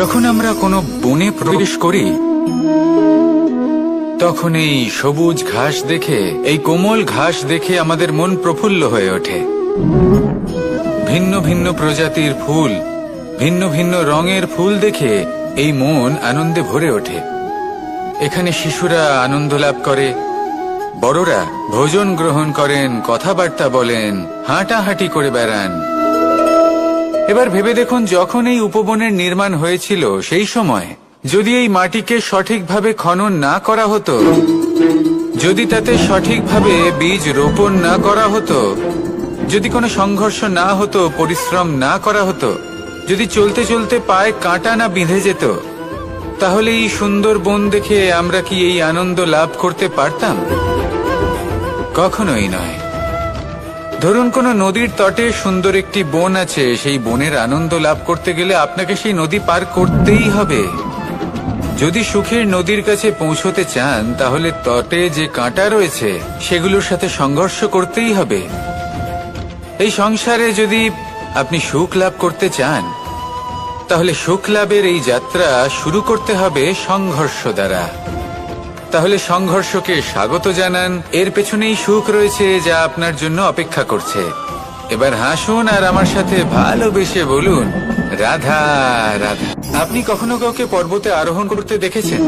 যখন আমরা কোনো বনে প্রবেশ করি তখন এই সবুজ ঘাস দেখে, এই কোমল ঘাস দেখে আমাদের মন প্রফুল্ল হয়ে ওঠে। ভিন্ন ভিন্ন প্রজাতির ফুল, ভিন্ন ভিন্ন রঙের ফুল দেখে এই মন আনন্দে ভরে ওঠে। এখানে শিশুরা আনন্দ লাভ করে, বড়রা ভোজন গ্রহণ করেন, কথাবার্তা বলেন, হাঁটাহাঁটি করে বেড়ান। এবার ভেবে দেখুন, যখন এই উপবনের নির্মাণ হয়েছিল সেই সময় যদি এই মাটিকে সঠিকভাবে খনন না করা হতো, যদি তাতে সঠিকভাবে বীজ রোপণ না করা হতো, যদি কোনো সংঘর্ষ না হতো, পরিশ্রম না করা হতো, যদি চলতে চলতে পায়ে কাঁটা না বিঁধে যেত, তাহলে এই সুন্দর বন দেখে আমরা কি এই আনন্দ লাভ করতে পারতাম? কখনোই নয়। ধরুন কোনো নদীর তটে সুন্দর একটি বন আছে, সেই বনের আনন্দ লাভ করতে গেলে আপনাকে সেই নদী পার করতেই হবে। যদি সুখের নদীর কাছে পৌঁছতে চান, তাহলে তটে যে কাঁটা রয়েছে সেগুলোর সাথে সংঘর্ষ করতেই হবে। এই সংসারে যদি আপনি সুখ লাভ করতে চান, তাহলে সুখ লাভের এই যাত্রা শুরু করতে হবে সংঘর্ষ দ্বারা। তাহলে সংঘর্ষকে স্বাগত জানান, এর পেছনেই সুখ রয়েছে যা আপনার জন্য অপেক্ষা করছে। এবার হাসুন আর আমার সাথে ভালোবেসে বলুন, রাধা রাধা। আপনি কখনো কাউকে পর্বতে আরোহণ করতে দেখেছেন?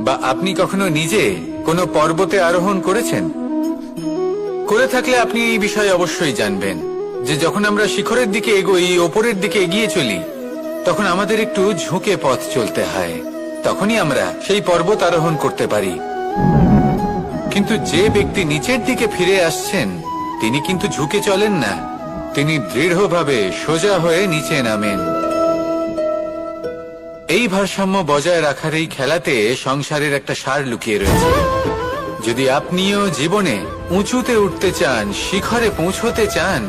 বা আপনি কখনো নিজে কোনো পর্বতে আরোহণ করেছেন? করে থাকলে আপনি এই বিষয়ে অবশ্যই জানবেন যে যখন আমরা শিখরের দিকে এগোই, ওপরের দিকে এগিয়ে চলি, তখন আমাদের একটু ঝুঁকে পথ চলতে হয়। তখনই আমরা সেই পর্বত আরোহণ করতে পারি। কিন্তু যে ব্যক্তি নিচের দিকে ফিরে আসছেন, তিনি কিন্তু ঝুঁকে চলেন না, তিনি দৃঢ়ভাবে সোজা হয়ে নিচে নামেন। এই ভারসাম্য বজায় রাখার এই খেলাতে সংসারের একটা সার লুকিয়ে রয়েছে। যদি আপনিও জীবনে উঁচুতে উঠতে চান, শিখরে পৌঁছতে চান,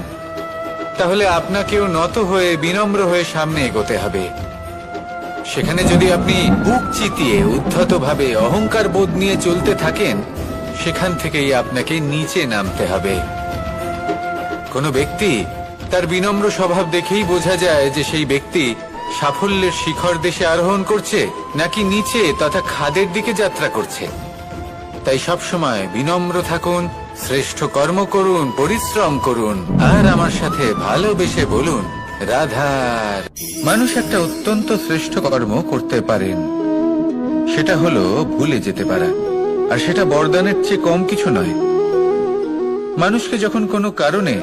তাহলে আপনাকেও নত হয়ে, বিনম্র হয়ে সামনে এগোতে হবে। সেখানে যদি আপনি বুক চিতিয়ে, উদ্ধতভাবে, অহংকার বোধ নিয়ে চলতে থাকেন, সেখান থেকেই আপনাকে নিচে নামতে হবে। কোনো ব্যক্তি তার বিনম্র স্বভাব দেখেই বোঝা যায় যে সেই ব্যক্তি সাফল্যের শিখর দেশে আরোহণ করছে নাকি নিচে তথা খাদের দিকে যাত্রা করছে। তাই সবসময় বিনম্র থাকুন, শ্রেষ্ঠ কর্ম করুন, পরিশ্রম করুন, আর আমার সাথে ভালোবেসে বলুন, রাধার। মানুষ একটা অত্যন্ত শ্রেষ্ঠ কর্ম করতে পারেন, সেটা হলো ভুলে যেতে পারা। আর সেটা বরদানের চেয়ে কম কিছু নয়। মানুষকে যখন কোনো কারণে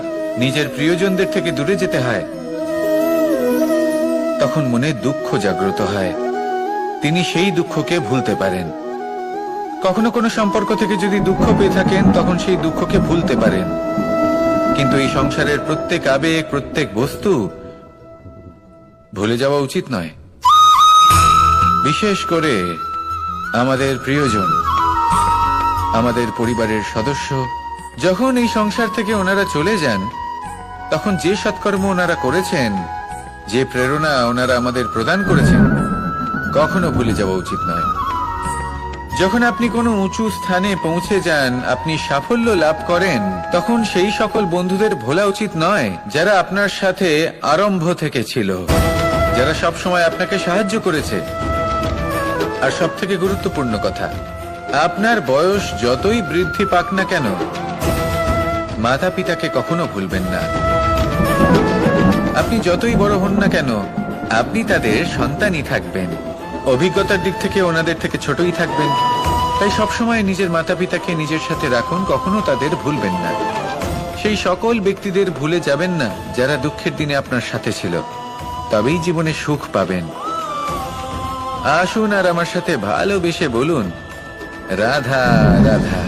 নিজের প্রিয়জনদের থেকে দূরে যেতে হয়, তখন মনে দুঃখ জাগ্রত হয়, তিনি সেই দুঃখকে ভুলতে পারেন। কখনো কোনো সম্পর্ক থেকে যদি দুঃখ পেয়ে থাকেন, তখন সেই দুঃখকে ভুলতে পারেন। কিন্তু এই সংসারের প্রত্যেক আবেগ, প্রত্যেক বস্তু ভুলে যাওয়া উচিত নয়। বিশেষ করে আমাদের প্রিয়জন, আমাদের পরিবারের সদস্য। যখন এই সংসার থেকে ওনারা চলে যান, তখন যে সৎকর্ম ওনারা করেছেন, যে প্রেরণা ওনারা আমাদের প্রদান করেছেন, কখনো ভুলে যাওয়া উচিত নয়। যখন আপনি কোনো উঁচু স্থানে পৌঁছে যান, আপনি সাফল্য লাভ করেন, তখন সেই সকল বন্ধুদের ভোলা উচিত নয় যারা আপনার সাথে আরম্ভ থেকে ছিল, যারা সব সময় আপনাকে সাহায্য করেছে। আর সব থেকে গুরুত্বপূর্ণ কথা, আপনার বয়স যতই বৃদ্ধি পাক না কেন, মাতা পিতাকে কখনো ভুলবেন না। আপনি যতই বড় হন না কেন, আপনি তাদের সন্তানই থাকবেন। অভিজ্ঞতার দিক থেকে ওনাদের থেকে ছোটই থাকবেন। তাই সবসময় নিজের মাতা পিতাকে নিজের সাথে রাখুন, কখনো তাদের ভুলবেন না। সেই সকল ব্যক্তিদের ভুলে যাবেন না যারা দুঃখের দিনে আপনার সাথে ছিল, তবেই জীবনে সুখ পাবেন। আসুন আর আমার সাথে ভালোবেসে বলুন, রাধা রাধা।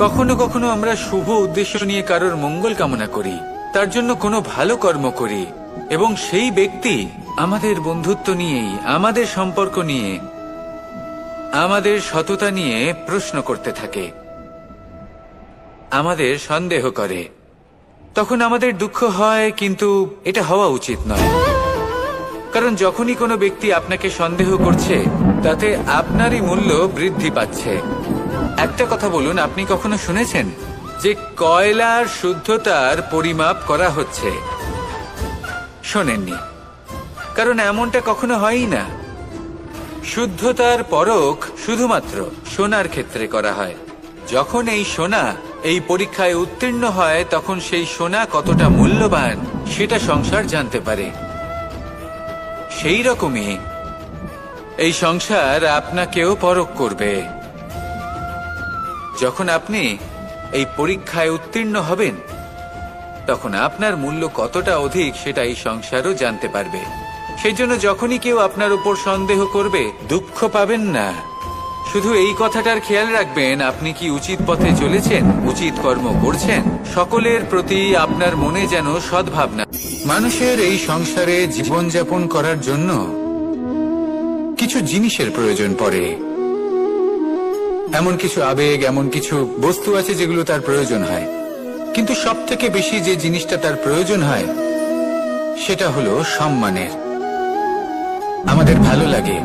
কখনো কখনো আমরা শুভ উদ্দেশ্য নিয়ে কারোর মঙ্গল কামনা করি, তার জন্য কোনো ভালো কর্ম করি, এবং সেই ব্যক্তি আমাদের বন্ধুত্ব নিয়েই, আমাদের সম্পর্ক নিয়ে, আমাদের সততা নিয়ে প্রশ্ন করতে থাকে, আমাদের সন্দেহ করে। তখন আমাদের দুঃখ হয়, কিন্তু এটা হওয়া উচিত নয়। কারণ যখনই কোনো ব্যক্তি আপনাকে সন্দেহ করছে, তাতে আপনারই মূল্য বৃদ্ধি পাচ্ছে। একটা কথা বলুন, আপনি কখনো শুনেছেন যে কয়লার শুদ্ধতার পরিমাপ করা হচ্ছে? শোনেননি। কারণ এমনটা কখনো হয়ই না। শুদ্ধতার পরখ শুধুমাত্র সোনার ক্ষেত্রে করা হয়। যখন এই সোনা এই পরীক্ষায় উত্তীর্ণ হয়, তখন সেই সোনা কতটা মূল্যবান সেটা সংসার জানতে পারে। সেই রকমই এই সংসার আপনাকেও পরখ করবে। যখন আপনি এই পরীক্ষায় উত্তীর্ণ হবেন, তখন আপনার মূল্য কতটা অধিক সেটা এই সংসারও জানতে পারবে। সেই জন্য যখনই কেউ আপনার উপর সন্দেহ করবে, দুঃখ পাবেন না। শুধু এই কথাটার খেয়াল রাখবেন, আপনি কি উচিত পথে চলেছেন, উচিত কর্ম করছেন। সকলের প্রতি আপনার মনে যেন সদ্ভাবনা। মানুষের এই সংসারে জীবনযাপন করার জন্য কিছু জিনিসের প্রয়োজন পড়ে। এমন কিছু আবেগ, এমন কিছু বস্তু আছে যেগুলো তার প্রয়োজন হয়। কিন্তু সব থেকে বেশি যে জিনিসটা তার প্রয়োজন হয় সেটা হলো সম্মানের। আমাদের ভালো লাগে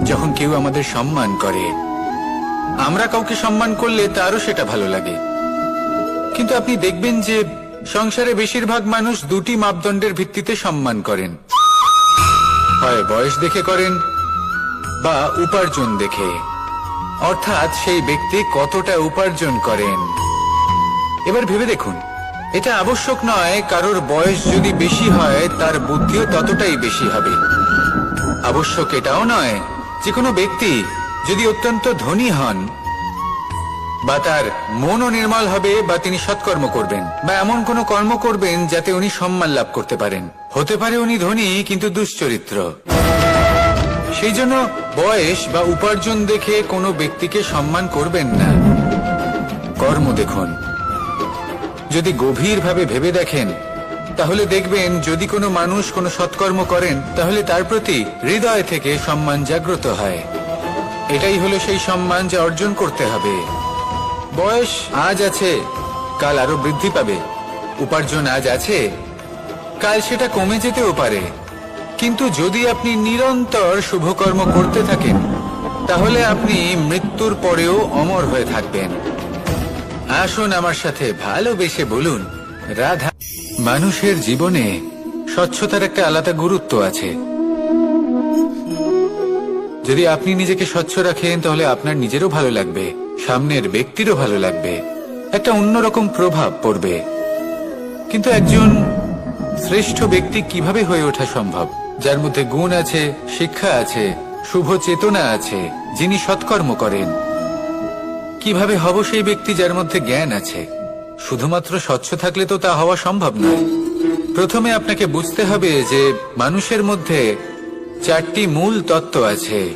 যখন কেউ আমাদের সম্মান করে। আমরা কাউকে সম্মান করলে তারও সেটা ভালো লাগে। কিন্তু আপনি দেখবেন যে সংসারে বেশিরভাগ মানুষ দুটি মাপদণ্ডের ভিত্তিতে সম্মান করেন। হয় বয়স দেখে করেন বা উপার্জন দেখে, অর্থাৎ সেই ব্যক্তি কতটা উপার্জন করেন। এবার ভেবে দেখুন, এটা আবশ্যক নয় কারোর বয়স যদি বেশি হয় তার বুদ্ধিও ততটাই বেশি হবে। আবশ্যক এটাও নয় যে কোনো ব্যক্তি যদি অত্যন্ত ধনী হন বা তার মনও নির্মল হবে বা তিনি সৎকর্ম করবেন বা এমন কোনো কর্ম করবেন যাতে উনি সম্মান লাভ করতে পারেন। হতে পারে উনি ধনী কিন্তু দুশ্চরিত্র। সেই জন্য বয়স বা উপার্জন দেখে কোনো ব্যক্তিকে সম্মান করবেন না। কর্ম দেখুন। যদি গভীরভাবে ভেবে দেখেন তাহলে দেখবেন যদি কোনো মানুষ কোনো সৎকর্ম করেন তাহলে তার প্রতি হৃদয় থেকে সম্মান জাগ্রত হয়। এটাই হলো সেই সম্মান যা অর্জন করতে হবে। বয়স আজ আছে, কাল আরো বৃদ্ধি পাবে। উপার্জন আজ আছে, কাল সেটা কমে যেতেও পারে। কিন্তু যদি আপনি নিরন্তর শুভকর্ম করতে থাকেন তাহলে আপনি মৃত্যুর পরেও অমর হয়ে থাকবেন। আসুন আমার সাথে ভালোবেসে বলুন, রাধা। মানুষের জীবনে স্বচ্ছতার একটা আলাদা গুরুত্ব আছে। যদি আপনি নিজেকে স্বচ্ছ রাখেন তাহলে আপনার নিজেরও ভালো লাগবে, সামনের ব্যক্তিরও ভালো লাগবে, একটা অন্যরকম প্রভাব পড়বে। কিন্তু একজন শ্রেষ্ঠ ব্যক্তি কিভাবে হয়ে ওঠা সম্ভব? যার মধ্যে গুণ আছে, শিক্ষা আছে, শুভ চেতনা আছে, যিনি সৎকর্ম করেন। কিভাবে হব সেই ব্যক্তি যার মধ্যে জ্ঞান আছে? শুধুমাত্র স্বচ্ছ থাকলে তো তা হওয়া সম্ভব নয়। প্রথমে আপনাকে বুঝতে হবে যে মানুষের মধ্যে চারটি মূল তত্ত্ব আছে।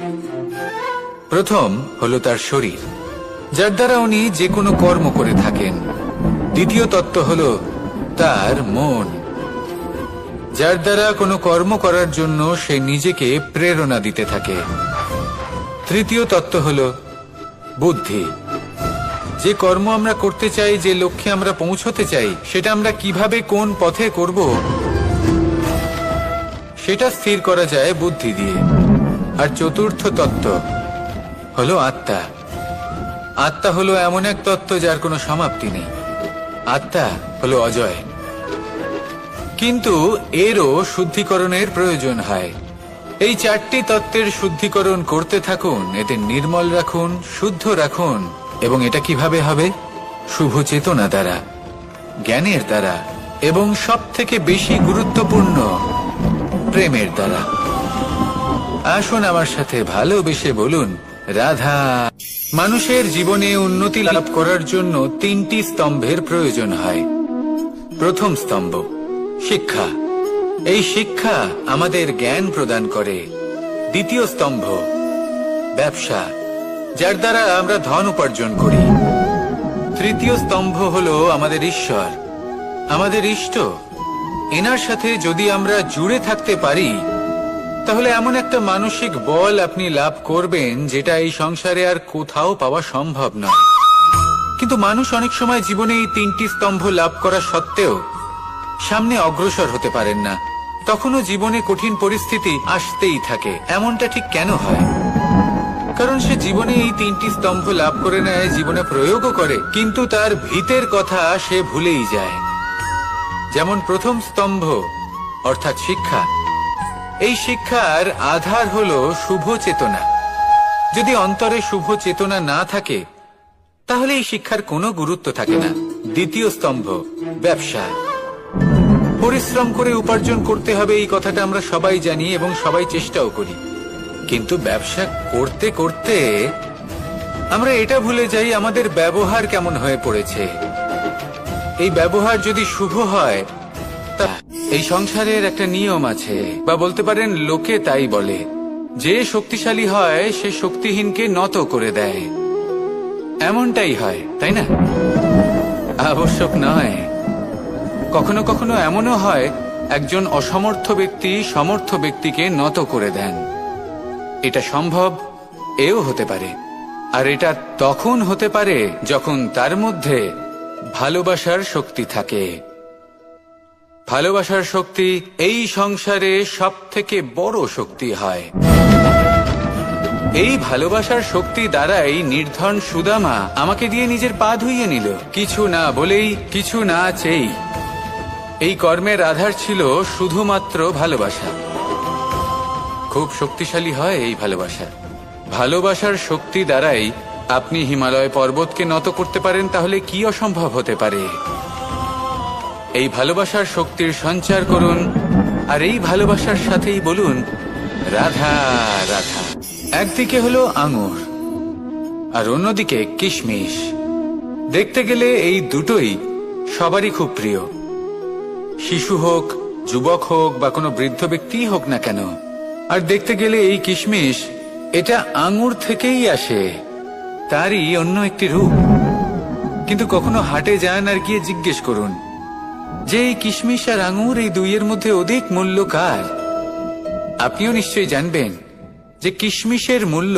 প্রথম হলো তার শরীর, যার দ্বারা উনি যে কোনো কর্ম করে থাকেন। দ্বিতীয় তত্ত্ব হলো তার মন, যার দ্বারা কোনো কর্ম করার জন্য সে নিজেকে প্রেরণা দিতে থাকে। তৃতীয় তত্ত্ব হলো বুদ্ধি, যে কর্ম আমরা করতে চাই, যে লক্ষ্যে আমরা পৌঁছতে চাই, সেটা আমরা কিভাবে কোন পথে করব সেটা স্থির করা যায় বুদ্ধি দিয়ে। আর চতুর্থ তত্ত্ব হলো আত্মা। আত্মা হলো এমন এক তত্ত্ব যার কোনো সমাপ্তি নেই। আত্মা হলো অজয়। কিন্তু এরও শুদ্ধিকরণের প্রয়োজন হয়। এই চারটি তত্ত্বের শুদ্ধিকরণ করতে থাকুন, এদের নির্মল রাখুন, শুদ্ধ রাখুন। এবং এটা কিভাবে হবে? শুভ চেতনা দ্বারা, জ্ঞানের দ্বারা, এবং সব থেকে বেশি গুরুত্বপূর্ণ প্রেমের দ্বারা। আসুন আমার সাথে ভালোবেসে বলুন, রাধা। মানুষের জীবনে উন্নতি লাভ করার জন্য তিনটি স্তম্ভের প্রয়োজন হয়। প্রথম স্তম্ভ শিক্ষা। এই শিক্ষা আমাদের জ্ঞান প্রদান করে। দ্বিতীয় স্তম্ভ ব্যবসা, যার দ্বারা আমরা ধন উপার্জন করি। তৃতীয় স্তম্ভ হলো আমাদের ঈশ্বর, আমাদের ইষ্ট। এনার সাথে যদি আমরা জুড়ে থাকতে পারি তাহলে এমন একটা মানসিক বল আপনি লাভ করবেন যেটা এই সংসারে আর কোথাও পাওয়া সম্ভব নয়। কিন্তু মানুষ অনেক সময় জীবনে এই তিনটি স্তম্ভ লাভ করা সত্ত্বেও সামনে অগ্রসর হতে পারেন না। তখনও জীবনে কঠিন পরিস্থিতি আসতেই থাকে। এমনটা ঠিক কেন হয়? কারণ সে জীবনে এই তিনটি স্তম্ভ লাভ করে নেয়, জীবনে প্রয়োগও করে, কিন্তু তার ভিতের কথা সে ভুলেই যায়। যেমন প্রথম স্তম্ভ অর্থাৎ শিক্ষা, এই শিক্ষার আধার হলো শুভ চেতনা। যদি অন্তরে শুভ চেতনা না থাকে তাহলে এই শিক্ষার কোনো গুরুত্ব থাকে না। দ্বিতীয় স্তম্ভ, ব্যবসা। পরিশ্রম করে উপার্জন করতে হবে এই কথাটা আমরা সবাই জানি এবং সবাই চেষ্টাও করি, কিন্তু ব্যবসা করতে করতে আমরা এটা ভুলে যাই আমাদের ব্যবহার কেমন হয়ে পড়েছে। এই ব্যবহার যদি শুভ হয়, তা এই সংসারের একটা নিয়ম আছে, বা বলতে পারেন লোকে তাই বলে, যে শক্তিশালী হয় সে শক্তিহীনকে নত করে দেয়। এমনটাই হয়, তাই না? আবশ্যক নয়, কখনো কখনো এমনও হয় একজন অসমর্থ ব্যক্তি সমর্থ ব্যক্তিকে নত করে দেন। এটা সম্ভব, এও হতে পারে। আর এটা তখন হতে পারে যখন তার মধ্যে ভালোবাসার শক্তি থাকে। ভালোবাসার শক্তি এই সংসারে সবথেকে বড় শক্তি হয়। এই ভালোবাসার শক্তি দ্বারাই নির্ধন সুদামা আমাকে দিয়ে নিজের পা ধুইয়ে নিল, কিছু না বলেই, কিছু না চেয়েই। এই কর্মের আধার ছিল শুধুমাত্র ভালোবাসা। খুব শক্তিশালী হয় এই ভালোবাসা। ভালোবাসার শক্তি দ্বারাই আপনি হিমালয় পর্বতকে নত করতে পারেন, তাহলে কি অসম্ভব হতে পারে? এই ভালোবাসার শক্তির সঞ্চার করুন, আর এই ভালোবাসার সাথেই বলুন রাধা রাধা। একদিকে হলো আঙুর আর অন্যদিকে কিশমিশ। দেখতে গেলে এই দুটোই সবারই খুব প্রিয়, শিশু হোক, যুবক হোক বা কোনো বৃদ্ধ ব্যক্তি হোক না কেন। আর দেখতে গেলে এই কিশমিশ, এটা আঙুর থেকেই আসে, তারই অন্য একটি রূপ। কিন্তু কখনো হাটে যান আর গিয়ে জিজ্ঞেস করুন যে এই কিশমিশ আর আঙুর, এই দুইয়ের মধ্যে অধিক মূল্য কার? আপনিও নিশ্চয়ই জানবেন যে কিশমিশের মূল্য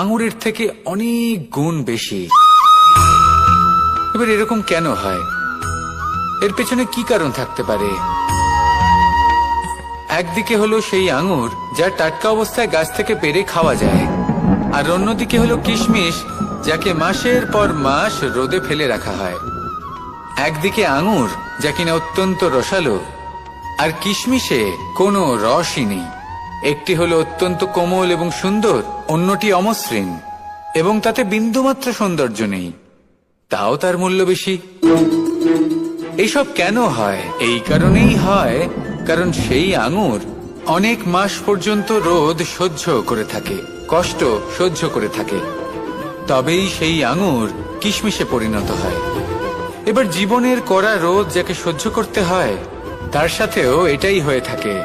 আঙুরের থেকে অনেক গুণ বেশি। এবার এরকম কেন হয়? এর পেছনে কি কারণ থাকতে পারে? একদিকে হলো সেই আঙুর যা টাটকা অবস্থায় গাছ থেকে পেড়ে খাওয়া যায়, আর অন্যদিকে হলো কিশমিশ যাকে মাসের পর মাস রোদে ফেলে রাখা হয়। একদিকে আঙুর যা কিনা অত্যন্ত রসালো, আর কিশমিশে কোনো রসই নেই। একটি হলো অত্যন্ত কোমল এবং সুন্দর, অন্যটি অমসৃণ এবং তাতে বিন্দুমাত্র সৌন্দর্য নেই, তাও তার মূল্য বেশি। এইসব কেন হয়? এই কারণেই হয় কারণ সেই আঙুর অনেক মাস পর্যন্ত রোদ সহ্য করে থাকে, কষ্ট সহ্য করে থাকে, তবেই সেই আঙুর কিশমিশে পরিণত হয়। এবার জীবনের কড়া রোদ যাকে সহ্য করতে হয়, তার সাথেও এটাই হয়ে থাকে,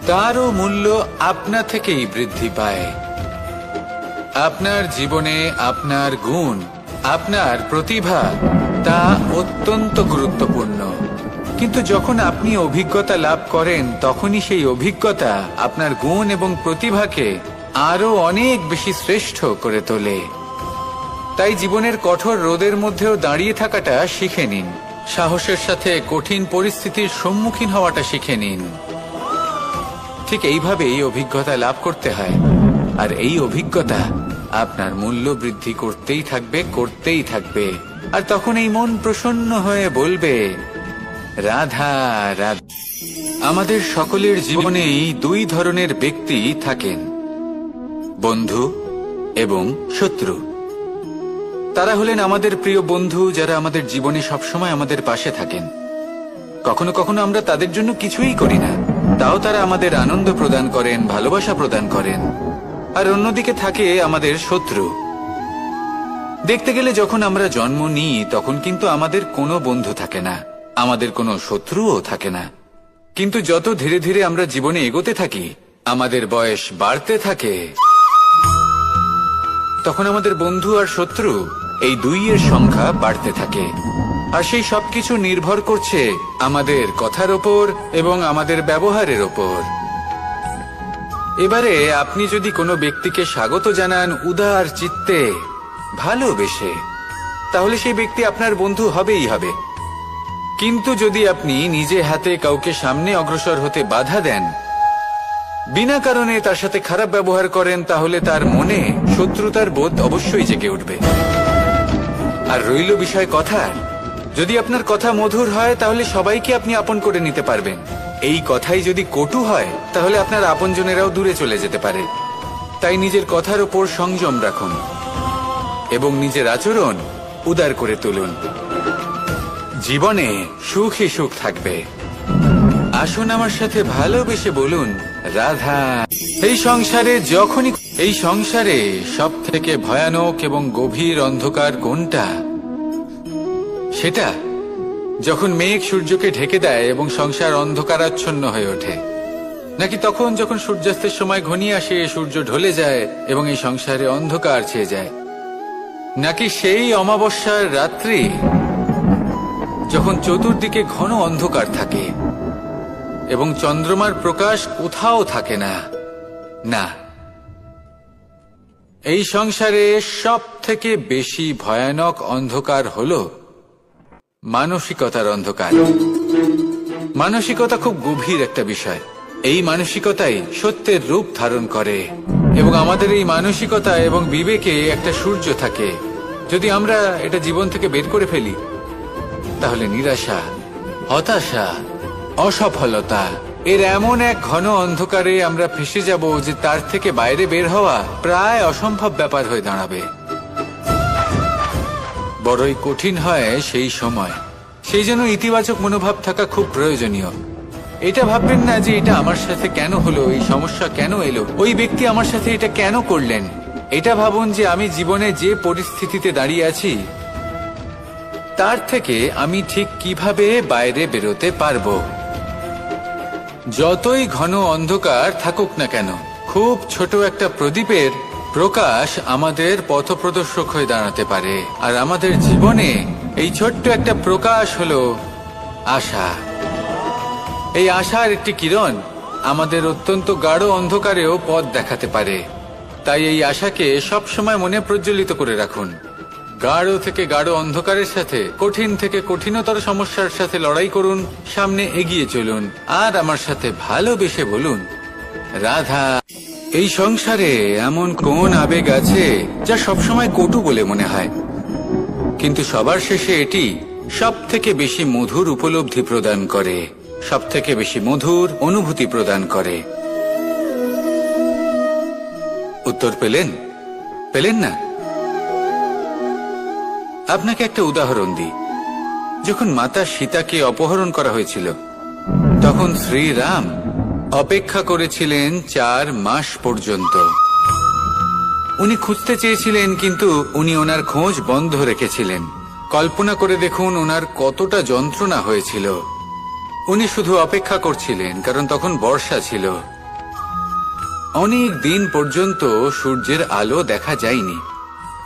তারও মূল্য আপনা থেকেই বৃদ্ধি পায়। আপনার জীবনে আপনার গুণ, আপনার প্রতিভা, তা অত্যন্ত গুরুত্বপূর্ণ। কিন্তু যখন আপনি অভিজ্ঞতা লাভ করেন, তখনই সেই অভিজ্ঞতা আপনার গুণ এবং প্রতিভাকে আরো অনেক বেশি শ্রেষ্ঠ করে তোলে। তাই জীবনের কঠোর রোদের মধ্যেও দাঁড়িয়ে থাকাটা শিখে নিন, সাহসের সাথে কঠিন পরিস্থিতির সম্মুখীন হওয়াটা শিখে নিন। ঠিক এইভাবেই অভিজ্ঞতা লাভ করতে হয়, আর এই অভিজ্ঞতা আপনার মূল্য বৃদ্ধি করতেই থাকবে, করতেই থাকবে। আর তখন এই মন প্রসন্ন হয়ে বলবে রাধা রাধা। আমাদের সকলের জীবনেই দুই ধরনের ব্যক্তি থাকেন, বন্ধু এবং শত্রু। তারা হলেন আমাদের প্রিয় বন্ধু, যারা আমাদের জীবনে সবসময় আমাদের পাশে থাকেন। কখনো কখনো আমরা তাদের জন্য কিছুই করি না, তাও তারা আমাদের আনন্দ প্রদান করেন, ভালোবাসা প্রদান করেন। আর অন্যদিকে থাকে আমাদের শত্রু। দেখতে গেলে যখন আমরা জন্ম নিই, তখন কিন্তু আমাদের কোনো বন্ধু থাকে না, আমাদের কোনো শত্রুও থাকে না। কিন্তু যত ধীরে ধীরে আমরা জীবনে এগোতে থাকি, আমাদের বয়স বাড়তে থাকে, তখন আমাদের বন্ধু আর শত্রু এই দুইয়ের সংখ্যা বাড়তে থাকে। আর সেই সবকিছু নির্ভর করছে আমাদের কথার ওপর এবং আমাদের ব্যবহারের ওপর। এবারে আপনি যদি কোনো ব্যক্তিকে স্বাগত জানান উদার চিত্তে, ভালোবেসে, তাহলে সেই ব্যক্তি আপনার বন্ধু হবেই হবে। কিন্তু যদি আপনি নিজে হাতে কাউকে সামনে অগ্রসর হতে বাধা দেন, বিনা কারণে তার সাথে খারাপ ব্যবহার করেন, তাহলে তার মনে শত্রুতার বোধ অবশ্যই জেগে উঠবে। আর রইল বিষয় কথার, যদি আপনার কথা মধুর হয়, তাহলে সবাইকে আপনি আপন করে নিতে পারবেন। এই কথাই যদি কটু হয় তাহলে আপনার আপনজনেরাও দূরে চলে যেতে পারে। তাই নিজের কথার ওপর সংযম রাখুন এবং নিজের আচরণ উদার করে তুলুন। জীবনে সুখই সুখ থাকবে। আসুন আমার সাথে ভালোবেসে বলুন, রাধা। এই সংসারে সব থেকে ভয়ানক এবং গভীর অন্ধকার কোনটা? সেটা যখন মেঘ সূর্যকে ঢেকে দেয় এবং সংসার অন্ধকারাচ্ছন্ন হয়ে ওঠে, নাকি তখন যখন সূর্যাস্তের সময় ঘনিয়ে আসে, সূর্য ঢলে যায় এবং এই সংসারে অন্ধকার ছেয়ে যায়, নাকি সেই অমাবস্যার রাত্রি যখন চতুর্দিকে ঘন অন্ধকার থাকে এবং চন্দ্রমার প্রকাশ কোথাও থাকে না? না, এই সংসারে সব থেকে বেশি ভয়ানক অন্ধকার হলো মানসিকতার অন্ধকার। মানসিকতা খুব গভীর একটা বিষয়। এই মানসিকতাই সত্যের রূপ ধারণ করে এবং আমাদের এই মানসিকতা এবং বিবেকে একটা সূর্য থাকে। যদি আমরা এটা জীবন থেকে বের করে ফেলি তাহলে নিরাশা, হতাশা, অসফলতা এর এমন এক ঘন অন্ধকারে আমরা ফেসে যাব যে তার থেকে বাইরে বের হওয়া প্রায় অসম্ভব ব্যাপার হয়ে দাঁড়াবে। বড়ই কঠিন হয় সেই সময়। সেই জন্য ইতিবাচক মনোভাব থাকা খুব প্রয়োজনীয়। এটা ভাববেন না যে এটা আমার সাথে কেন হলো, এই সমস্যা কেন এলো, ওই ব্যক্তি আমার সাথে এটা কেন করলেন। এটা ভাবুন যে আমি জীবনে যে পরিস্থিতিতে দাঁড়িয়ে আছি তার থেকে আমি ঠিক কিভাবে বাইরে বেরোতে পারবো। যতই ঘন অন্ধকার থাকুক না কেন, খুব ছোট একটা প্রদীপের প্রকাশ আমাদের পথপ্রদর্শক হয়ে দাঁড়াতে পারে। আর আমাদের জীবনে এই ছোট্ট একটা প্রকাশ হলো আশা। এই আশার একটি কিরণ আমাদের অত্যন্ত গাঢ় অন্ধকারেও পথ দেখাতে পারে। তাই এই আশাকে সবসময় মনে প্রজ্বলিত করে রাখুন। গাঢ় থেকে গাঢ় অন্ধকারের সাথে, কঠিন থেকে কঠিনতর সমস্যার সাথে লড়াই করুন, সামনে এগিয়ে চলুন আর আমার সাথে ভালোবেসে বলুন, রাধা। এই সংসারে এমন কোন আবেগ আছে যা সবসময় কটু বলে মনে হয়, কিন্তু সবার শেষে এটি সব থেকে বেশি মধুর উপলব্ধি প্রদান করে, সব থেকে বেশি মধুর অনুভূতি প্রদান করে। উত্তর পেলেন না? আপনাকে একটা উদাহরণ দিই। যখন মাতা সীতাকে অপহরণ করা হয়েছিল তখন শ্রীরাম অপেক্ষা করেছিলেন 4 মাস পর্যন্ত। উনি খুঁজতে চেয়েছিলেন, কিন্তু উনি ওনার খোঁজ বন্ধ রেখেছিলেন। কল্পনা করে দেখুন ওনার কতটা যন্ত্রণা হয়েছিল। উনি শুধু অপেক্ষা করছিলেন, কারণ তখন বর্ষা ছিল। অনেক দিন পর্যন্ত সূর্যের আলো দেখা যায়নি।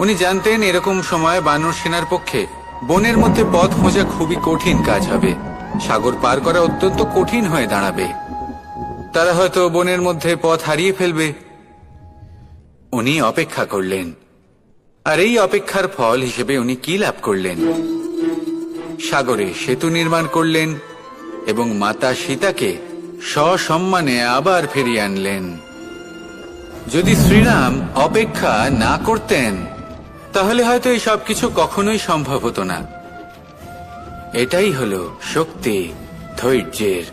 উনি জানতেন এরকম সময় বানর সেনার পক্ষে বনের মধ্যে পথ খোঁজা খুবই কঠিন কাজ হবে। সাগর পার করা অত্যন্ত কঠিন হয়ে দাঁড়াবে। তারা হয়তো বনের মধ্যে পথ হারিয়ে ফেলবে। উনি অপেক্ষা করলেন, আর এই অপেক্ষার ফল হিসেবে উনি কি লাভ করলেন? সাগরে সেতু নির্মাণ করলেন এবং মাতা সীতাকে সসম্মানে আবার ফিরিয়ে আনলেন। যদি শ্রীরাম অপেক্ষা না করতেন তাহলে হয়তো এই সবকিছু কখনোই সম্ভব হতো না। এটাই হলো শক্তি ধৈর্যের।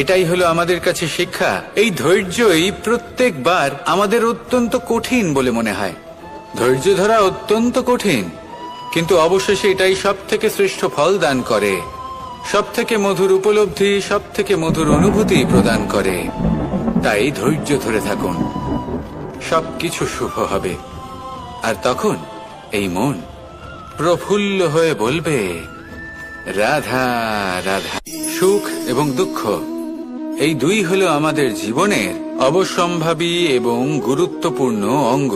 এটাই হলো আমাদের কাছে শিক্ষা। এই ধৈর্যই প্রত্যেকবার আমাদের অত্যন্ত কঠিন বলে মনে হয়। ধৈর্য ধরা অত্যন্ত কঠিন, কিন্তু অবশেষে এটাই সব থেকে শ্রেষ্ঠ ফল দান করে, সব থেকে মধুর উপলব্ধি, সব থেকে মধুর অনুভূতি প্রদান করে। তাই ধৈর্য ধরে থাকুন, সবকিছু শুভ হবে। আর তখন এই মন প্রফুল্ল হয়ে বলবে, রাধা রাধা। সুখ এবং দুঃখ এই দুই হলো আমাদের জীবনের অবশ্যম্ভাবী এবং গুরুত্বপূর্ণ অঙ্গ।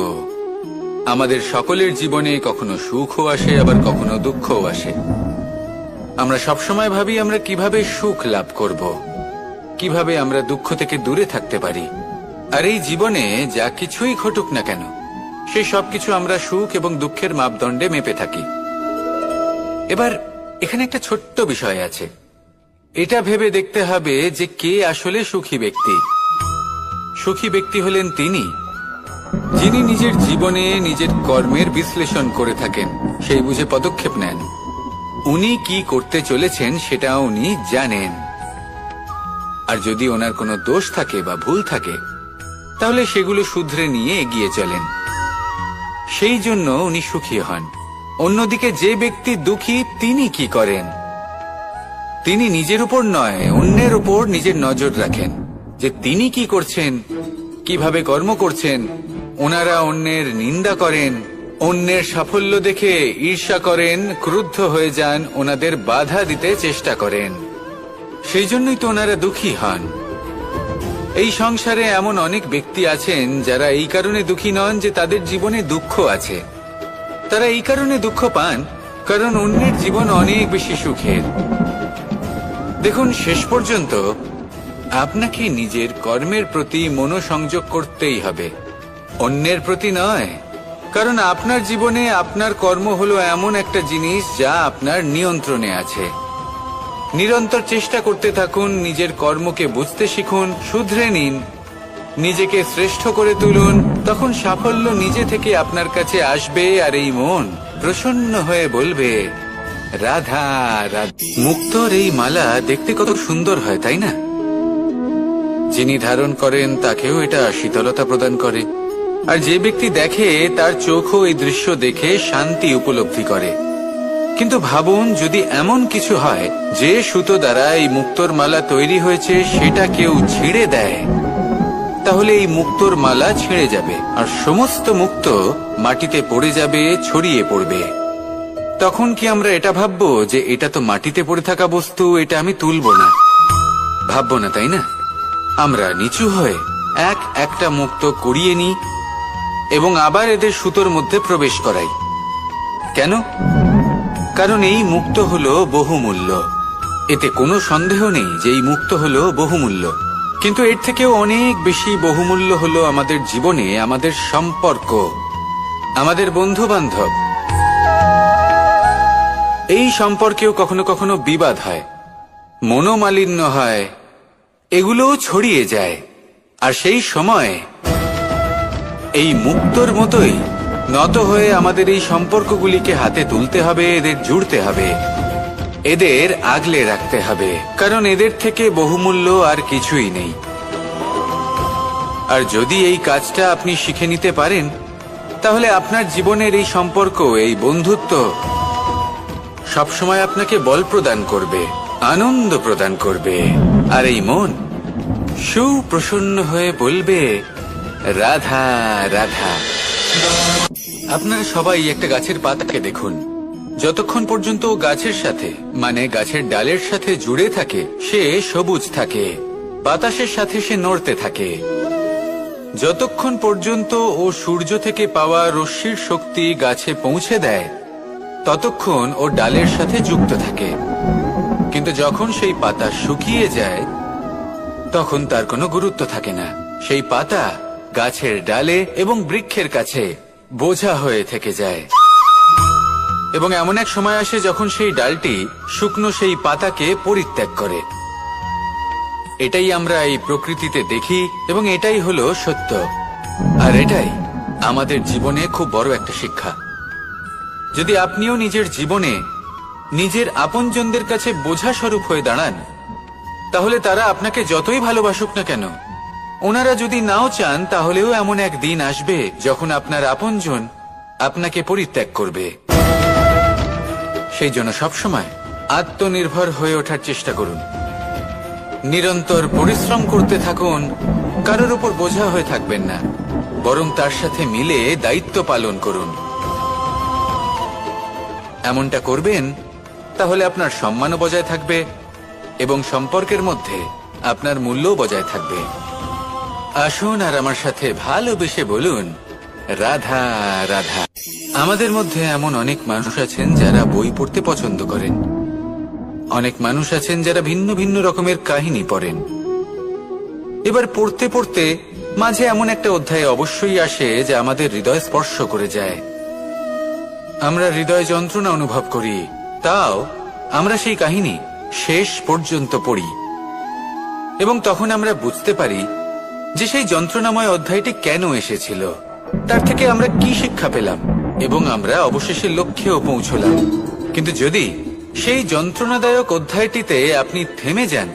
আমাদের সকলের জীবনে কখনো সুখও আসে, আবার কখনো দুঃখও আসে। আমরা সবসময় ভাবি আমরা কিভাবে সুখ লাভ করব, কিভাবে আমরা দুঃখ থেকে দূরে থাকতে পারি। আর এই জীবনে যা কিছুই ঘটুক না কেন, সেই সবকিছু আমরা সুখ এবং দুঃখের মাপদণ্ডে মেপে থাকি। এবার এখানে একটা ছোট্ট বিষয় আছে। এটা ভেবে দেখতে হবে যে কে আসলে সুখী ব্যক্তি। সুখী ব্যক্তি হলেন তিনি যিনি নিজের জীবনে নিজের কর্মের বিশ্লেষণ করে থাকেন, সেই বুঝে পদক্ষেপ নেন। উনি কি করতে চলেছেন সেটা উনি জানেন। আর যদি ওনার কোনো দোষ থাকে বা ভুল থাকে তাহলে সেগুলো শুধরে নিয়ে এগিয়ে চলেন। সেই জন্য উনি সুখী হন। অন্যদিকে যে ব্যক্তি দুঃখী তিনি কি করেন? তিনি নিজের উপর নয়, অন্যের উপর নিজের নজর রাখেন যে তিনি কি করছেন, কিভাবে কর্ম করছেন। ওনারা অন্যের নিন্দা করেন, অন্যের সাফল্য দেখে ঈর্ষা করেন, ক্রুদ্ধ হয়ে যান, ওনাদের বাধা দিতে চেষ্টা করেন। সেই জন্যই তো ওনারা দুঃখী হন। এই সংসারে এমন অনেক ব্যক্তি আছেন যারা এই কারণে দুঃখী নন যে তাদের জীবনে দুঃখ আছে। তারা এই কারণে দুঃখ পান কারণ অন্যের জীবন অনেক বেশি সুখের। দেখুন, শেষ পর্যন্ত আপনাকে নিজের কর্মের প্রতি মনোসংযোগ করতেই হবে, অন্যের প্রতি নয়। কারণ আপনার জীবনে আপনার কর্ম হলো এমন একটা জিনিস যা আপনার নিয়ন্ত্রণে আছে। নিরন্তর চেষ্টা করতে থাকুন, নিজের কর্মকে বুঝতে শিখুন, শুধরে নিন, নিজেকে শ্রেষ্ঠ করে তুলুন। তখন সাফল্য নিজে থেকে আপনার কাছে আসবে আর এই মন প্রসন্ন হয়ে বলবে, রাধা রাধা। মুক্তোর এই মালা দেখতে কত সুন্দর হয়, তাই না? যিনি ধারণ করেন তাকেও এটা শীতলতা প্রদান করে। আর যে ব্যক্তি দেখে তার চোখও এই দৃশ্য দেখে শান্তি উপলব্ধি করে। কিন্তু ভাবুন, যদি এমন কিছু হয় যে সুতো দ্বারা এই মুক্তোর মালা তৈরি হয়েছে সেটা কেউ ছিঁড়ে দেয়, তাহলে এই মুক্তোর মালা ছিঁড়ে যাবে আর সমস্ত মুক্ত মাটিতে পড়ে যাবে, ছড়িয়ে পড়বে। তখন কি আমরা এটা ভাববো যে এটা তো মাটিতে পড়ে থাকা বস্তু, এটা আমি তুলব না? ভাববো না, তাই না? আমরা নিচু হয়ে একটা মুক্ত কুড়িয়ে নিই এবং আবার এদের সুতোর মধ্যে প্রবেশ করাই। কেন? কারণ এই মুক্ত হলো বহুমূল্য। এতে কোনো সন্দেহ নেই যে এই মুক্ত হলো বহুমূল্য। কিন্তু এর থেকেও অনেক বেশি বহুমূল্য হলো আমাদের জীবনে আমাদের সম্পর্ক, আমাদের বন্ধু বান্ধব। এই সম্পর্কেও কখনো কখনো বিবাদ হয়, মনোমালিন্য হয়, এগুলোও ছড়িয়ে যায়। আর সেই সময় এই মুক্তোর মতোই নত হয়ে আমাদের এই সম্পর্কগুলিকে হাতে তুলতে হবে, এদের জুড়তে হবে, এদের আগলে রাখতে হবে। কারণ এদের থেকে বহুমূল্য আর কিছুই নেই। আর যদি এই কাজটা আপনি শিখে নিতে পারেন তাহলে আপনার জীবনের এই সম্পর্ক, এই বন্ধুত্ব সবসময় আপনাকে বল প্রদান করবে, আনন্দ প্রদান করবে। আর এই মন সুপ্রসন্ন হয়ে বলবে, রাধা রাধা। আপনারা সবাই একটা গাছের পাতাকে দেখুন, যতক্ষণ পর্যন্ত ও গাছের সাথে, মানে গাছের ডালের সাথে জুড়ে থাকে, সে সবুজ থাকে, বাতাসের সাথে সে নড়তে থাকে। যতক্ষণ পর্যন্ত ও সূর্য থেকে পাওয়া রশ্মির শক্তি গাছে পৌঁছে দেয় ততক্ষণ ও ডালের সাথে যুক্ত থাকে। কিন্তু যখন সেই পাতা শুকিয়ে যায় তখন তার কোনো গুরুত্ব থাকে না। সেই পাতা গাছের ডালে এবং বৃক্ষের কাছে বোঝা হয়ে থেকে যায়। এবং এমন এক সময় আসে যখন সেই ডালটি শুকনো সেই পাতাকে পরিত্যাগ করে। এটাই আমরা এই প্রকৃতিতে দেখি এবং এটাই হলো সত্য। আর এটাই আমাদের জীবনে খুব বড় একটা শিক্ষা। যদি আপনিও নিজের জীবনে নিজের আপনজনদের কাছে বোঝা স্বরূপ হয়ে দাঁড়ান, তাহলে তারা আপনাকে যতই ভালোবাসুক না কেন, ওনারা যদি নাও চান তাহলেও এমন এক দিন আসবে যখন আপনার আপনজন আপনাকে পরিত্যাগ করবে। সেই জন্য সবসময় আত্মনির্ভর হয়ে ওঠার চেষ্টা করুন, নিরন্তর পরিশ্রম করতে থাকুন, কারোর উপর বোঝা হয়ে থাকবেন না, বরং তার সাথে মিলে দায়িত্ব পালন করুন। এমনটা করবেন তাহলে আপনার সম্মানও বজায় থাকবে এবং সম্পর্কের মধ্যে আপনার মূল্যও বজায় থাকবে। আসুন আর আমার সাথে ভালোবেসে বলুন, রাধা রাধা। আমাদের মধ্যে এমন অনেক মানুষ আছেন যারা বই পড়তে পছন্দ করেন, অনেক মানুষ আছেন যারা ভিন্ন ভিন্ন রকমের কাহিনী পড়েন। এবার পড়তে পড়তে মাঝে এমন একটা অধ্যায় অবশ্যই আসে যা আমাদের হৃদয় স্পর্শ করে যায়। আমরা হৃদয় যন্ত্রণা অনুভব করি, তাও আমরা সেই কাহিনী শেষ পর্যন্ত পড়ি এবং তখন আমরা বুঝতে পারি যে সেই যন্ত্রণাময় অধ্যায়টি কেন এসেছিল, তার থেকে আমরা কি শিক্ষা পেলাম এবং আমরা অবশেষে লক্ষ্যেও পৌঁছলাম। কিন্তু যদি সেই যন্ত্রণাদায়ক অধ্যায়টিতে আপনি থেমে যান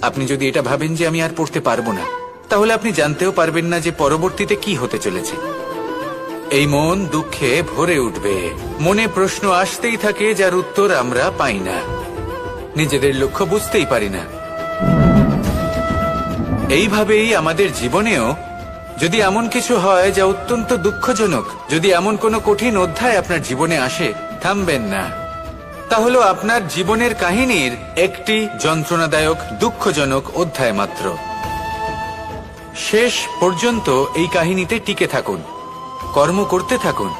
আপনি যদি এটা ভাবেন যে আমি আর পড়তে পারবো না, তাহলে আপনি জানতেও পারবেন না যে পরবর্তীতে কি হতে চলেছে। এই মন দুঃখে ভরে উঠবে, মনে প্রশ্ন আসতেই থাকে যার উত্তর আমরা পাই না, নিজেদের লক্ষ্য বুঝতেই পারি না। এইভাবেই আমাদের জীবনেও যদি এমন কিছু হয় যা অত্যন্ত দুঃখজনক, যদি এমন কোনো কঠিন অধ্যায় আপনার জীবনে আসে, থামবেন না। তা হলো আপনার জীবনের কাহিনীর একটি যন্ত্রণাদায়ক দুঃখজনক অধ্যায় মাত্র। শেষ পর্যন্ত এই কাহিনীতে টিকে থাকুন, কর্ম করতে থাকুন।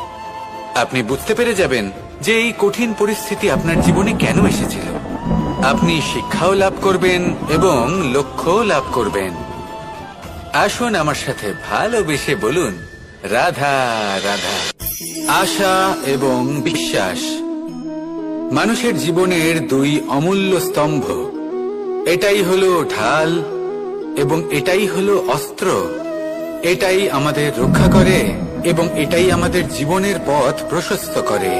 আপনি বুঝতে পেরে যাবেন যে এই কঠিন পরিস্থিতি আপনার জীবনে কেন এসেছিল। আপনি শিক্ষাও লাভ করবেন এবং লক্ষ্যও লাভ করবেন। আসুন আমার সাথে ভালোবেসে বলুন, রাধা রাধা। আশা এবং বিশ্বাস মানুষের জীবনের দুই অমূল্য স্তম্ভ। এটাই হলো ঢাল এবং এটাই হলো অস্ত্র। এটাই আমাদের রক্ষা করে এবং এটাই আমাদের জীবনের পথ প্রশস্ত করে।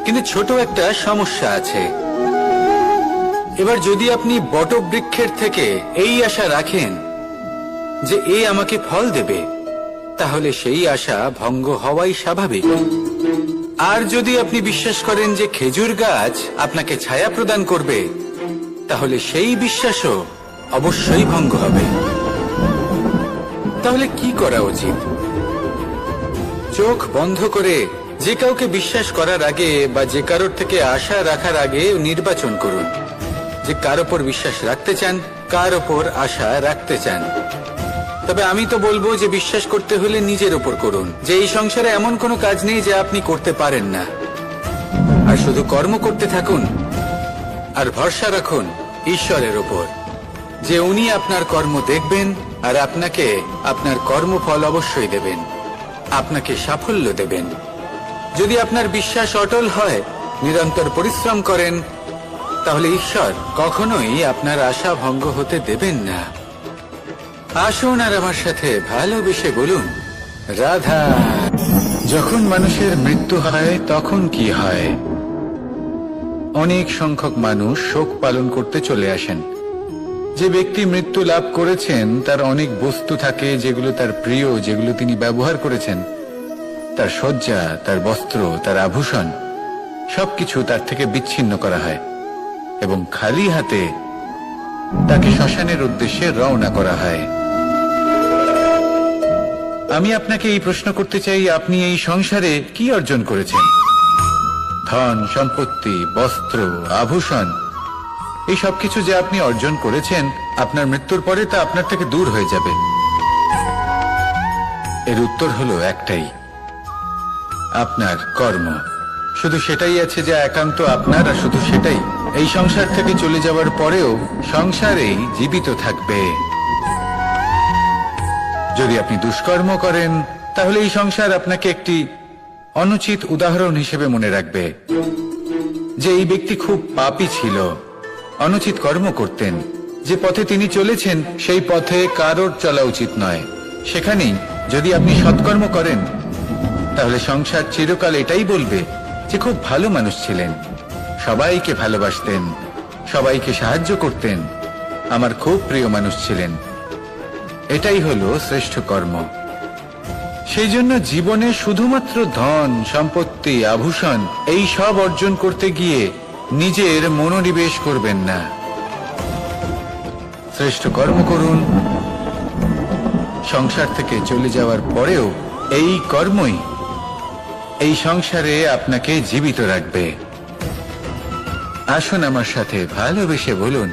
কিন্তু ছোট একটা সমস্যা আছে। এবার যদি আপনি বটবৃক্ষের থেকে এই আশা রাখেন যে এ আমাকে ফল দেবে, তাহলে সেই আশা ভঙ্গ হওয়াই স্বাভাবিক। আর যদি আপনি বিশ্বাস করেন যে খেজুর গাছ আপনাকে ছায়া প্রদান করবে, তাহলে সেই বিশ্বাসও অবশ্যই ভঙ্গ হবে। তাহলে কি করা উচিত? চোখ বন্ধ করে যে কাউকে বিশ্বাস করার আগে বা যে কারোর থেকে আশা রাখার আগে নির্বাচন করুন যে কার ওপর বিশ্বাস রাখতে চান, কার ওপর আশা রাখতে চান। তবে আমি তো বলবো যে বিশ্বাস করতে হলে নিজের ওপর করুন, যে এই সংসারে এমন কোনো কাজ নেই যা আপনি করতে পারেন না। আর শুধু কর্ম করতে থাকুন আর ভরসা রাখুন ঈশ্বরের ওপর, যে উনি আপনার কর্ম দেখবেন আর আপনাকে আপনার কর্মফল অবশ্যই দেবেন, আপনাকে সাফল্য দেবেন। যদি আপনার বিশ্বাস অটল হয়, নিরন্তর পরিশ্রম করেন, তাহলে ঈশ্বর কখনোই আপনার আশা ভঙ্গ হতে দেবেন না। আসুন আর আমার সাথে ভালোবেসে বলুন, রাধা। যখন মানুষের মৃত্যু হয় তখন কি হয়? অনেক সংখ্যক মানুষ শোক পালন করতে চলে আসেন। যে ব্যক্তি মৃত্যু লাভ করেছেন তার অনেক বস্তু থাকে যেগুলো তার প্রিয়, যেগুলো তিনি ব্যবহার করেছেন। তার শয্যা, তার বস্ত্র, তার আভূষণ সবকিছু তার থেকে বিচ্ছিন্ন করা হয় এবং খালি হাতে তাকে শ্মশানের উদ্দেশ্যে রওনা করা হয়। আমি আপনাকে এই প্রশ্ন করতে চাই, আপনি এই সংসারে কি অর্জন করেছেন? ধন সম্পত্তি, বস্ত্র, আভূষণ, এই সবকিছু যে আপনি অর্জন করেছেন, আপনার মৃত্যুর পরে তা আপনার থেকে দূর হয়ে যাবে। এর উত্তর হলো একটাই, আপনার কর্ম। শুধু সেটাই আছে যা একান্ত আপনার, আর শুধু সেটাই এই সংসার থেকে চলে যাওয়ার পরেও সংসারেই জীবিত থাকবে। যদি আপনি দুষ্কর্ম করেন, তাহলে এই সংসার আপনাকে একটি অনুচিত উদাহরণ হিসেবে মনে রাখবে যে এই ব্যক্তি খুব পাপী ছিল, অনুচিত কর্ম করতেন। যে পথে তিনি চলেছেন সেই পথে কারোর চলা উচিত নয়। সেখানেই যদি আপনি সৎকর্ম করেন, তাহলে সংসার চিরকাল এটাই বলবে যে খুব ভালো মানুষ ছিলেন, সবাইকে ভালোবাসতেন, সবাইকে সাহায্য করতেন, আমার খুব প্রিয় মানুষ ছিলেন। এটাই হলো শ্রেষ্ঠ কর্ম। সেই জন্য জীবনে শুধুমাত্র ধন সম্পত্তি, আভূষণ এই সব অর্জন করতে গিয়ে নিজের মনোনিবেশ করবেন না। শ্রেষ্ঠ কর্ম করুন। সংসার থেকে চলে যাওয়ার পরেও এই কর্মই এই সংসারে আপনাকে জীবিত রাখবে। আসুন আমার সাথে ভালোবেসে বলুন,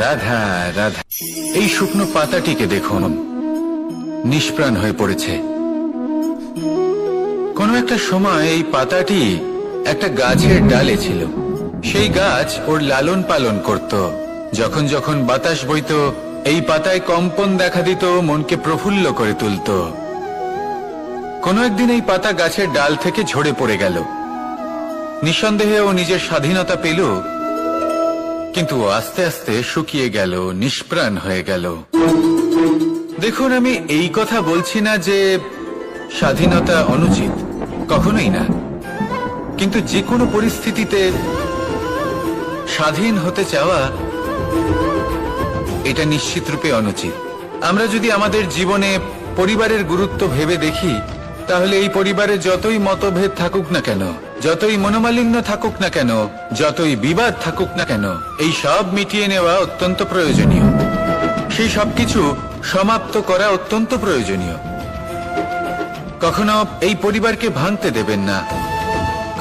রাধা রাধা। এই শুকনো পাতাটিকে দেখুন, নিষ্প্রাণ হয়ে পড়েছে। কোনো একটা সময় এই পাতাটি একটা গাছের ডালে ছিল। সেই গাছ ওর লালন পালন করত। যখন যখন বাতাস বইত, এই পাতায় কম্পন দেখা দিত, মনকে প্রফুল্ল করে তুলত। কোনো একদিন এই পাতা গাছের ডাল থেকে ঝরে পড়ে গেল। নিঃসন্দেহে ও নিজের স্বাধীনতা পেল, কিন্তু আস্তে আস্তে শুকিয়ে গেল, নিষ্প্রাণ হয়ে গেল। দেখুন, আমি এই কথা বলছি না যে স্বাধীনতা অনুচিত, কখনোই না। কিন্তু যে কোনো পরিস্থিতিতে স্বাধীন হতে চাওয়া এটা নিশ্চিত রূপে অনুচিত। আমরা যদি আমাদের জীবনে পরিবারের গুরুত্ব ভেবে দেখি, তাহলে এই পরিবারে যতই মতভেদ থাকুক না কেন, যতই মনোমালিন্য থাকুক না কেন, যতই বিবাদ থাকুক না কেন, এই সব মিটিয়ে নেওয়া অত্যন্ত প্রয়োজনীয়। সেই সবকিছু সমাপ্ত করা অত্যন্ত প্রয়োজনীয়। কখনো এই পরিবারকে ভাঙতে দেবেন না,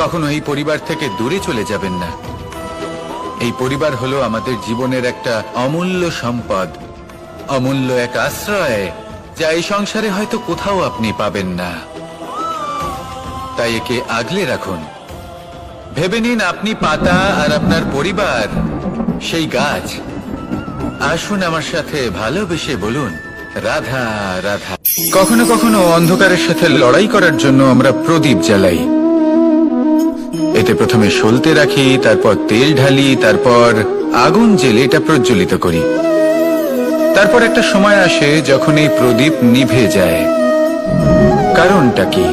কখনো এই পরিবার থেকে দূরে চলে যাবেন না। এই পরিবার হলো আমাদের জীবনের একটা অমূল্য সম্পদ, অমূল্য এক আশ্রয়, যা এই সংসারে হয়তো কোথাও আপনি পাবেন না। তাই একে আগলে রাখুন। ভেবে নিন আপনি পাতা আর আপনার পরিবার সেই গাছ। আসুন আমার সাথে ভালোবেসে বলুন, রাধা রাধা। কখনো কখনো অন্ধকারের সাথে লড়াই করার জন্য আমরা প্রদীপ জ্বালাই। এতে প্রথমে সলতে রাখি, তারপর তেল ঢালি, তারপর আগুন জেলে এটা প্রজ্বলিত করি। তারপর একটা সময় আসে যখন এই প্রদীপ নিভে যায়। কারণটা কি?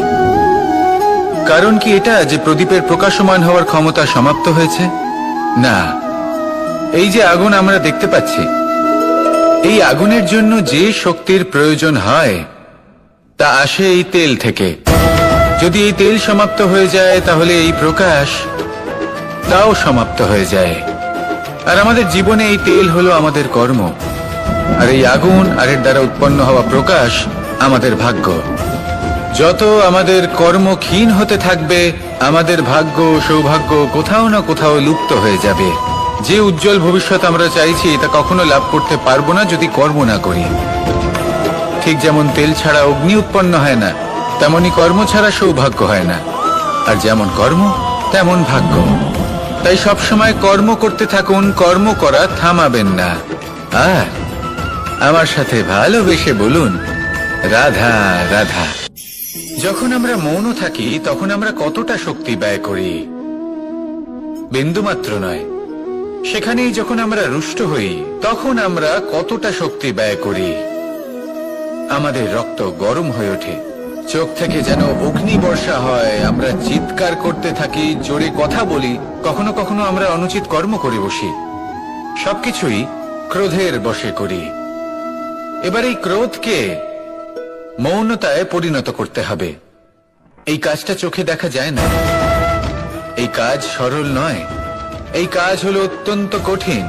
কারণ কি এটা যে প্রদীপের প্রকাশমান হওয়ার ক্ষমতা সমাপ্ত হয়েছে? না, এই যে আগুন আমরা দেখতে পাচ্ছি, এই আগুনের জন্য যে শক্তির প্রয়োজন হয় তা আসে এই তেল থেকে। যদি এই তেল সমাপ্ত হয়ে যায় তাহলে এই প্রকাশ তাও সমাপ্ত হয়ে যায়। আর আমাদের জীবনে এই তেল হলো আমাদের কর্ম, আর এই আগুন আর এর দ্বারা উৎপন্ন হওয়া প্রকাশ আমাদের ভাগ্য। যত আমাদের কর্ম ক্ষীণ হতে থাকবে, আমাদের ভাগ্য সৌভাগ্য কোথাও না কোথাও লুপ্ত হয়ে যাবে। যে উজ্জ্বল ভবিষ্যৎ আমরা চাইছি তা কখনো লাভ করতে পারবো না যদি কর্ম না করি। ঠিক যেমন তেল ছাড়া অগ্নি উৎপন্ন হয় না, তেমনি কর্ম ছাড়া সৌভাগ্য হয় না। আর যেমন কর্ম তেমন ভাগ্য। তাই সবসময় কর্ম করতে থাকুন, কর্ম করা থামাবেন না। আর আমার সাথে ভালোবেসে বলুন, রাধা রাধা। যখন আমরা মৌন থাকি তখন আমরা কতটা শক্তি ব্যয় করি, বিন্দুমাত্র নয়। সেখানেই যখন আমরা রুষ্ট হই তখন আমরা কতটা শক্তি ব্যয় করি। আমাদের রক্ত গরম হয়ে ওঠে, চোখ থেকে যেন অগ্নি বর্ষা হয়, আমরা চিৎকার করতে থাকি, জোরে কথা বলি, কখনো কখনো আমরা অনুচিত কর্ম করে বসি। সবকিছুই ক্রোধের বশে করি। এবার এই ক্রোধকে মৌনতায় পরিণত করতে হবে। এই কাজটা চোখে দেখা যায় না, এই কাজ সরল নয়, এই কাজ হলো অত্যন্ত কঠিন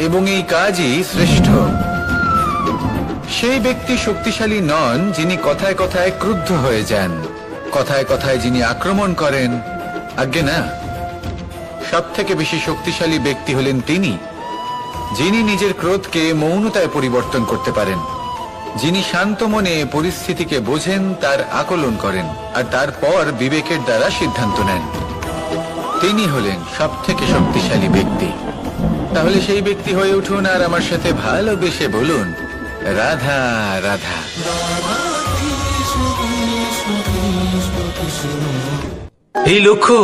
এবং এই কাজই শ্রেষ্ঠ। সেই ব্যক্তি শক্তিশালী নন যিনি কথায় কথায় ক্রুদ্ধ হয়ে যান, কথায় কথায় যিনি আক্রমণ করেন। আজ্ঞে না, সব থেকে বেশি শক্তিশালী ব্যক্তি হলেন তিনি যিনি নিজের ক্রোধকে মৌনতায় পরিবর্তন করতে পারেন, যিনি শান্ত মনে পরিস্থিতিকে বোঝেন, তার আকলন করেন আর তারপর বিবেকের দ্বারা সিদ্ধান্ত নেন। তিনি হলেন সব থেকে শক্তিশালী ব্যক্তি। তাহলে সেই ব্যক্তি হয়ে উঠুন আর আমার সাথে ভালোবেসে বলুন, রাধা রাধা। এই লক্ষ্য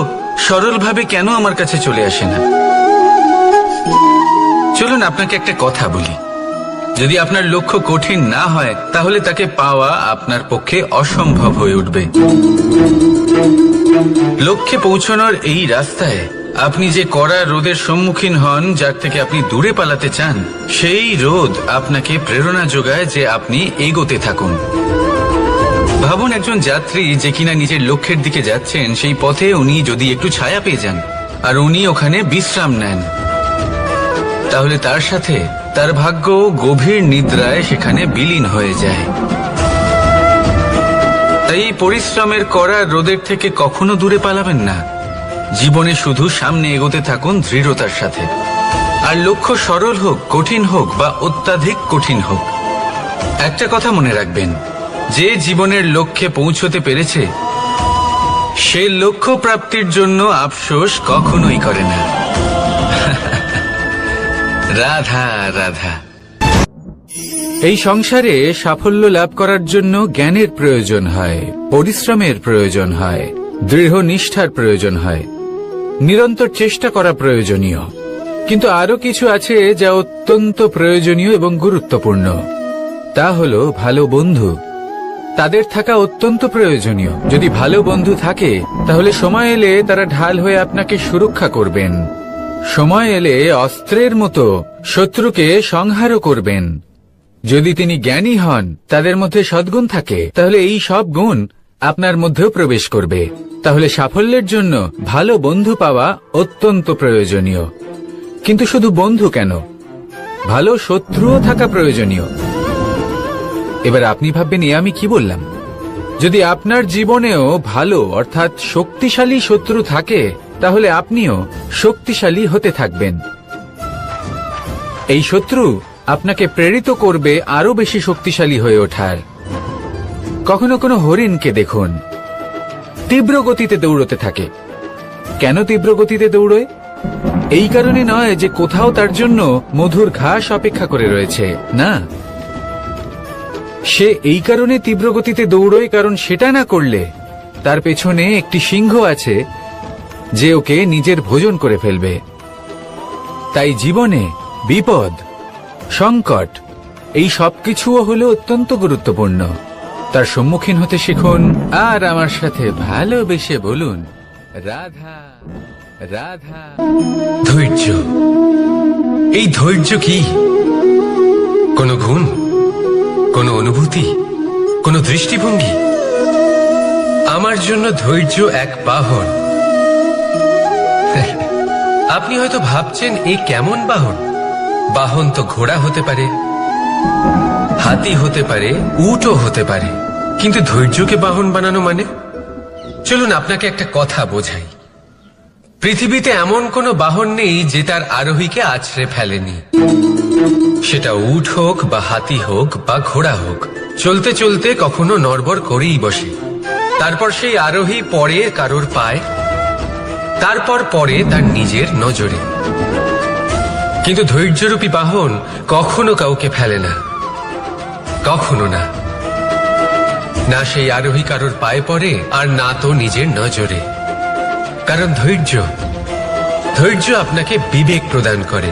সরলভাবে কেন আমার কাছে চলে আসে না? চলুন আপনাকে একটা কথা বলি, যদি আপনার লক্ষ্য কঠিন না হয় তাহলে তাকে পাওয়া আপনার পক্ষে অসম্ভব হয়ে উঠবে। লক্ষ্যে পৌঁছানোর এই রাস্তায় আপনি যে কড়া রোদের সম্মুখীন হন, যার থেকে আপনি দূরে পালাতে চান, সেই রোদ আপনাকে প্রেরণা যোগায় যে আপনি এগোতে থাকুন। ভাবুন একজন যাত্রী যে কিনা নিজের লক্ষ্যের দিকে যাচ্ছেন, সেই পথে উনি যদি একটু ছায়া পেয়ে যান আর উনি ওখানে বিশ্রাম নেন, তাহলে তার সাথে তার ভাগ্য গভীর নিদ্রায় সেখানে বিলীন হয়ে যায়। তাই পরিশ্রমের করা রোদের থেকে কখনো দূরে পালাবেন না। জীবনে শুধু সামনে এগোতে থাকুন দৃঢ়তার সাথে। আর লক্ষ্য সরল হোক, কঠিন হোক বা অত্যাধিক কঠিন হোক, একটা কথা মনে রাখবেন, যে জীবনের লক্ষ্যে পৌঁছতে পেরেছে সে লক্ষ্য প্রাপ্তির জন্য আফসোস কখনোই করে না। রাধা রাধা। এই সংসারে সাফল্য লাভ করার জন্য জ্ঞানের প্রয়োজন হয়, পরিশ্রমের প্রয়োজন হয়, দৃঢ় নিষ্ঠার প্রয়োজন হয়, নিরন্তর চেষ্টা করা প্রয়োজনীয়। কিন্তু আরো কিছু আছে যা অত্যন্ত প্রয়োজনীয় এবং গুরুত্বপূর্ণ। তা হলো ভালো বন্ধু। তাদের থাকা অত্যন্ত প্রয়োজনীয়। যদি ভালো বন্ধু থাকে তাহলে সময় এলে তারা ঢাল হয়ে আপনাকে সুরক্ষা করবেন, সময় এলে অস্ত্রের মতো শত্রুকে সংহারও করবেন। যদি তিনি জ্ঞানী হন, তাদের মধ্যে সদ্গুণ থাকে, তাহলে এই সব গুণ আপনার মধ্যেও প্রবেশ করবে। তাহলে সাফল্যের জন্য ভালো বন্ধু পাওয়া অত্যন্ত প্রয়োজনীয়। কিন্তু শুধু বন্ধু কেন, ভালো শত্রুও থাকা প্রয়োজনীয়। এবার আপনি ভাববেন, আমি কি বললাম? যদি আপনার জীবনেও ভালো অর্থাৎ শক্তিশালী শত্রু থাকে, তাহলে আপনিও শক্তিশালী হতে থাকবেন। এই শত্রু আপনাকে প্রেরিত করবে আরো বেশি শক্তিশালী হয়ে ওঠার। কখনো কোনো হরিণকে দেখুন, তীব্র গতিতে দৌড়তে থাকে। কেন তীব্র গতিতে দৌড়য়? এই কারণে নয় যে কোথাও তার জন্য মধুর ঘাস অপেক্ষা করে রয়েছে, না। সে এই কারণে তীব্র গতিতে দৌড়য় কারণ সেটা না করলে তার পেছনে একটি সিংহ আছে যে ওকে নিজের ভোজন করে ফেলবে। তাই জীবনে বিপদ, সংকট, এই সবকিছুও হলো অত্যন্ত গুরুত্বপূর্ণ। তার সম্মুখীন হতে শিখুন আর আমার সাথে ভালোবেসে বলুন, রাধা রাধা। ধৈর্য, এই ধৈর্য কি কোনো গুণ, কোনো অনুভূতি, কোনো দৃষ্টিভঙ্গি? আমার জন্য ধৈর্য এক বাহন। আপনি হয়তো ভাবছেন, এই কেমন বাহন? বাহন তো ঘোড়া হতে পারে, হাতি হতে পারে, উটও হতে পারে, কিন্তু ধৈর্যকে বাহন বানানো মানে? চলুন আপনাকে একটা কথা বোঝাই। পৃথিবীতে এমন কোনো বাহন নেই যে তার আরোহীকে আছড়ে ফেলেনি। সেটা উট হোক বা হাতি হোক বা ঘোড়া হোক, চলতে চলতে কখনো নড়বড় করেই বসে। তারপর সেই আরোহী পড়ে কারোর পায়, তারপর পড়ে তার নিজের নজরে। কিন্তু ধৈর্যরূপী বাহন কখনো কাউকে ফেলে না, কখনো না। না সেই আরোহী কারোর পায়ে পড়ে, আর না তো নিজের নজরে। কারণ ধৈর্য আপনাকে বিবেক প্রদান করে,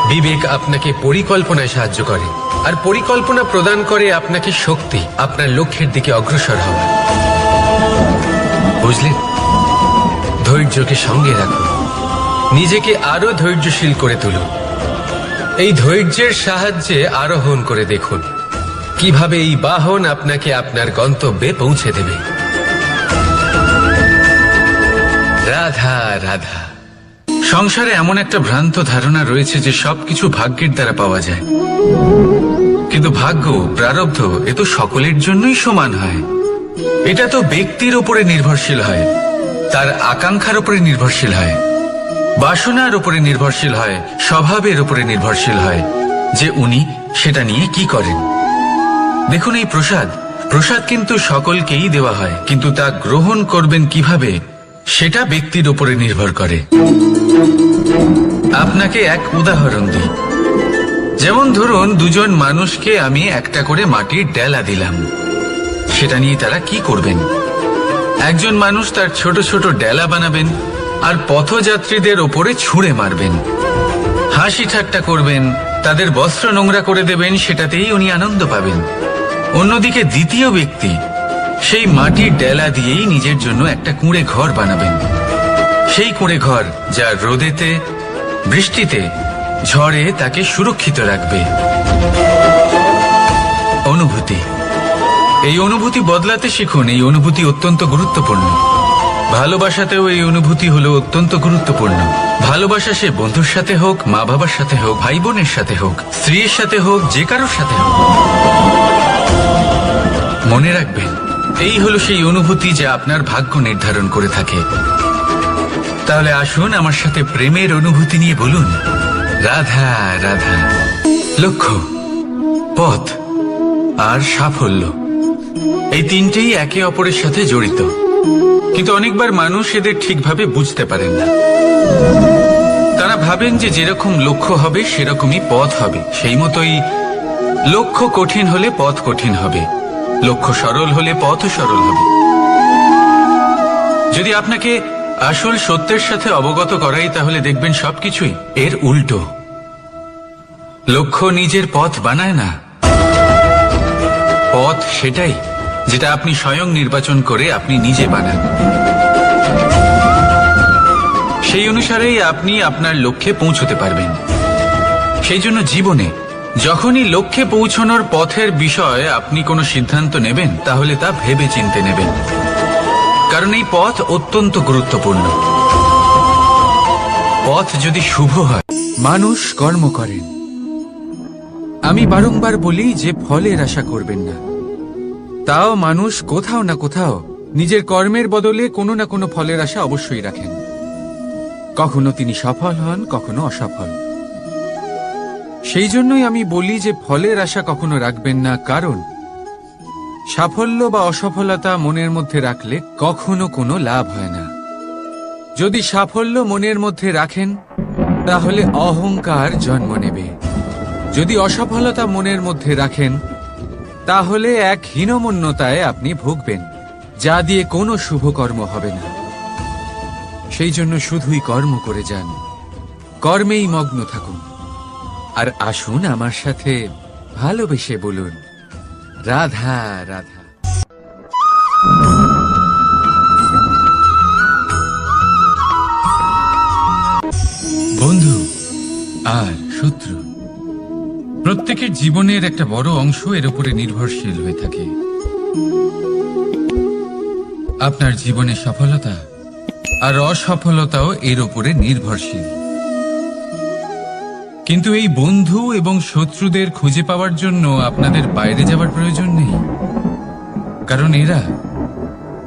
বিবেক আপনাকে পরিকল্পনায় সাহায্য করে, আর পরিকল্পনা প্রদান করে আপনাকে শক্তি, আপনার লক্ষ্যের দিকে অগ্রসর হওয়া। বুঝলেন? ধৈর্যকে সঙ্গে রাখুন, নিজেকে আরো ধৈর্যশীল করে তুলুন। এই ধৈর্যের সাহায্যে আরোহণ করে দেখুন কিভাবে এই বাহন আপনাকে আপনার গন্তব্যে পৌঁছে দেবে। রাধা রাধা। সংসারে এমন একটা ভ্রান্ত ধারণা রয়েছে যে সবকিছু ভাগ্যের দ্বারা পাওয়া যায়, কিন্তু ভাগ্য, প্রারব্ধ এ তো সকলের জন্যই সমান হয়। এটা তো ব্যক্তির উপরে নির্ভরশীল হয়, তার আকাঙ্ক্ষার উপরে নির্ভরশীল হয়, বাসনার উপরে নির্ভরশীল হয়, স্বভাবের উপরে নির্ভরশীল হয় যে উনি সেটা নিয়ে কি করেন। দেখুন, এই প্রসাদ কিন্তু সকলকেই দেওয়া হয়, কিন্তু তা গ্রহণ করবেন কিভাবে সেটা ব্যক্তির উপরে নির্ভর করে। আপনাকে এক উদাহরণ দিই। যেমন ধরুন, দুজন মানুষকে আমি একটা করে মাটির ডেলা দিলাম, সেটা নিয়ে তারা কি করবেন? একজন মানুষ তার ছোট ছোট ডেলা বানাবেন আর পথযাত্রীদের ওপরে ছুঁড়ে মারবেন, হাসি ঠাট্টা করবেন, তাদের বস্ত্র নোংরা করে দেবেন, সেটাতেই উনি আনন্দ পাবেন। অন্যদিকে দ্বিতীয় ব্যক্তি সেই মাটির ডেলা দিয়েই নিজের জন্য একটা কুঁড়ে ঘর বানাবেন। সেই কুঁড়ে ঘর যা রোদেতে, বৃষ্টিতে, ঝড়ে তাকে সুরক্ষিত রাখবে। অনুভূতি, এই অনুভূতি বদলাতে শিখুন। এই অনুভূতি অত্যন্ত গুরুত্বপূর্ণ। ভালোবাসাতেও এই অনুভূতি হলো অত্যন্ত গুরুত্বপূর্ণ। ভালোবাসা সে বন্ধুর সাথে হোক, মা বাবার সাথে হোক, ভাই বোনের সাথে হোক, স্ত্রীর সাথে হোক, যে কারোর সাথে হোক। মনে রাখবেন, এই হলো সেই অনুভূতি যা আপনার ভাগ্য নির্ধারণ করে থাকে। তাহলে আসুন আমার সাথে প্রেমের অনুভূতি নিয়ে বলুন, রাধা রাধা। লক্ষ্য, পথ আর সাফল্য, এই তিনটেই একে অপরের সাথে জড়িত, কিন্তু অনেকবার মানুষ এদের ঠিকভাবে বুঝতে পারেন না। তারা ভাবেন যে যেরকম লক্ষ্য হবে সেরকমই পথ হবে, সেই মতোই লক্ষ্য কঠিন হলে পথ কঠিন হবে, লক্ষ্য সরল হলে পথও সরল হবে। যদি আপনাকে আসল সত্যের সাথে অবগত করাই, তাহলে দেখবেন সবকিছুই এর উল্টো। লক্ষ্য নিজের পথ বানায় না, পথ সেটাই যেটা আপনি স্বয়ং নির্বাচন করে আপনি নিজে বানান। সেই অনুসারেই আপনি আপনার লক্ষ্যে পৌঁছতে পারবেন। সেই জন্য জীবনে যখনই লক্ষ্যে পৌঁছানোর পথের বিষয়ে আপনি কোনো সিদ্ধান্ত নেবেন, তাহলে তা ভেবে চিন্তে নেবেন, কারণ এই পথ অত্যন্ত গুরুত্বপূর্ণ। পথ যদি শুভ হয়। মানুষ কর্ম করেন। আমি বারংবার বলি যে ফলের আশা করবেন না। তাও মানুষ কোথাও না কোথাও নিজের কর্মের বদলে কোনো না কোনো ফলের আশা অবশ্যই রাখেন। কখনো তিনি সফল হন, কখনো অসফল। সেই জন্যই আমি বলি যে ফলের আশা কখনো রাখবেন না, কারণ সাফল্য বা অসফলতা মনের মধ্যে রাখলে কখনো কোনো লাভ হয় না। যদি সাফল্য মনের মধ্যে রাখেন তাহলে অহংকার জন্ম নেবে। যদি অসফলতা মনের মধ্যে রাখেন তাহলে এক হীনমন্যতায় আপনি ভুগবেন, যা দিয়ে কোনো শুভ কর্ম হবে না। সেই জন্য শুধুই কর্ম করে যান, কর্মেই মগ্ন থাকুন। আর আসুন আমার সাথে ভালোবেসে বলুন, রাধা রাধা। বন্ধু আর শত্রু প্রত্যেকের জীবনের একটা বড় অংশ এর উপরে নির্ভরশীল হয়ে থাকে। আপনার জীবনে সফলতা আর অসফলতাও এর উপরে নির্ভরশীল। কিন্তু এই বন্ধু এবং শত্রুদের খুঁজে পাওয়ার জন্য আপনাদের বাইরে যাওয়ার প্রয়োজন নেই, কারণ এরা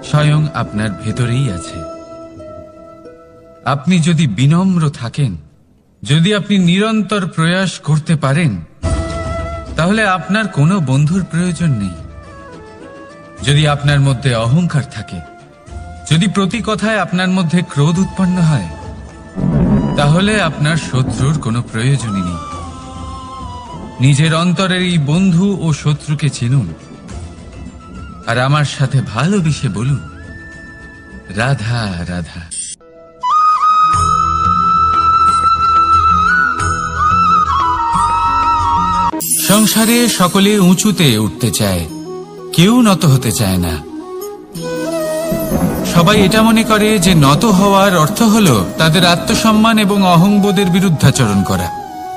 স্বয়ং আপনার ভেতরেই আছে। আপনি যদি বিনম্র থাকেন, যদি আপনি নিরন্তর প্রয়াস করতে পারেন, তাহলে আপনার কোনো বন্ধুর প্রয়োজন নেই। যদি আপনার মধ্যে অহংকার থাকে, যদি প্রতি কথায় আপনার মধ্যে ক্রোধ উৎপন্ন হয়, তাহলে আপনার শত্রুর কোনো প্রয়োজনই নেই। নিজের অন্তরের এই বন্ধু ও শত্রুকে চিনুন, আর আমার সাথে ভালোবেসে বলুন, রাধা রাধা। সংসারে সকলে উঁচুতে উঠতে চায়, কেউ নত হতে চায় না। সবাই এটা মনে করে যে নত হওয়ার অর্থ হলো তাদের আত্মসম্মান এবং অহংবোধের বিরুদ্ধাচরণ করা।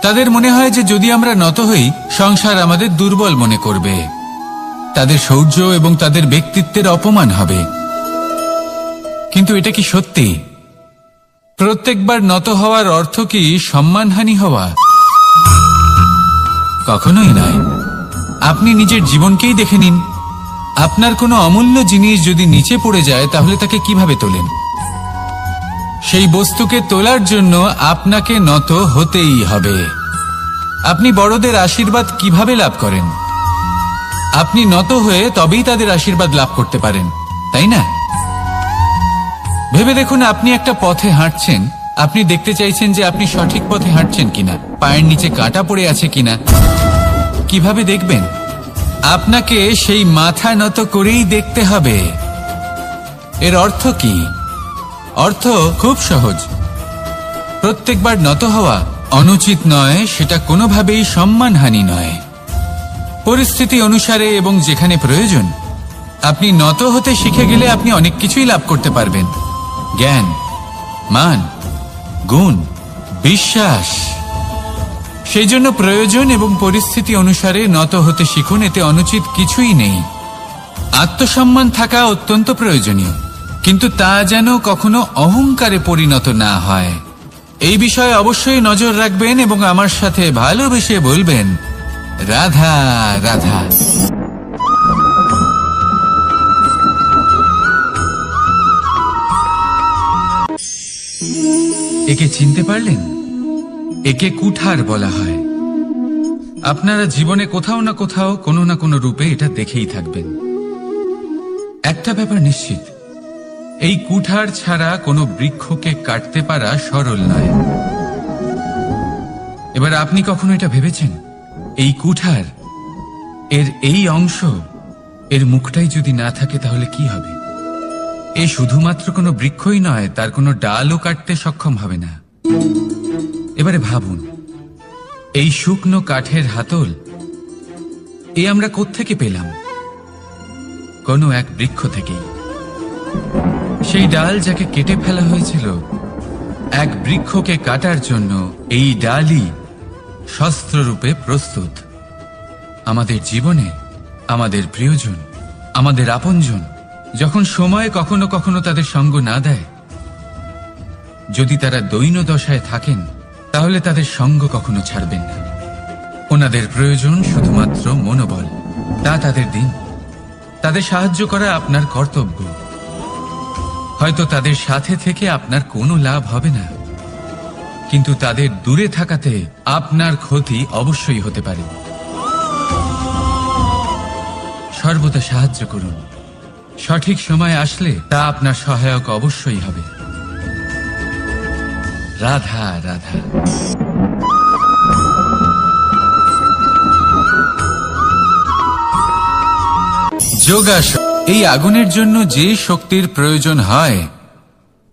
তাদের মনে হয় যে যদি আমরা নত হই, সংসার আমাদের দুর্বল মনে করবে, তাদের শৌর্য এবং তাদের ব্যক্তিত্বের অপমান হবে। কিন্তু এটা কি সত্যি? প্রত্যেকবার নত হওয়ার অর্থ কি সম্মানহানি হওয়া? কখনোই নয়। আপনি নিজের জীবনকেই দেখে নিন। আপনার কোনো অমূল্য জিনিস যদি নিচে পড়ে যায়, তাহলে তাকে কিভাবে তোলেন? সেই বস্তুকে তোলার জন্য আপনাকে নত হতেই হবে। আপনি বড়দের আশীর্বাদ কিভাবে লাভ করেন? আপনি নত হয়ে তবেই তাদের আশীর্বাদ লাভ করতে পারেন, তাই না? ভেবে দেখুন, আপনি একটা পথে হাঁটছেন, আপনি দেখতে চাইছেন যে আপনি সঠিক পথে হাঁটছেন কিনা, পায়ের নিচে কাঁটা পড়ে আছে কিনা। কিভাবে দেখবেন? আপনাকে সেই মাথা নত করেই দেখতে হবে। এর অর্থ কি? অর্থ খুব সহজ। প্রত্যেকবার নত হওয়া অনুচিত নয়, সেটা কোনোভাবেই সম্মানহানি নয়। পরিস্থিতি অনুসারে এবং যেখানে প্রয়োজন, আপনি নত হতে শিখে গেলে আপনি অনেক কিছুই লাভ করতে পারবেন। জ্ঞান, মান, গুণ, বিশ্বাস। সেই জন্য প্রয়োজন এবং পরিস্থিতি অনুসারে নত হতে শিখুন, এতে অনুচিত কিছুই নেই। আত্মসম্মান থাকা অত্যন্ত প্রয়োজনীয়, কিন্তু তা যেন কখনো অহংকারে পরিণত না হয়। এই বিষয়ে অবশ্যই নজর রাখবেন এবং আমার সাথে ভালোবেসে বলবেন, রাধা রাধা। একে চিনতে পারলেন? একে কুঠার বলা হয়। আপনারা জীবনে কোথাও না কোথাও কোনো না কোনো রূপে এটা দেখেই থাকবেন। একটা ব্যাপার নিশ্চিত, এই কুঠার ছাড়া কোনো বৃক্ষকে কাটতে পারা সরল নয়। এবার আপনি কখনো এটা ভেবেছেন, এই কুঠার, এর এই অংশ, এর মুখটাই যদি না থাকে তাহলে কি হবে? এ শুধুমাত্র কোনো বৃক্ষই নয়, তার কোনো ডালও কাটতে সক্ষম হবে না। এবারে ভাবুন, এই শুকনো কাঠের হাতল এ আমরা কোত্থেকে পেলাম? কোনো এক বৃক্ষ থেকেই। সেই ডাল যাকে কেটে ফেলা হয়েছিল, এক বৃক্ষকে কাটার জন্য এই ডালই শস্ত্ররূপে প্রস্তুত। আমাদের জীবনে আমাদের প্রিয়জন, আমাদের আপনজন যখন সময় কখনো কখনো তাদের সঙ্গ না দেয়, যদি তারা দৈন্য দশায় থাকেন, তাহলে তাদের সঙ্গ কখনো ছাড়বেন না। ওনাদের প্রয়োজন শুধুমাত্র মনোবল। তা তাদের দিন। তাদের সাহায্য করা আপনার কর্তব্য। হয়তো তাদের সাথে থেকে আপনার কোনো লাভ হবে না, কিন্তু তাদের দূরে থাকাতে আপনার ক্ষতি অবশ্যই হতে পারে। সর্বদা সাহায্য করুন। সঠিক সময় আসলে তা আপনার সহায়ক অবশ্যই হবে। রাধা রাধা। যোগাসন। এই আগুনের জন্য যে শক্তির প্রয়োজন হয়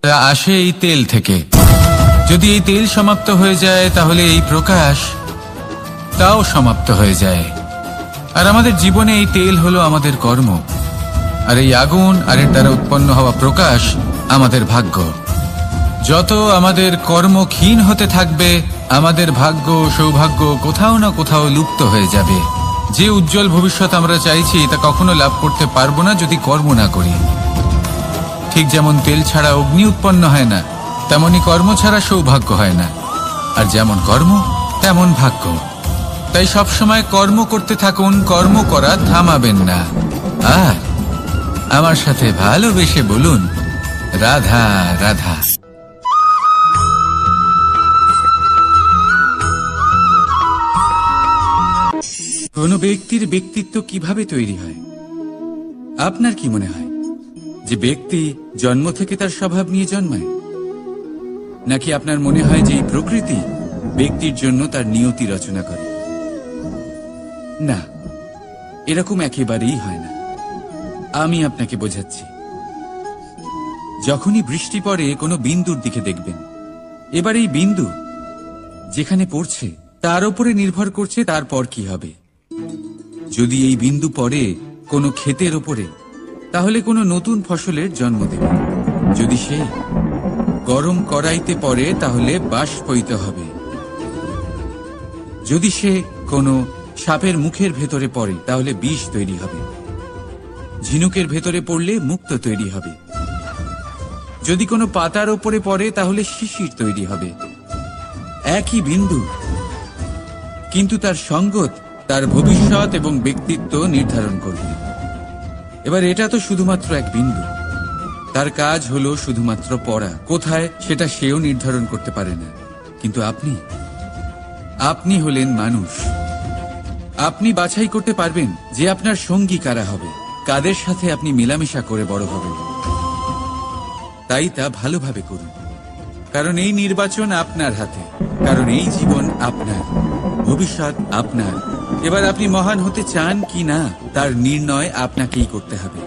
তা আসে এই তেল থেকে। যদি এই তেল সমাপ্ত হয়ে যায়, তাহলে এই প্রকাশ তাও সমাপ্ত হয়ে যায়। আর আমাদের জীবনে এই তেল হলো আমাদের কর্ম, আর এই আগুন আর এর দ্বারা উৎপন্ন হওয়া প্রকাশ আমাদের ভাগ্য। যত আমাদের কর্ম ক্ষীণ হতে থাকবে, আমাদের ভাগ্য সৌভাগ্য কোথাও না কোথাও লুপ্ত হয়ে যাবে। যে উজ্জ্বল ভবিষ্যৎ আমরা চাইছি তা কখনো লাভ করতে পারবো না যদি কর্ম না করি। ঠিক যেমন তেল ছাড়া অগ্নি উৎপন্ন হয় না, তেমনি কর্ম ছাড়া সৌভাগ্য হয় না। আর যেমন কর্ম তেমন ভাগ্য। তাই সবসময় কর্ম করতে থাকুন, কর্ম করা থামাবেন না। আর আমার সাথে ভালোবেসে বলুন, রাধা রাধা। কোন ব্যক্তির ব্যক্তিত্ব কিভাবে তৈরি হয়? আপনার কি মনে হয় যে ব্যক্তি জন্ম থেকে তার স্বভাব নিয়ে জন্মায়, নাকি আপনার মনে হয় যে এই প্রকৃতি ব্যক্তির জন্য তার নিয়তি রচনা করে? না, এরকম একেবারেই হয় না। আমি আপনাকে বোঝাচ্ছি। যখনই বৃষ্টি পড়ে কোনো বিন্দুর দিকে দেখবেন। এবার এই বিন্দু যেখানে পড়ছে তার উপরে নির্ভর করছে তারপর কি হবে। যদি এই বিন্দু পড়ে কোনো ক্ষেতের ওপরে, তাহলে কোনো নতুন ফসলের জন্ম দেবে। যদি সেই গরম কড়াইতে পড়ে, তাহলে বাষ্পীত হবে। যদি সে কোনো সাপের মুখের ভেতরে পড়ে, তাহলে বিষ তৈরি হবে। ঝিনুকের ভেতরে পড়লে মুক্তো তৈরি হবে। যদি কোনো পাতার ওপরে পড়ে, তাহলে শিশির তৈরি হবে। একই বিন্দু, কিন্তু তার সঙ্গত তার ভবিষ্যৎ এবং ব্যক্তিত্ব নির্ধারণ করবে। এবার এটা তো শুধুমাত্র এক বিন্দু। তার কাজ হলো শুধুমাত্র পড়া। কোথায় সেটা সেও নির্ধারণ করতে পারে না। কিন্তু আপনি হলেন মানুষ। আপনি বাছাই করতে পারবেন যে আপনার সঙ্গী কারা হবে, কাদের সাথে আপনি মেলামেশা করে বড় হবেন। তাই তা ভালোভাবে করুন, কারণ এই নির্বাচন আপনার হাতে। কারণ এই জীবন আপনার, ভবিষ্যৎ আপনার। এবার আপনি মহান হতে চান কি না, তার নির্ণয় আপনাকেই করতে হবে।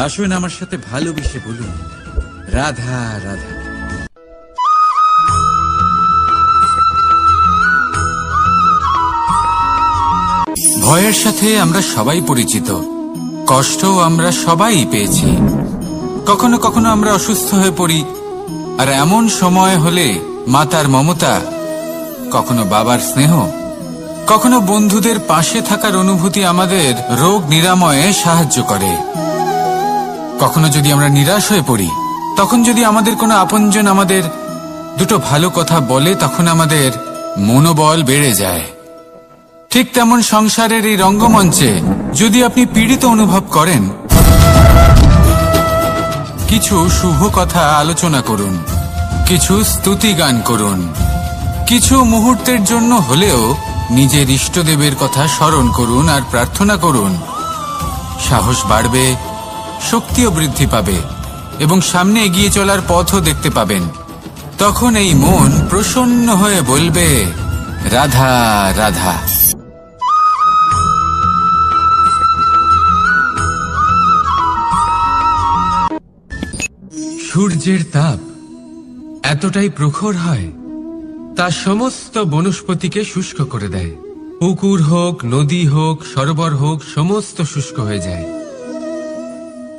আসুন আমার সাথে ভালোবেসে বলুন, রাধা রাধা। ভয়ের সাথে আমরা সবাই পরিচিত। কষ্ট আমরা সবাই পেয়েছি। কখনো কখনো আমরা অসুস্থ হয়ে পড়ি, আর এমন সময় হলে মাতার মমতা, কখনো বাবার স্নেহ, কখনো বন্ধুদের পাশে থাকার অনুভূতি আমাদের রোগ নিরাময়ে সাহায্য করে। কখনো যদি আমরা নিরাশ হয়ে পড়ি, তখন যদি আমাদের কোনো আপনজন আমাদের দুটো ভালো কথা বলে, তখন আমাদের মনোবল বেড়ে যায়। ঠিক তেমন সংসারের এই রঙ্গমঞ্চে যদি আপনি পীড়িত অনুভব করেন, কিছু শুভ কথা আলোচনা করুন, কিছু স্তুতি গান করুন, কিছু মুহূর্তের জন্য হলেও নিজের ইষ্টদেবের কথা স্মরণ করুন আর প্রার্থনা করুন। সাহস বাড়বে, শক্তিও বৃদ্ধি পাবে এবং সামনে এগিয়ে চলার পথও দেখতে পাবেন। তখন এই মন প্রসন্ন হয়ে বলবে, রাধা রাধা। সূর্যের তাপ এতটাই প্রখর হয়, তা সমস্ত বনস্পতিকে শুষ্ক করে দেয়। পুকুর হোক, নদী হোক, সরোবর হোক, সমস্ত শুষ্ক হয়ে যায়।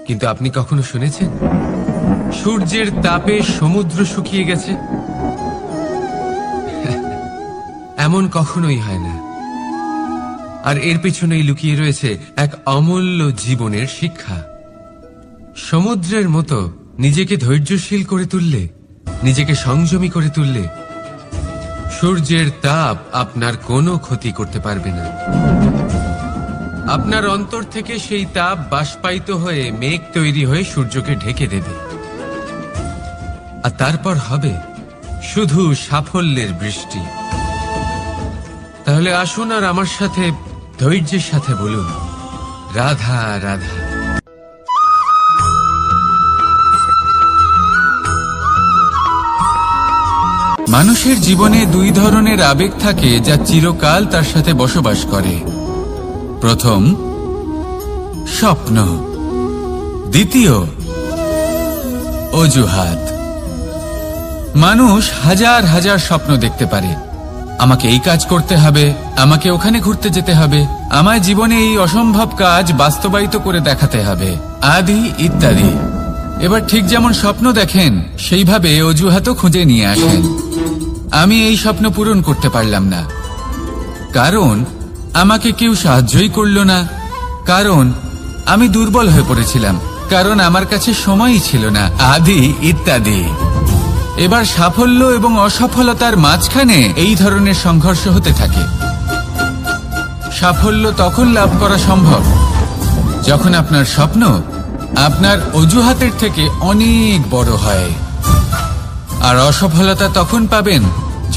কিন্তু আপনি কখনো শুনেছেন সূর্যের তাপে সমুদ্র শুকিয়ে গেছে? এমন কখনোই হয় না। আর এর পেছনেই লুকিয়ে রয়েছে এক অমূল্য জীবনের শিক্ষা। সমুদ্রের মতো নিজেকে ধৈর্যশীল করে তুললে, নিজেকে সংযমী করে তুললে, সূর্যের তাপ আপনার কোনো ক্ষতি করতে পারবে না। আপনার অন্তর থেকে সেই তাপ বাষ্পায়িত হয়ে মেঘ তৈরি হয়ে সূর্যকে ঢেকে দেবে, আর তারপর হবে শুধু সাফল্যের বৃষ্টি। তাহলে আসুন আর আমার সাথে ধৈর্যের সাথে বলুন, রাধা রাধা। মানুষের জীবনে দুই ধরনের আবেগ থাকে যা চিরকাল তার সাথে বসবাস করে। প্রথম, স্বপ্ন। দ্বিতীয়, অজুহাত। মানুষ হাজার হাজার স্বপ্ন দেখতে পারে। আমাকে এই কাজ করতে হবে, আমাকে ওখানে ঘুরতে যেতে হবে, আমায় জীবনে এই অসম্ভব কাজ বাস্তবায়িত করে দেখাতে হবে, আদি ইত্যাদি। এবার ঠিক যেমন স্বপ্ন দেখেন সেইভাবে অজুহাতও খুঁজে নিয়ে আসেন। আমি এই স্বপ্ন পূরণ করতে পারলাম না, কারণ আমাকে কেউ সাহায্যই করল না, কারণ আমি দুর্বল হয়ে পড়েছিলাম, কারণ আমার কাছে সময়ই ছিল না, আদি ইত্যাদি। এবার সাফল্য এবং অসফলতার মাঝখানে এই ধরনের সংঘর্ষ হতে থাকে। সাফল্য তখন লাভ করা সম্ভব যখন আপনার স্বপ্ন আপনার অজুহাতের থেকে অনেক বড় হয়, আর অসফলতা তখন পাবেন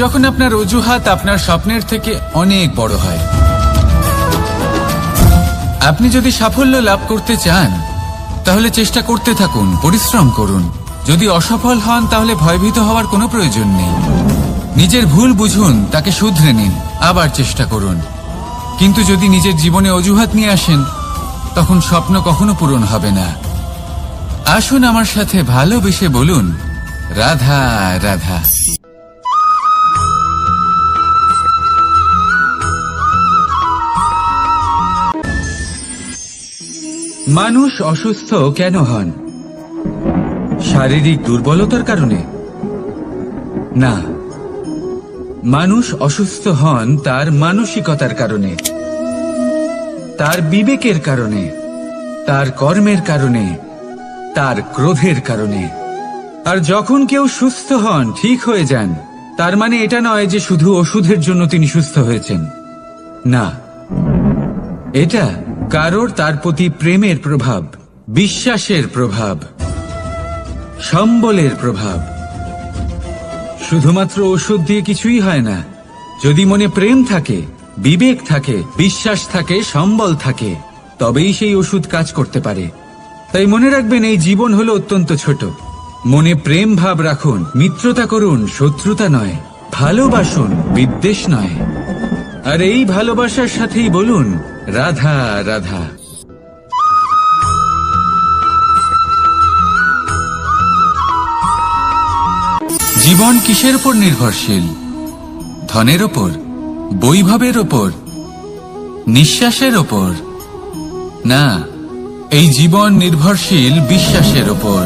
যখন আপনার অজুহাত আপনার স্বপ্নের থেকে অনেক বড় হয়। আপনি যদি সাফল্য লাভ করতে চান তাহলে চেষ্টা করতে থাকুন, পরিশ্রম করুন। যদি অসফল হন তাহলে ভয়ভীত হওয়ার কোনো প্রয়োজন নেই। নিজের ভুল বুঝুন, তাকে শুধরে নিন, আবার চেষ্টা করুন। কিন্তু যদি নিজের জীবনে অজুহাত নিয়ে আসেন তখন স্বপ্ন কখনো পূরণ হবে না। আসুন আমার সাথে ভালোবেসে বলুন, রাধা রাধা। মানুষ অসুস্থ কেন হন? শারীরিক দুর্বলতার কারণে? না, মানুষ অসুস্থ হন তার মানসিকতার কারণে, তার বিবেকের কারণে, তার কর্মের কারণে, তার ক্রোধের কারণে। আর যখন কেউ সুস্থ হন, ঠিক হয়ে যান, তার মানে এটা নয় যে শুধু ওষুধের জন্য তিনি সুস্থ হয়েছেন। না, এটা কারোর তার প্রতি প্রেমের প্রভাব, বিশ্বাসের প্রভাব, সম্বলের প্রভাব। শুধুমাত্র ওষুধ দিয়ে কিছুই হয় না। যদি মনে প্রেম থাকে, বিবেক থাকে, বিশ্বাস থাকে, সম্বল থাকে, তবেই সেই ওষুধ কাজ করতে পারে। তাই মনে রাখবেন, এই জীবন হলো অত্যন্ত ছোট। মনে প্রেম ভাব রাখুন, মিত্রতা করুন, শত্রুতা নয়। ভালোবাসুন, বিদ্বেষ নয়। আর এই ভালোবাসার সাথেই বলুন, রাধা রাধা। জীবন কিসের উপর নির্ভরশীল? ধনের ওপর, বৈভবের ওপর, নিঃশ্বাসের ওপর? না, এই জীবন নির্ভরশীল বিশ্বাসের ওপর।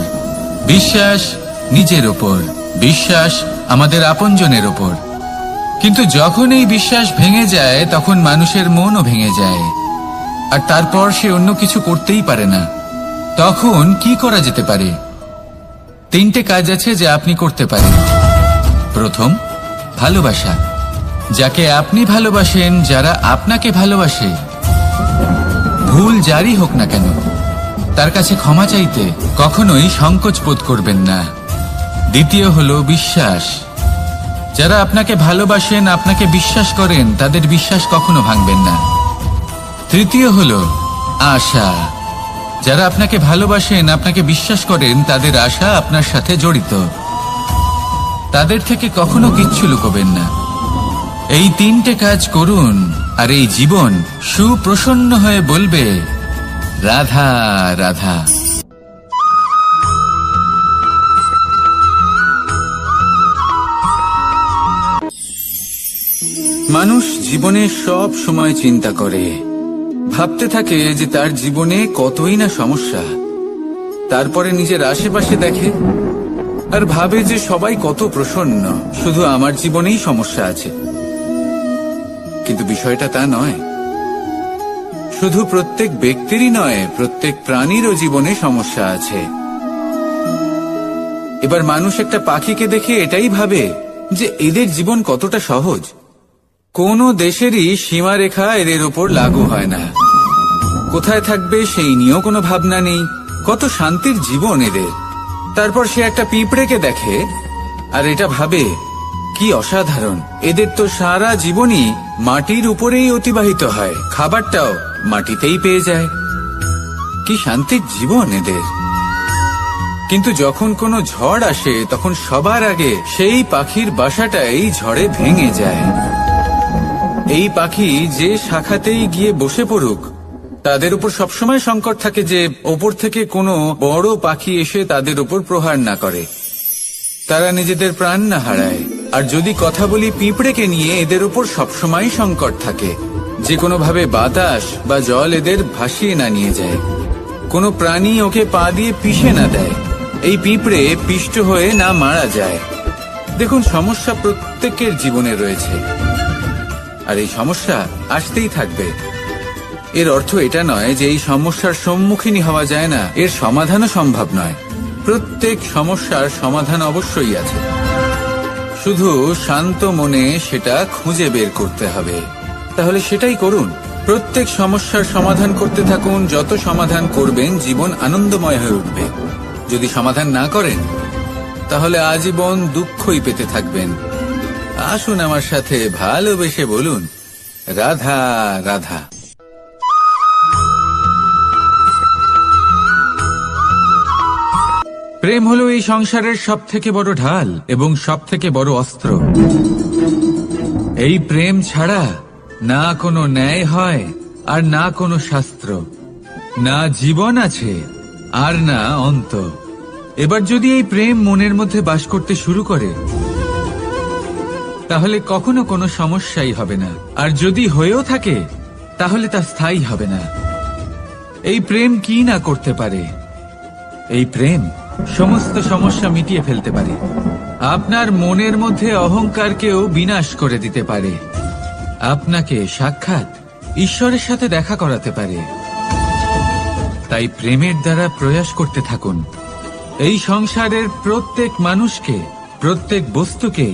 বিশ্বাস নিজের ওপর, বিশ্বাস আমাদের আপনজনের ওপর। কিন্তু যখন এই বিশ্বাস ভেঙে যায় তখন মানুষের মনও ভেঙে যায়, আর তারপর সে অন্য কিছু করতেই পারে না। তখন কি করা যেতে পারে? 3টে কাজ আছে যা আপনি করতে পারেন। প্রথম, ভালোবাসা। যাকে আপনি ভালোবাসেন, যারা আপনাকে ভালোবাসে, ভুল যারই হোক না কেন, তার কাছে ক্ষমা চাইতে কখনোই সংকোচ বোধ করবেন না। দ্বিতীয় হলো বিশ্বাস। যারা আপনাকে ভালোবাসেন, আপনাকে বিশ্বাস করেন, তাদের বিশ্বাস কখনো ভাঙবেন না। তৃতীয় হলো আশা। যারা আপনাকে ভালোবাসেন, আপনাকে বিশ্বাস করেন, তাদের আশা আপনার সাথে জড়িত। তাদের থেকে কখনো কিচ্ছু লুকোবেন না। এই 3টে কাজ করুন আর এই জীবন সুপ্রসন্ন হয়ে বলবে, রাধা রাধা। মানুষ জীবনে সব সময় চিন্তা করে, ভাবতে থাকে যে তার জীবনে কতই না সমস্যা। তারপরে নিজের আশেপাশে দেখে আর ভাবে যে সবাই কত প্রসন্ন, শুধু আমার জীবনেই সমস্যা আছে। কিন্তু বিষয়টা তা নয়। শুধু প্রত্যেক ব্যক্তিরই নয়, প্রত্যেক প্রাণীরও জীবনে সমস্যা আছে। এবার মানুষ একটা পাখিকে দেখে এটাই ভাবে যে এদের জীবন কতটা সহজ। কোনো দেশেরই সীমারেখা এদের ওপর লাগু হয় না। কোথায় থাকবে সেই নিয়েও কোনো ভাবনা নেই। কত শান্তির জীবন এদের। তারপর সে একটা পিঁপড়েকে দেখে আর এটা ভাবে কি অসাধারণ, এদের তো সারা জীবনই মাটির উপরেই অতিবাহিত হয়, খাবারটাও মাটিতেই পেয়ে যায়। কি শান্তির জীবন এদের। কিন্তু যখন কোনো ঝড় আসে তখন সবার আগে সেই পাখির বাসাটাই ঝড়ে ভেঙে যায়। এই পাখি যে শাখাতেই গিয়ে বসে পড়ুক, তাদের উপর সবসময় সংকট থাকে যে ওপর থেকে কোনো বড় পাখি এসে তাদের উপর প্রহার না করে, তারা নিজেদের প্রাণ না হারায়। আর যদি কথা বলি পিঁপড়েকে নিয়ে, এদের উপর সবসময় সংকট থাকে যে কোনোভাবে বাতাস বা জল এদের ভাসিয়ে না নিয়ে যায়, কোনো প্রাণী ওকে পা দিয়ে পিষে না দেয়, এই পিঁপড়ে পিষ্ট হয়ে না মারা যায়। দেখুন, সমস্যা প্রত্যেকের জীবনে রয়েছে আর এই সমস্যা আসতেই থাকবে। এর অর্থ এটা নয় যে এই সমস্যার সম্মুখীনই হওয়া যায় না, এর সমাধানও সম্ভব নয়। প্রত্যেক সমস্যার সমাধান অবশ্যই আছে, শুধু শান্ত মনে সেটা খুঁজে বের করতে হবে। তাহলে সেটাই করুন, প্রত্যেক সমস্যার সমাধান করতে থাকুন। যত সমাধান করবেন জীবন আনন্দময় হয়ে উঠবে। যদি সমাধান না করেন তাহলে আজীবন দুঃখই পেতে থাকবেন। আসুন আমার সাথে ভালোবেসে বলুন, রাধা রাধা। প্রেম হলো এই সংসারের সবথেকে বড় ঢাল এবং সবথেকে বড় অস্ত্র। এই প্রেম ছাড়া না কোনো ন্যায় হয় আর না কোনো শাস্ত্র, না জীবন আছে আর না অন্ত। এবার যদি এই প্রেম মনের মধ্যে বাস করতে শুরু করে তাহলে কখনো কোনো সমস্যাই হবে না, আর যদি হয়েও থাকে তাহলে তা স্থায়ী হবে না। এই প্রেম কি না করতে পারে? এই প্রেম সমস্ত সমস্যা মিটিয়ে ফেলতে পারে, আপনার মনের মধ্যে অহংকারকেও বিনাশ করে দিতে পারে, আপনাকে সাক্ষাৎ ঈশ্বরের সাথে দেখা করাতে পারে। তাই প্রেমের দ্বারা প্রয়াস করতে থাকুন। এই সংসারের প্রত্যেক মানুষকে, প্রত্যেক বস্তুকে,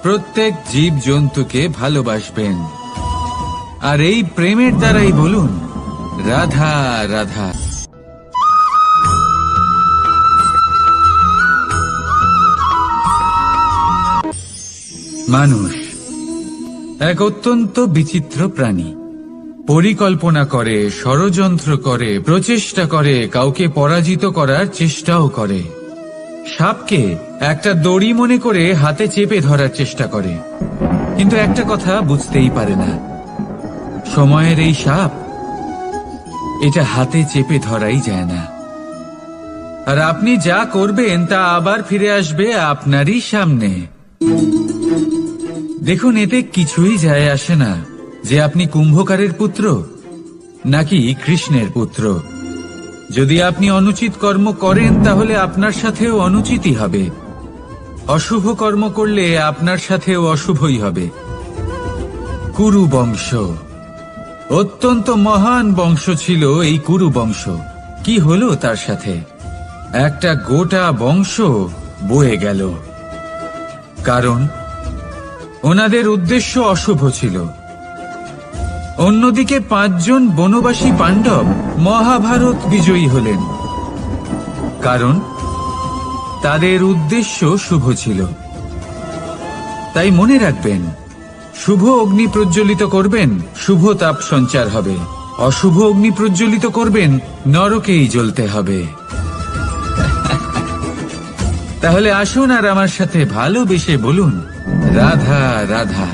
প্রত্যেক জীব জন্তুকে ভালোবাসবেন। আর এই প্রেমের দ্বারাই বলুন, রাধা রাধা। মানুষ এক অত্যন্ত বিচিত্র প্রাণী। পরিকল্পনা করে, ষড়যন্ত্র করে, প্রচেষ্টা করে, কাউকে পরাজিত করার চেষ্টাও করে। সাপকে একটা দড়ি মনে করে হাতে চেপে ধরার চেষ্টা করে, কিন্তু একটা কথা বুঝতেই পারে না, সময়ের এই সাপ, এটা হাতে চেপে ধরাই যায় না। আর আপনি যা করবেন তা আবার ফিরে আসবে আপনারই সামনে। দেখুন, এতে কিছুই যায় আসে না যে আপনি কুম্ভকারের পুত্র নাকি কৃষ্ণের পুত্র। যদি আপনি অনুচিত কর্ম করেন তাহলে আপনার সাথেও অনুচিতই হবে, অশুভ কর্ম করলে আপনার সাথেও অশুভই হবে। কুরু বংশ অত্যন্ত মহান বংশ ছিল। এই কুরু বংশ কি হলো তার সাথে? একটা গোটা বংশ বয়ে গেল, কারণ ওনাদের উদ্দেশ্য অশুভ ছিল। অন্যদিকে 5 জন বনবাসী পাণ্ডব মহাভারত বিজয়ী হলেন, কারণ তাদের উদ্দেশ্য শুভ ছিল। তাই মনে রাখবেন, শুভ অগ্নি প্রজ্বলিত করবেন, শুভ তাপ সঞ্চার হবে। অশুভ অগ্নি প্রজ্বলিত করবেন, নরকেই জ্বলতে হবে। তাহলে আসুন আর আমার সাথে ভালোবেসে বলুন, রাধা রাধা।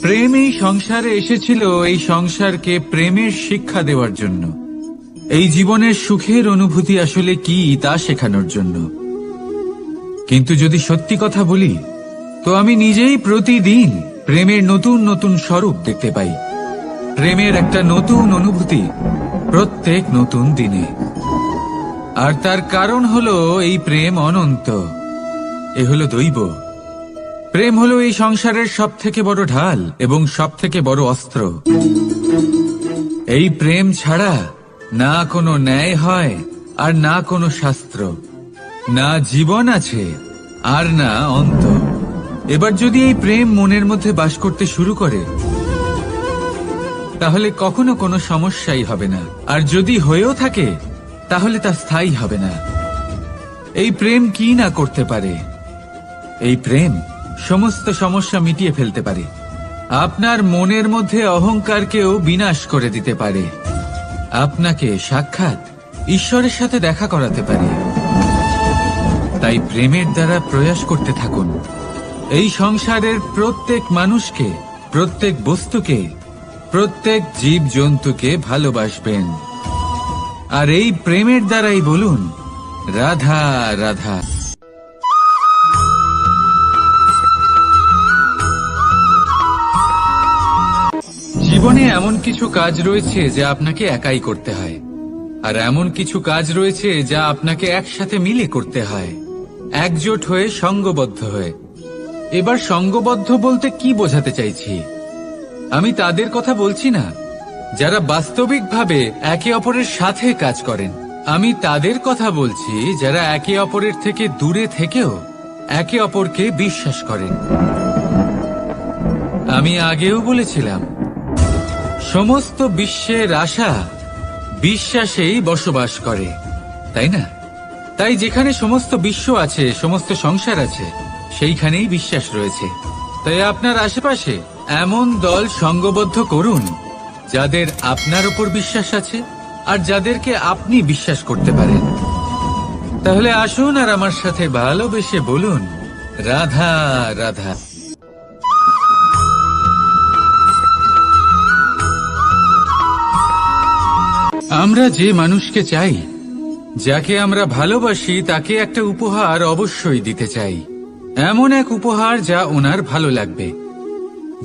প্রেম এই সংসারে এসেছিল এই সংসারকে প্রেমের শিক্ষা দেওয়ার জন্য, এই জীবনের সুখের অনুভূতি আসলে কি তা শেখানোর জন্য। কিন্তু যদি সত্যি কথা বলি তো আমি নিজেই প্রতিদিন প্রেমের নতুন নতুন স্বরূপ দেখতে পাই। প্রেমের একটা নতুন অনুভূতি প্রত্যেক নতুন দিনে। আর তার কারণ হলো এই প্রেম অনন্ত, এ হলো দৈব। প্রেম হলো এই সংসারের সব থেকে বড় ঢাল এবং সব থেকে বড় অস্ত্র। এই প্রেম ছাড়া না কোনো ন্যায় হয় আর না কোনো শাস্ত্র, না জীবন আছে আর না অন্ত। এবার যদি এই প্রেম মনের মধ্যে বাস করতে শুরু করে, তাহলে কখনো কোনো সমস্যাই হবে না। আর যদি হয়েও থাকে, তাহলে তা স্থায়ী হবে না। এই প্রেম কি না করতে পারে? এই প্রেম সমস্ত সমস্যা মিটিয়ে ফেলতে পারে। আপনার মনের মধ্যে অহংকারকেও বিনাশ করে দিতে পারে। আপনাকে সাক্ষাৎ ঈশ্বরের সাথে দেখা করাতে পারে। তাই প্রেমের দ্বারা প্রয়াস করতে থাকুন। এই সংসারের প্রত্যেক মানুষকে, প্রত্যেক বস্তুকে, প্রত্যেক জীব জন্তুকে ভালোবাসবেন। আর এই প্রেমের দ্বারাই বলুন, রাধা রাধা। জীবনে এমন কিছু কাজ রয়েছে যা আপনাকে একাই করতে হয়, আর এমন কিছু কাজ রয়েছে যা আপনাকে একসাথে মিলে করতে হয়, একজোট হয়ে, সঙ্গবদ্ধ হয়ে। এবার সঙ্গবদ্ধ বলতে কি বোঝাতে চাইছি? আমি তাদের কথা বলছি না যারা বাস্তবিকভাবে একে অপরের সাথে কাজ করেন। আমি তাদের কথা বলছি যারা একে অপরের থেকে দূরে থেকেও একে অপরকে বিশ্বাস করেন। আমি আগেও বলেছিলাম, সমস্ত বিশ্বের আশা বিশ্বাসেই বসবাস করে, তাই না? তাই যেখানে সমস্ত বিশ্ব আছে, সমস্ত সংসার আছে, সেইখানেই বিশ্বাস রয়েছে। তাই আপনার আশেপাশে এমন দল সঙ্গবদ্ধ করুন যাদের আপনার উপর বিশ্বাস আছে আর যাদেরকে আপনি বিশ্বাস করতে পারেন। তাহলে আসুন আর আমার সাথে ভালোবেসে বলুন, রাধা রাধা। আমরা যে মানুষকে চাই, যাকে আমরা ভালোবাসি, তাকে একটা উপহার অবশ্যই দিতে চাই। এমন এক উপহার যা ওনার ভালো লাগবে,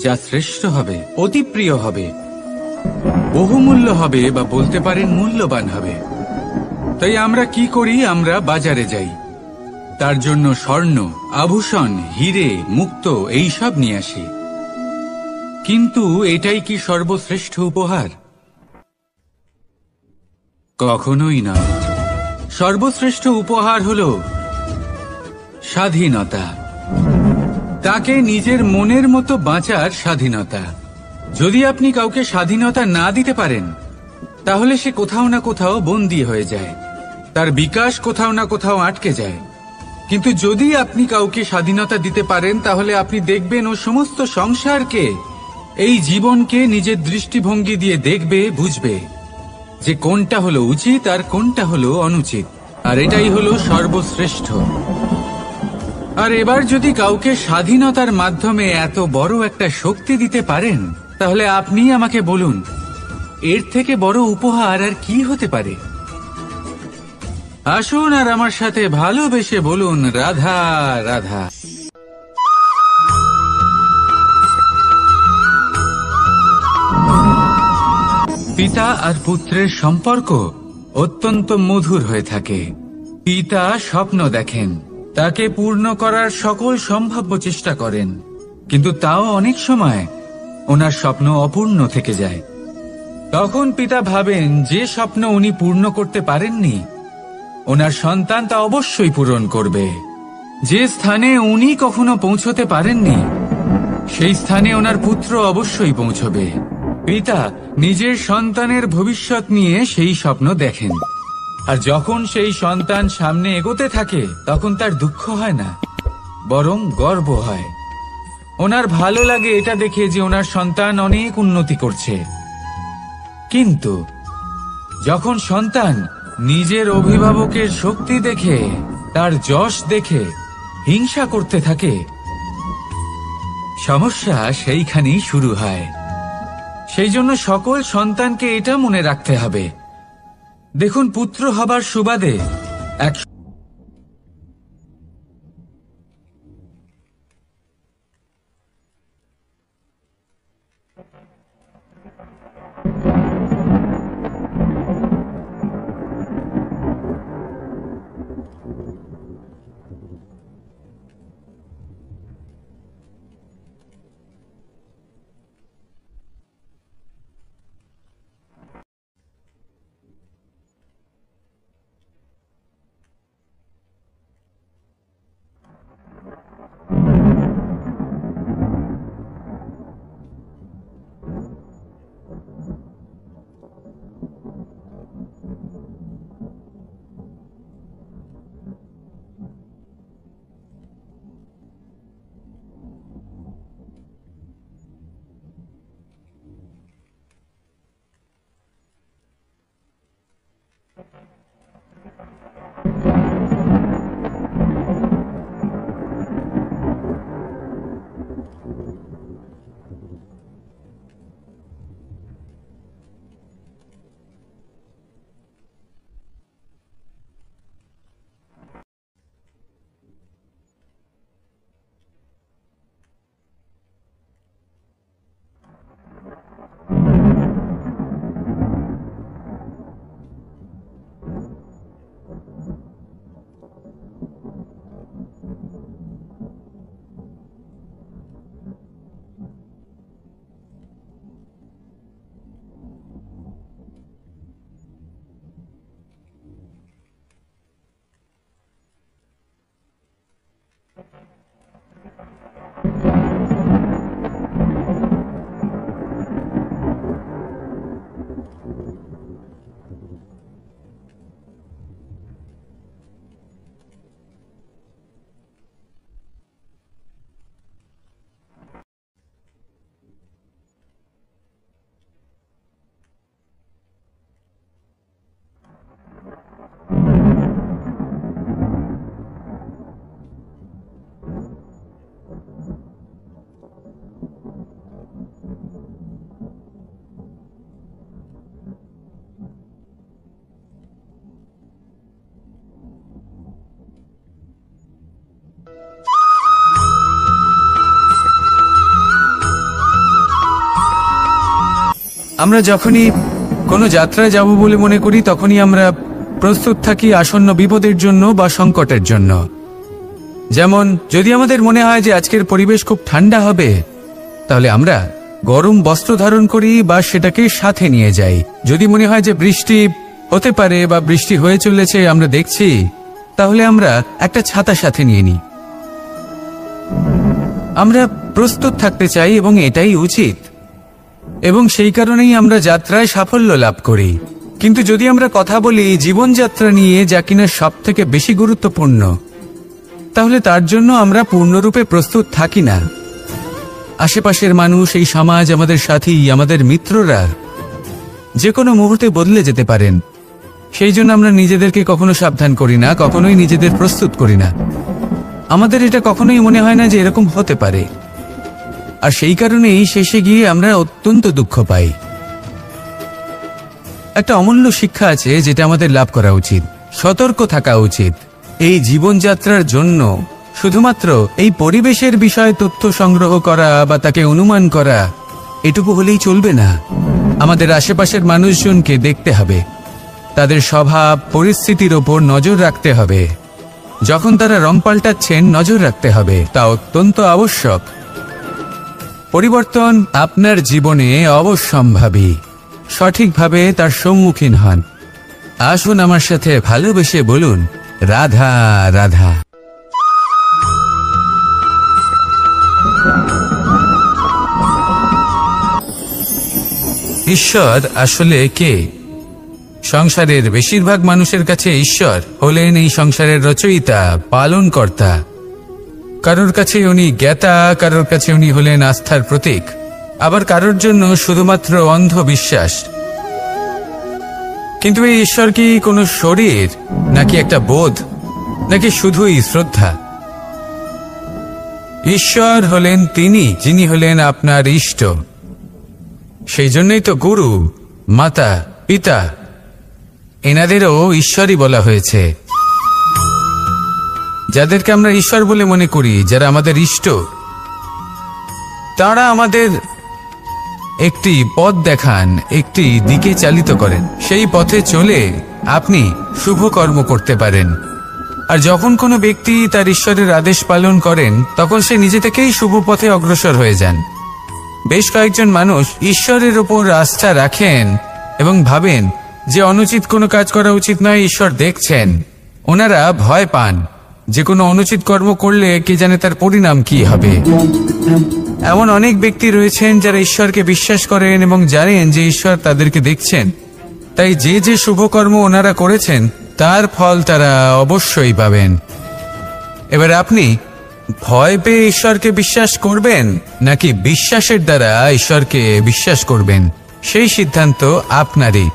যা শ্রেষ্ঠ হবে, অতি প্রিয় হবে, বহুমূল্য হবে, বা বলতে পারেন মূল্যবান হবে। তাই আমরা কি করি? আমরা বাজারে যাই, তার জন্য স্বর্ণ, আভূষণ, হিরে, মুক্তো এইসব নিয়ে আসি। কিন্তু এটাই কি সর্বশ্রেষ্ঠ উপহার? কখনোই না। সর্বশ্রেষ্ঠ উপহার হলো স্বাধীনতা, তাকে নিজের মনের মতো বাঁচার স্বাধীনতা। যদি আপনি কাউকে স্বাধীনতা না দিতে পারেন, তাহলে সে কোথাও না কোথাও বন্দী হয়ে যায়, তার বিকাশ কোথাও না কোথাও আটকে যায়। কিন্তু যদি আপনি কাউকে স্বাধীনতা দিতে পারেন, তাহলে আপনি দেখবেন ও সমস্ত সংসারকে, এই জীবনকে নিজের দৃষ্টিভঙ্গি দিয়ে দেখবে, বুঝবে যে কোনটা হলো উচিত আর কোনটা হলো অনুচিত। আর এটাই হলো সর্বশ্রেষ্ঠ। আর এবার যদি কাউকে স্বাধীনতার মাধ্যমে এত বড় একটা শক্তি দিতে পারেন, তাহলে আপনি আমাকে বলুন, এর থেকে বড় উপহার আর কি হতে পারে? আসুন আর আমার সাথে ভালোবেসে বলুন, রাধা রাধা। পিতা আর পুত্রের সম্পর্ক অত্যন্ত মধুর হয়ে থাকে। পিতা স্বপ্ন দেখেন, তাকে পূর্ণ করার সকল সম্ভাব্য চেষ্টা করেন, কিন্তু তাও অনেক সময় ওনার স্বপ্ন অপূর্ণ থেকে যায়। তখন পিতা ভাবেন যে স্বপ্ন উনি পূর্ণ করতে পারেননি, ওনার সন্তান তা অবশ্যই পূরণ করবে। যে স্থানে উনি কখনো পৌঁছতে পারেননি, সেই স্থানে ওনার পুত্র অবশ্যই পৌঁছবে। পিতা নিজের সন্তানের ভবিষ্যৎ নিয়ে সেই স্বপ্ন দেখেন, আর যখন সেই সন্তান সামনে এগোতে থাকে, তখন তার দুঃখ হয় না, বরং গর্ব হয়। ওনার ভালো লাগে এটা দেখে যে ওনার সন্তান অনেক উন্নতি করছে। কিন্তু যখন সন্তান নিজের অভিভাবকের শক্তি দেখে, তার যশ দেখে হিংসা করতে থাকে, সমস্যা সেইখানেই শুরু হয়। সেই জন্য সকল সন্তানকে এটা মনে রাখতে হবে, দেখুন, পুত্র হবার সুবাদে এক আমরা যখনই কোনো যাত্রায় যাব বলে মনে করি তখনই আমরা প্রস্তুত থাকি আসন্ন বিপদের জন্য বা সংকটের জন্য। যেমন যদি আমাদের মনে হয় যে আজকের পরিবেশ খুব ঠান্ডা হবে, তাহলে আমরা গরম বস্ত্র ধারণ করি বা সেটাকে সাথে নিয়ে যাই। যদি মনে হয় যে বৃষ্টি হতে পারে বা বৃষ্টি হয়ে চলেছে আমরা দেখছি, তাহলে আমরা একটা ছাতা সাথে নিয়ে নিই। আমরা প্রস্তুত থাকতে চাই এবং এটাই উচিত, এবং সেই কারণেই আমরা যাত্রায় সাফল্য লাভ করি। কিন্তু যদি আমরা কথা বলি জীবনযাত্রা নিয়ে, যা কিনা সব থেকে বেশি গুরুত্বপূর্ণ, তাহলে তার জন্য আমরা পূর্ণরূপে প্রস্তুত থাকি না। আশেপাশের মানুষ, এই সমাজ, আমাদের সাথী, আমাদের মিত্ররা যে কোনো মুহূর্তে বদলে যেতে পারেন। সেই জন্য আমরা নিজেদেরকে কখনো সাবধান করি না, কখনোই নিজেদের প্রস্তুত করি না। আমাদের এটা কখনোই মনে হয় না যে এরকম হতে পারে, আর সেই কারণেই শেষে গিয়ে আমরা অত্যন্ত দুঃখ পাই। একটা অমূল্য শিক্ষা আছে যেটা আমাদের লাভ করা উচিত। সতর্ক থাকা উচিত। এই জীবনযাত্রার জন্য শুধুমাত্র এই পরিবেশের বিষয়ে তথ্য সংগ্রহ করা বা তাকে অনুমান করা এটুকু হলেই চলবে না। আমাদের আশেপাশের মানুষজনকে দেখতে হবে, তাদের স্বভাব পরিস্থিতির ওপর নজর রাখতে হবে। যখন তারা রং পাল্টাচ্ছেন নজর রাখতে হবে, তা অত্যন্ত আবশ্যক। পরিবর্তন আপনার জীবনে অবশ্যম্ভাবী। সঠিকভাবে তার সম্মুখীন হন। আসুন আমার সাথে ভালোবেসে বলুন, রাধা রাধা। ঈশ্বর আসলে কে? সংসারের বেশিরভাগ মানুষের কাছে ঈশ্বর হলেন এই সংসারের রচয়িতা, পালনকর্তা। কারোর কাছে উনি জ্ঞাতা, কারোর কাছে উনি হলেন আস্থার প্রতীক, আবার কারোর জন্য শুধুমাত্র অন্ধবিশ্বাস। কিন্তু এই ঈশ্বর কি কোনো শরীর, নাকি একটা বোধ, নাকি শুধুই শ্রদ্ধা? ঈশ্বর হলেন তিনি যিনি হলেন আপনার ইষ্ট। সেই জন্যই তো গুরু, মাতা, পিতা এনাদেরও ঈশ্বরই বলা হয়েছে। যাদেরকে আমরা ঈশ্বর বলে মনে করি, যারা আমাদের ইষ্ট, তারা আমাদের একটি পথ দেখান, একটি দিকে চালিত করেন। সেই পথে চলে আপনি শুভ কর্ম করতে পারেন। আর যখন কোনো ব্যক্তি তার ঈশ্বরের আদেশ পালন করেন, তখন সে নিজে থেকেই শুভ পথে অগ্রসর হয়ে যান। বেশ কয়েকজন মানুষ ঈশ্বরের ওপর আস্থা রাখেন এবং ভাবেন যে অনুচিত কোনো কাজ করা উচিত নয়, ঈশ্বর দেখছেন। ওনারা ভয় পান যে কোনো অনুচিত কর্ম করলে কে জানে তার পরিণাম কি হবে। এমন অনেক ব্যক্তি রয়েছেন যারা ঈশ্বরকে বিশ্বাস করেন এবং জানেন যে ঈশ্বর তাদেরকে দেখছেন, তাই যে যে শুভকর্ম ওনারা করেছেন তার ফল তারা অবশ্যই পাবেন। এবার আপনি ভয় পেয়ে ঈশ্বরকে বিশ্বাস করবেন, নাকি বিশ্বাসের দ্বারা ঈশ্বরকে বিশ্বাস করবেন, সেই সিদ্ধান্ত আপনারই।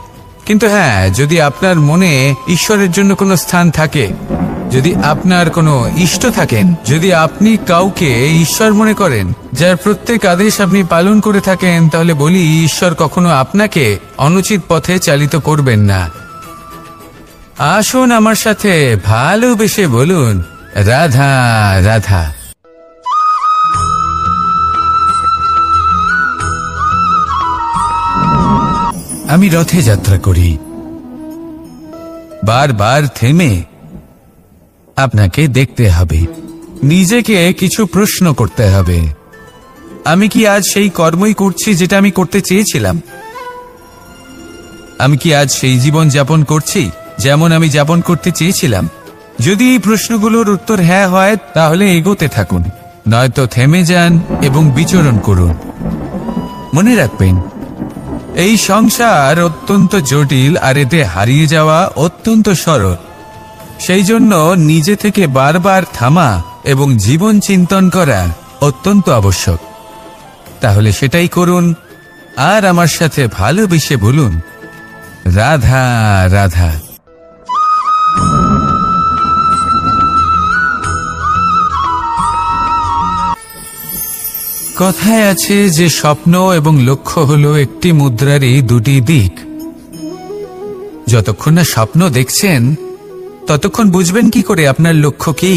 কিন্তু হ্যাঁ, যদি আপনার মনে ঈশ্বরের জন্য কোনো স্থান থাকে, যদি আপনার কোনো ইষ্ট থাকেন, যদি আপনি কাউকে ঈশ্বর মনে করেন, যার প্রত্যেক আদেশ আপনি পালন করে থাকেন, তাহলে বলি ঈশ্বর কখনো আপনাকে অনুচিত পথে চালিত করবেন না। আসুন আমার সাথে ভালোবেসে বলুন, রাধা রাধা। আমি রথে যাত্রা করি। বারবার থেমে আপনাকে দেখতে হবে, নিজেকে কিছু প্রশ্ন করতে হবে। আমি কি আজ সেই কর্মই করছি যেটা আমি করতে চেয়েছিলাম? আমি কি আজ সেই জীবন যাপন করছি যেমন আমি যাপন করতে চেয়েছিলাম? যদি এই প্রশ্নগুলোর উত্তর হ্যাঁ হয়, তাহলে এগোতে থাকুন, নয়তো থেমে যান এবং বিচরণ করুন। মনে রাখবেন, এই সংসার অত্যন্ত জটিল, আর এতে হারিয়ে যাওয়া অত্যন্ত সরল। সেই জন্য নিজে থেকে বারবার থামা এবং জীবন চিন্তন করা অত্যন্ত আবশ্যক। তাহলে সেটাই করুন, আর আমার সাথে ভালোবেসে বলুন, রাধা রাধা। কথায় আছে যে স্বপ্ন এবং লক্ষ্য হলো একটি মুদ্রারই দুটি দিক। যতক্ষণ না স্বপ্ন দেখছেন, ততক্ষণ বুঝবেন কি করে আপনার লক্ষ্য কি?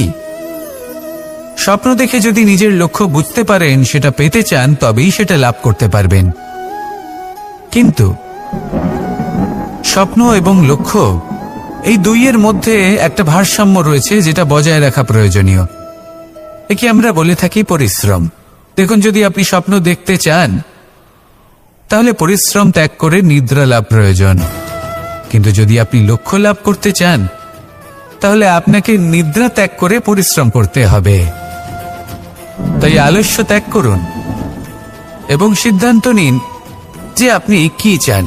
স্বপ্ন দেখে যদি নিজের লক্ষ্য বুঝতে পারেন, সেটা পেতে চান, তবেই সেটা লাভ করতে পারবেন। কিন্তু স্বপ্ন এবং লক্ষ্য এই দুইয়ের মধ্যে একটা ভারসাম্য রয়েছে, যেটা বজায় রাখা প্রয়োজনীয়। একে আমরা বলে থাকি পরিশ্রম। দেখুন, যদি আপনি স্বপ্ন দেখতে চান তাহলে পরিশ্রম ত্যাগ করে নিদ্রা লাভ প্রয়োজন, কিন্তু যদি আপনি লক্ষ্য লাভ করতে চান তাহলে আপনাকে নিদ্রা ত্যাগ করে পরিশ্রম করতে হবে। তাই আলস্য ত্যাগ করুন এবং সিদ্ধান্ত নিন যে আপনি কি চান।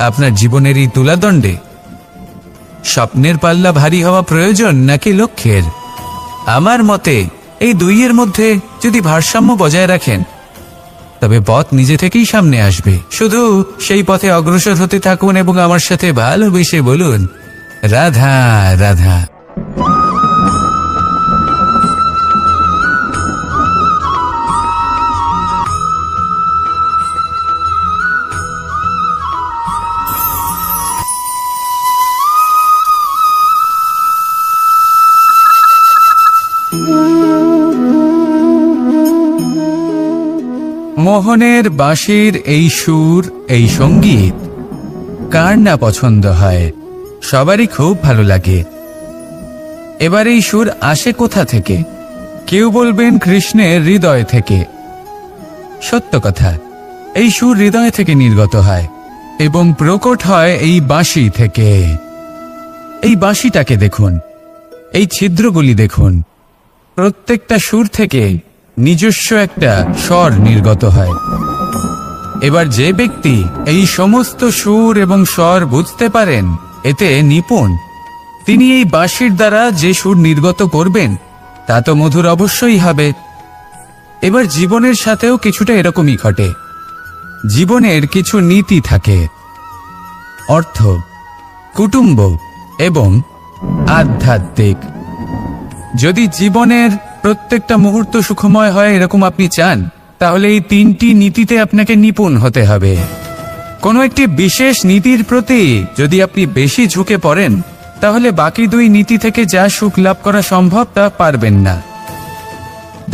আপনার জীবনের এই তুলাদণ্ডে স্বপ্নের পাল্লা ভারী হওয়া প্রয়োজন নাকি লক্ষ্যের? আমার মতে এই দুইয়ের মধ্যে যদি ভারসাম্য বজায় রাখেন তবে পথ নিজে থেকেই সামনে আসবে। শুধু সেই পথে অগ্রসর হতে থাকুন এবং আমার সাথে ভালোবেসে বলুন, রাধা রাধা। মোহনের বাঁশির এই সুর, এই সঙ্গীত কার না পছন্দ হয়? সবারই খুব ভালো লাগে। এবার এই সুর আসে কোথা থেকে? কেউ বলবেন কৃষ্ণের হৃদয় থেকে। সত্য কথা, এই সুর হৃদয় থেকে নির্গত হয় এবং প্রকট হয় এই বাঁশি থেকে। এই বাঁশিটাকে দেখুন, এই ছিদ্রগুলি দেখুন, প্রত্যেকটা সুর থেকে নিজস্ব একটা স্বর নির্গত হয়। এবার যে ব্যক্তি এই সমস্ত সুর এবং স্বর বুঝতে পারেন, এতে নিপুণ, তিনি এই বাঁশির দ্বারা যে সুর নির্গত করবেন তা তো মধুর অবশ্যই হবে। এবার জীবনের সাথেও কিছুটা এরকমই ঘটে। জীবনের কিছু নীতি থাকে, অর্থ, কুটুম্ব এবং আধ্যাত্মিক। যদি জীবনের প্রত্যেকটা মুহূর্ত সুখময় হয় এরকম আপনি চান, তাহলে এই তিনটি নীতিতে আপনাকে নিপুণ হতে হবে। কোনো একটি বিশেষ নীতির প্রতি যদি আপনি বেশি ঝুঁকে পড়েন তাহলে বাকি দুই নীতি থেকে যা সুখ লাভ করা সম্ভব তা পারবেন না।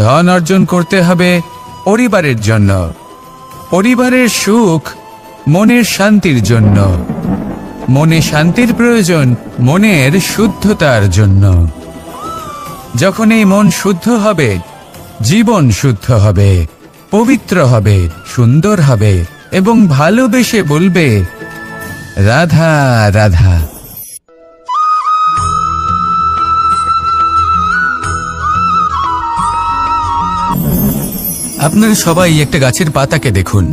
ধন অর্জন করতে হবে পরিবারের জন্য, পরিবারের সুখ মনের শান্তির জন্য, মনে শান্তির প্রয়োজন মনের শুদ্ধতার জন্য। যখন এই মন শুদ্ধ হবে, জীবন শুদ্ধ হবে, পবিত্র হবে, সুন্দর হবে এবং ভালোবেসে বলবে, রাধা রাধা। আপনারা সবাই একটা গাছের পাতাকে দেখুন।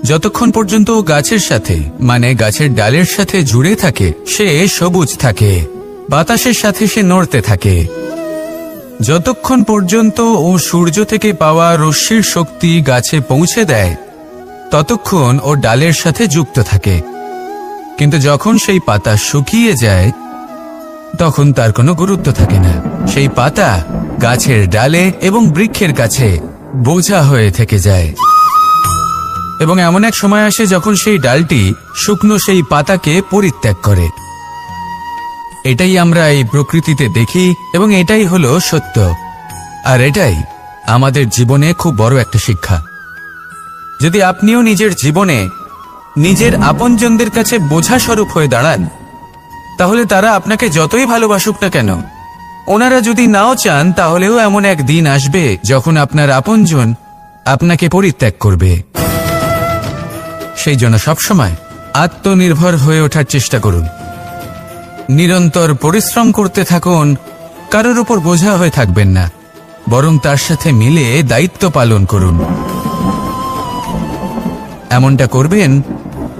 যতক্ষণ পর্যন্ত গাছের সাথে, মানে গাছের ডালের সাথে জুড়ে থাকে, সে সবুজ থাকে, বাতাসের সাথে সে নড়তে থাকে। যতক্ষণ পর্যন্ত ও সূর্য থেকে পাওয়া রশ্মির শক্তি গাছে পৌঁছে দেয় ততক্ষণ ও ডালের সাথে যুক্ত থাকে। কিন্তু যখন সেই পাতা শুকিয়ে যায় তখন তার কোনো গুরুত্ব থাকে না। সেই পাতা গাছের ডালে এবং বৃক্ষের কাছে বোঝা হয়ে থেকে যায় এবং এমন এক সময় আসে যখন সেই ডালটি শুকনো সেই পাতাকে পরিত্যাগ করে। এটাই আমরা এই প্রকৃতিতে দেখি এবং এটাই হলো সত্য। আর এটাই আমাদের জীবনে খুব বড় একটা শিক্ষা। যদি আপনিও নিজের জীবনে নিজের আপনজনদের কাছে বোঝা স্বরূপ হয়ে দাঁড়ান, তাহলে তারা আপনাকে যতই ভালোবাসুক না কেন, ওনারা যদি নাও চান তাহলেও এমন এক দিন আসবে যখন আপনার আপনজন আপনাকে পরিত্যাগ করবে। সেই জন্য সবসময় আত্মনির্ভর হয়ে ওঠার চেষ্টা করুন, নিরন্তর পরিশ্রম করতে থাকুন, কারোর উপর বোঝা হয়ে থাকবেন না, বরং তার সাথে মিলে দায়িত্ব পালন করুন। এমনটা করবেন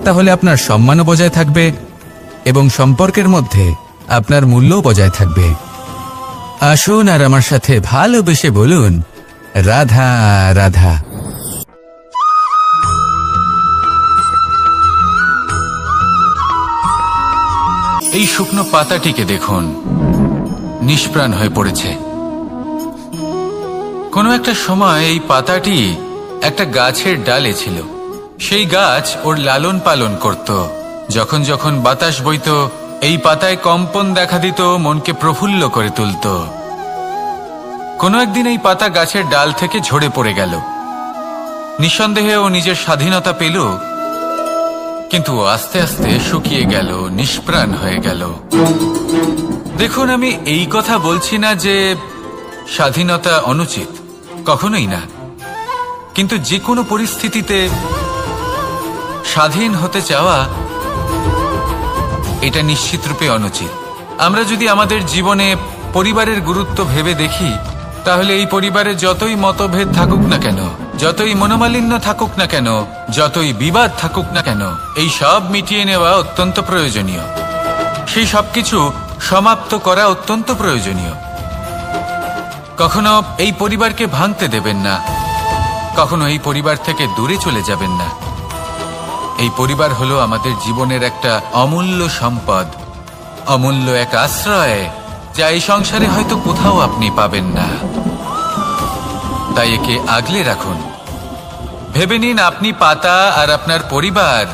তাহলে আপনার সম্মানও বজায় থাকবে এবং সম্পর্কের মধ্যে আপনার মূল্যও বজায় থাকবে। আসুন আর আমার সাথে ভালোবেসে বলুন, রাধা রাধা। এই শুকনো পাতাটিকে দেখুন, নিষ্প্রাণ হয়ে পড়েছে। কোনো একটা সময় এই পাতাটি একটা গাছের ডালে ছিল। সেই গাছ ওর লালন পালন করত। যখন যখন বাতাস বইত, এই পাতায় কম্পন দেখা দিত, মনকে প্রফুল্ল করে তুলত। কোনো একদিন এই পাতা গাছের ডাল থেকে ঝরে পড়ে গেল। নিঃসন্দেহে ও নিজের স্বাধীনতা পেল, কিন্তু আস্তে আস্তে শুকিয়ে গেল, নিষ্প্রাণ হয়ে গেল। দেখুন, আমি এই কথা বলছি না যে স্বাধীনতা অনুচিত, কখনোই না। কিন্তু যে কোনো পরিস্থিতিতে স্বাধীন হতে চাওয়া এটা নিশ্চিতরূপে অনুচিত। আমরা যদি আমাদের জীবনে পরিবারের গুরুত্ব ভেবে দেখি, তাহলে এই পরিবারে যতই মতভেদ থাকুক না কেন, যতই মনোমালিন্য থাকুক না কেন, যতই বিবাদ থাকুক না কেন, এই সব মিটিয়ে নেওয়া অত্যন্ত প্রয়োজনীয়। সেই সবকিছু সমাপ্ত করা অত্যন্ত প্রয়োজনীয়। কখনো এই পরিবারকে ভাঙতে দেবেন না, কখনো এই পরিবার থেকে দূরে চলে যাবেন না। এই পরিবার হলো আমাদের জীবনের একটা অমূল্য সম্পদ, অমূল্য এক আশ্রয়, যা এই সংসারে হয়তো কোথাও আপনি পাবেন না। তাই একে আগলে রাখুন। ভেবে নিন আপনি পাতা আর আপনার পরিবার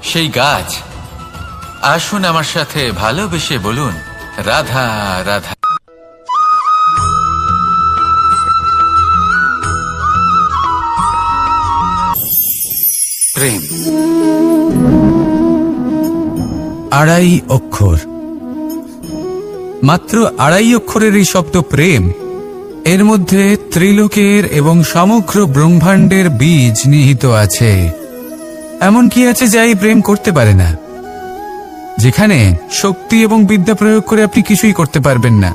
সেই গাছ। আসুন আমার সাথে ভালোবেসে বলুন, রাধা রাধা। প্রেম আড়াই অক্ষর, মাত্র আড়াই অক্ষরের এই শব্দ প্রেম, এর মধ্যে ত্রিলোকের এবং সমগ্র ব্রহ্মাণ্ডের বীজ নিহিত আছে। এমন কি আছে যা এই প্রেম করতে পারে না? যেখানে শক্তি এবং বিদ্যা প্রয়োগ করে আপনি কিছুই করতে পারবেন না,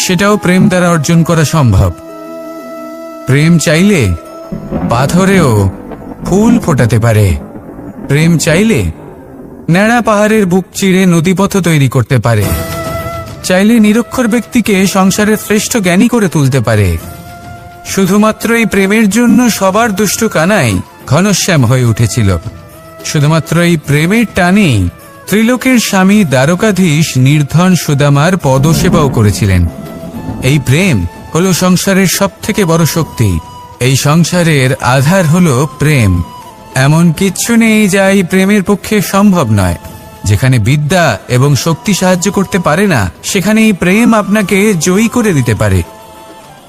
সেটাও প্রেম দ্বারা অর্জন করা সম্ভব। প্রেম চাইলে পাথরেও ফুল ফোটাতে পারে। প্রেম চাইলে ন্যাড়া পাহাড়ের বুক চিরে নদীপথ তৈরি করতে পারে। চাইলে নিরক্ষর ব্যক্তিকে সংসারের শ্রেষ্ঠ জ্ঞানী করে তুলতে পারে। শুধুমাত্র এই প্রেমের জন্য সবার দুষ্ট কানাই ঘনশ্যাম হয়ে উঠেছিল। শুধুমাত্র এই প্রেমের টানেই ত্রিলোকের স্বামী দ্বারকাধীশ নির্ধন সুদামার পদসেবাও করেছিলেন। এই প্রেম হলো সংসারের সবথেকে বড় শক্তি। এই সংসারের আধার হলো প্রেম। এমন কিচ্ছু নেই যা এই প্রেমের পক্ষে সম্ভব নয়। যেখানে বিদ্যা এবং শক্তি সাহায্য করতে পারে না, সেখানে এই প্রেম আপনাকে জয়ী করে দিতে পারে।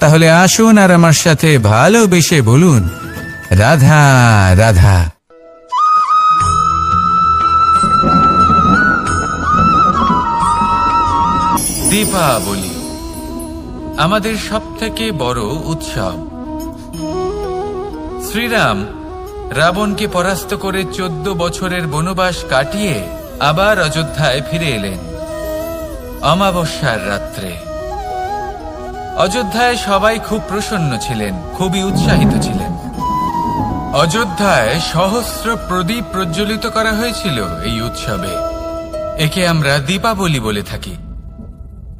তাহলে আসুন আর আমার সাথে ভালোবেসে বলুন, রাধা রাধা। দীপাবলি আমাদের সবথেকে বড় উৎসব। শ্রীরাম রাবণকে পরাস্ত করে 14 বছরের বনবাস কাটিয়ে আবার অযোধ্যায় ফিরে এলেন অমাবস্যার রাত্রে। অযোধ্যায় সবাই খুব প্রসন্ন ছিলেন, খুবই উৎসাহিত ছিলেন। অযোধ্যায় সহস্র প্রদীপ প্রজ্বলিত করা হয়েছিল এই উৎসবে। একে আমরা দীপাবলি বলে থাকি।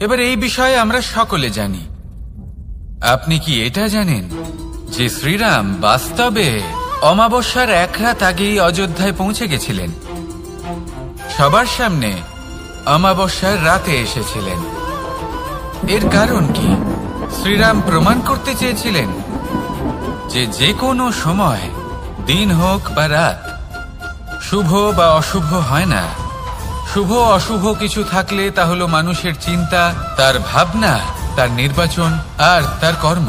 এবার এই বিষয়ে আমরা সকলে জানি। আপনি কি এটা জানেন যে শ্রীরাম বাস্তবে অমাবস্যার এক রাত আগেই অযোধ্যায় পৌঁছে গেছিলেন? সবার সামনে অমাবস্যার রাতে এসেছিলেন। এর কারণ কি? শ্রীরাম প্রমাণ করতে চেয়েছিলেন যে যে কোনো সময়, দিন হোক বা রাত, শুভ বা অশুভ হয় না। শুভ অশুভ কিছু থাকলে তা হলো মানুষের চিন্তা, তার ভাবনা, তার নির্বাচন আর তার কর্ম।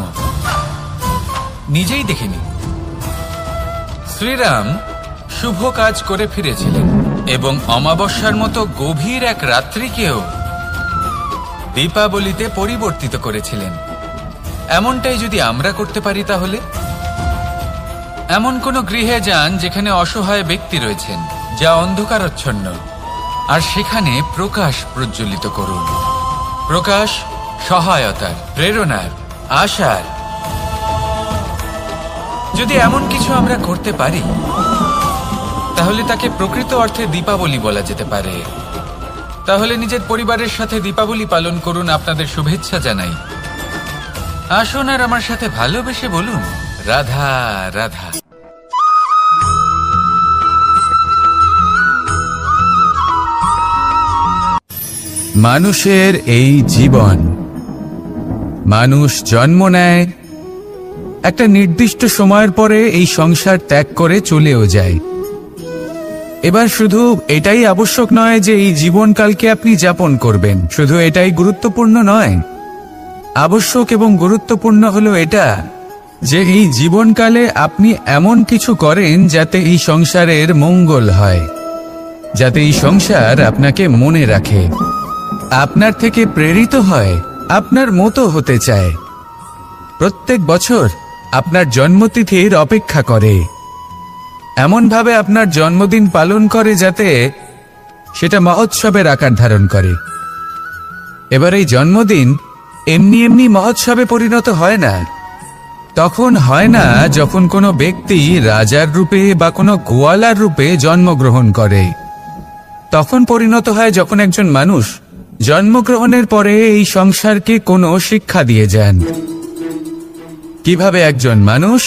নিজেই দেখে নিন, শ্রীরাম শুভ কাজ করে ফিরেছিলেন এবং অমাবস্যার মতো গভীর এক রাত্রিকেও দীপাবলিতে পরিবর্তিত করেছিলেন। এমনটাই যদি আমরা করতে পারি, তাহলে এমন কোন গৃহে যান যেখানে অসহায় ব্যক্তি রয়েছেন, যা অন্ধকারাচ্ছন্ন, আর সেখানে প্রকাশ প্রজ্বলিত করুন। প্রকাশ সহায়তার, প্রেরণার, আশার। যদি এমন কিছু আমরা করতে পারি, তাহলে তাকে প্রকৃত অর্থে দীপাবলি বলা যেতে পারে। তাহলে নিজের পরিবারের সাথে দীপাবলি পালন করুন। আপনাদের শুভেচ্ছা জানাই। আসুন আর আমার সাথে ভালোবেসে বলুন, রাধা রাধা। মানুষের এই জীবন, মানুষ জন্ম নেয়, একটা নির্দিষ্ট সময়ের পরে এই সংসার ত্যাগ করে চলেও যায়। এবার শুধু এটাই আবশ্যক নয় যে এই জীবনকালকে আপনি যাপন করবেন, শুধু এটাই গুরুত্বপূর্ণ নয়। আবশ্যক এবং গুরুত্বপূর্ণ হলো এটা যে এই জীবনকালে আপনি এমন কিছু করেন যাতে এই সংসারের মঙ্গল হয়। যাতে এই সংসার আপনাকে মনে রাখে, আপনার থেকে প্রেরিত হয়, আপনার মতো হতে চায়, প্রত্যেক বছর আপনার জন্মতিথির অপেক্ষা করে, এমনভাবে আপনার জন্মদিন পালন করে যাতে সেটা মহোৎসবের আকার ধারণ করে। এবার এই জন্মদিন এমনি এমনি মহোৎসবে পরিণত হয় না। তখন হয় না যখন কোনো ব্যক্তি রাজার রূপে বা কোনো গোয়ালার রূপে জন্মগ্রহণ করে। তখন পরিণত হয় যখন একজন মানুষ জন্মগ্রহণের পরে এই সংসারকে কোনো শিক্ষা দিয়ে যান, কিভাবে একজন মানুষ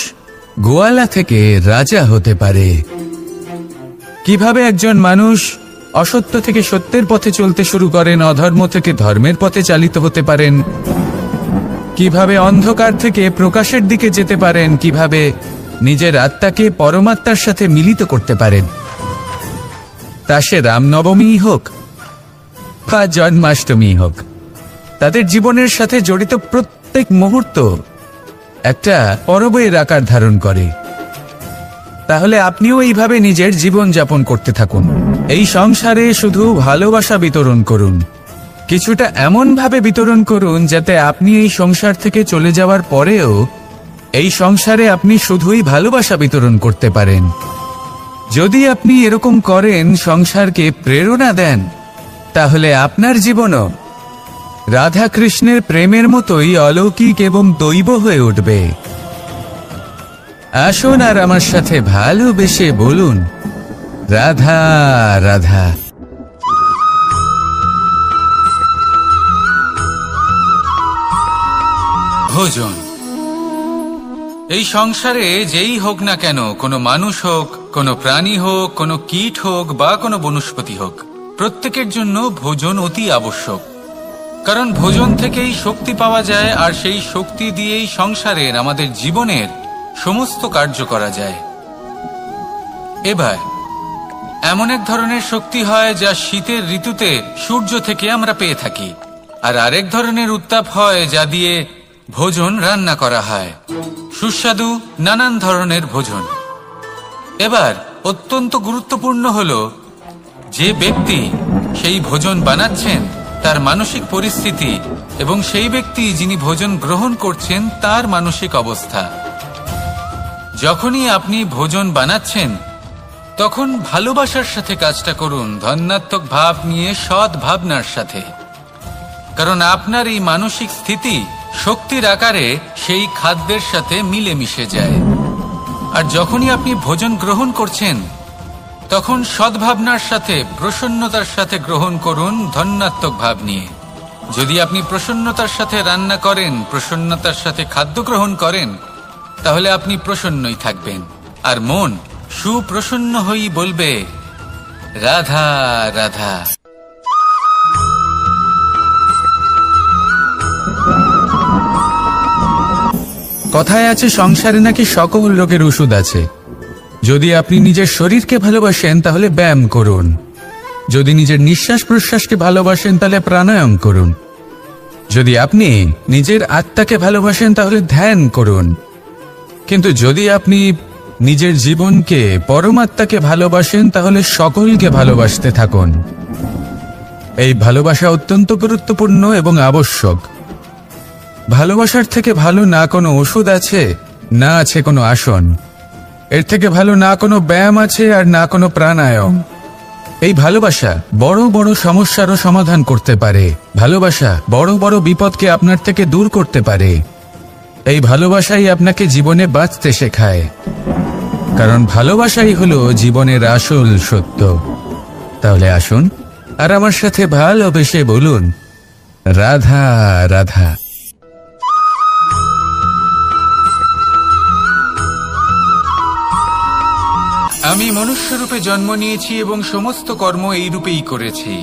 গোয়ালা থেকে রাজা হতে পারে, কিভাবে একজন মানুষ অসত্য থেকে সত্যের পথে চলতে শুরু করেন, অধর্ম থেকে ধর্মের পথে চালিত হতে পারেন, কিভাবে অন্ধকার থেকে প্রকাশের দিকে যেতে পারেন, কিভাবে নিজের আত্মাকে পরমাত্মার সাথে মিলিত করতে পারেন। তা সে রামনবমী হোক বা জন্মাষ্টমী হোক, তাদের জীবনের সাথে জড়িত প্রত্যেক মুহূর্ত একটা পরবের আকার ধারণ করে। তাহলে আপনিও এইভাবে নিজের জীবন যাপন করতে থাকুন। এই সংসারে শুধু ভালোবাসা বিতরণ করুন, কিছুটা এমন ভাবে বিতরণ করুন যাতে আপনি এই সংসার থেকে চলে যাওয়ার পরেও এই সংসারে আপনি শুধুই ভালোবাসা বিতরণ করতে পারেন। যদি আপনি এরকম করেন, সংসারকে প্রেরণা দেন, তাহলে আপনার জীবনও রাধা কৃষ্ণের প্রেমের মতোই অলৌকিক এবং দৈব হয়ে উঠবে। আসুন আর আমার সাথে ভালোবেসে বলুন, রাধা রাধা। ভোজন। এই সংসারে যেই হোক না কেন, কোনো মানুষ হোক, কোনো প্রাণী হোক, কোনো কীট হোক বা কোনো বনস্পতি হোক, প্রত্যেকের জন্য ভোজন অতি আবশ্যক। কারণ ভোজন থেকেই শক্তি পাওয়া যায়, আর সেই শক্তি দিয়েই সংসারের, আমাদের জীবনের সমস্ত কার্য করা যায়। এবার এমন এক ধরনের শক্তি হয় যা শীতের ঋতুতে সূর্য থেকে আমরা পেয়ে থাকি, আর আরেক ধরনের উত্তাপ হয় যা দিয়ে ভোজন রান্না করা হয়, সুস্বাদু নানান ধরনের ভোজন। এবার অত্যন্ত গুরুত্বপূর্ণ হলো যে ব্যক্তি সেই ভোজন বানাচ্ছেন তার মানসিক পরিস্থিতি এবং সেই ব্যক্তি যিনি ভোজন গ্রহণ করছেন তার মানসিক অবস্থা। যখনই আপনি ভোজন বানাচ্ছেন তখন ভালোবাসার সাথে কাজটা করুন, ধন্যাত্মক ভাব নিয়ে, সৎ ভাবনার সাথে। কারণ আপনার এই মানসিক স্থিতি শক্তির আকারে সেই খাদ্যের সাথে মিলে মিশে যায়। আর যখনই আপনি ভোজন গ্রহণ করছেন তখন সদ্ভাবনার সাথে, প্রসন্নতার সাথে গ্রহণ করুন, ধন্যাত্মক ভাব নিয়ে। যদি আপনি প্রসন্নতার সাথে রান্না করেন, প্রসন্নতার সাথে খাদ্য গ্রহণ করেন, তাহলে আপনি প্রসন্নই থাকবেন, আর মন সুপ্রসন্ন হয়েই বলবে রাধা রাধা। কথায় আছে সংসারে নাকি সকল রোগের ওষুধ আছে। যদি আপনি নিজের শরীরকে ভালোবাসেন তাহলে ব্যায়াম করুন, যদি নিজের নিঃশ্বাস প্রশ্বাসকে ভালোবাসেন তাহলে প্রাণায়াম করুন, যদি আপনি নিজের আত্মাকে ভালোবাসেন তাহলে ধ্যান করুন, কিন্তু যদি আপনি নিজের জীবনকে, পরমাত্মাকে ভালোবাসেন তাহলে সকলকে ভালোবাসতে থাকুন। এই ভালোবাসা অত্যন্ত গুরুত্বপূর্ণ এবং আবশ্যক। ভালোবাসার থেকে ভালো না কোনো ওষুধ আছে, না আছে কোনো আসন। এর থেকে ভালো না কোনো ব্যায়াম আছে, আর না কোনো প্রাণায়াম। এই ভালোবাসা বড় বড় সমস্যারও সমাধান করতে পারে। ভালোবাসা বড় বড় বিপদকে আপনার থেকে দূর করতে পারে। এই ভালোবাসাই আপনাকে জীবনে বাঁচতে শেখায়, কারণ ভালোবাসাই হলো জীবনের আসল সত্য। তাহলে আসুন আর আমার সাথে ভালোবেসে বলুন, রাধা রাধা। আমি মনুষ্যরূপে জন্ম নিয়েছি এবং সমস্ত কর্ম এই রূপেই করেছি,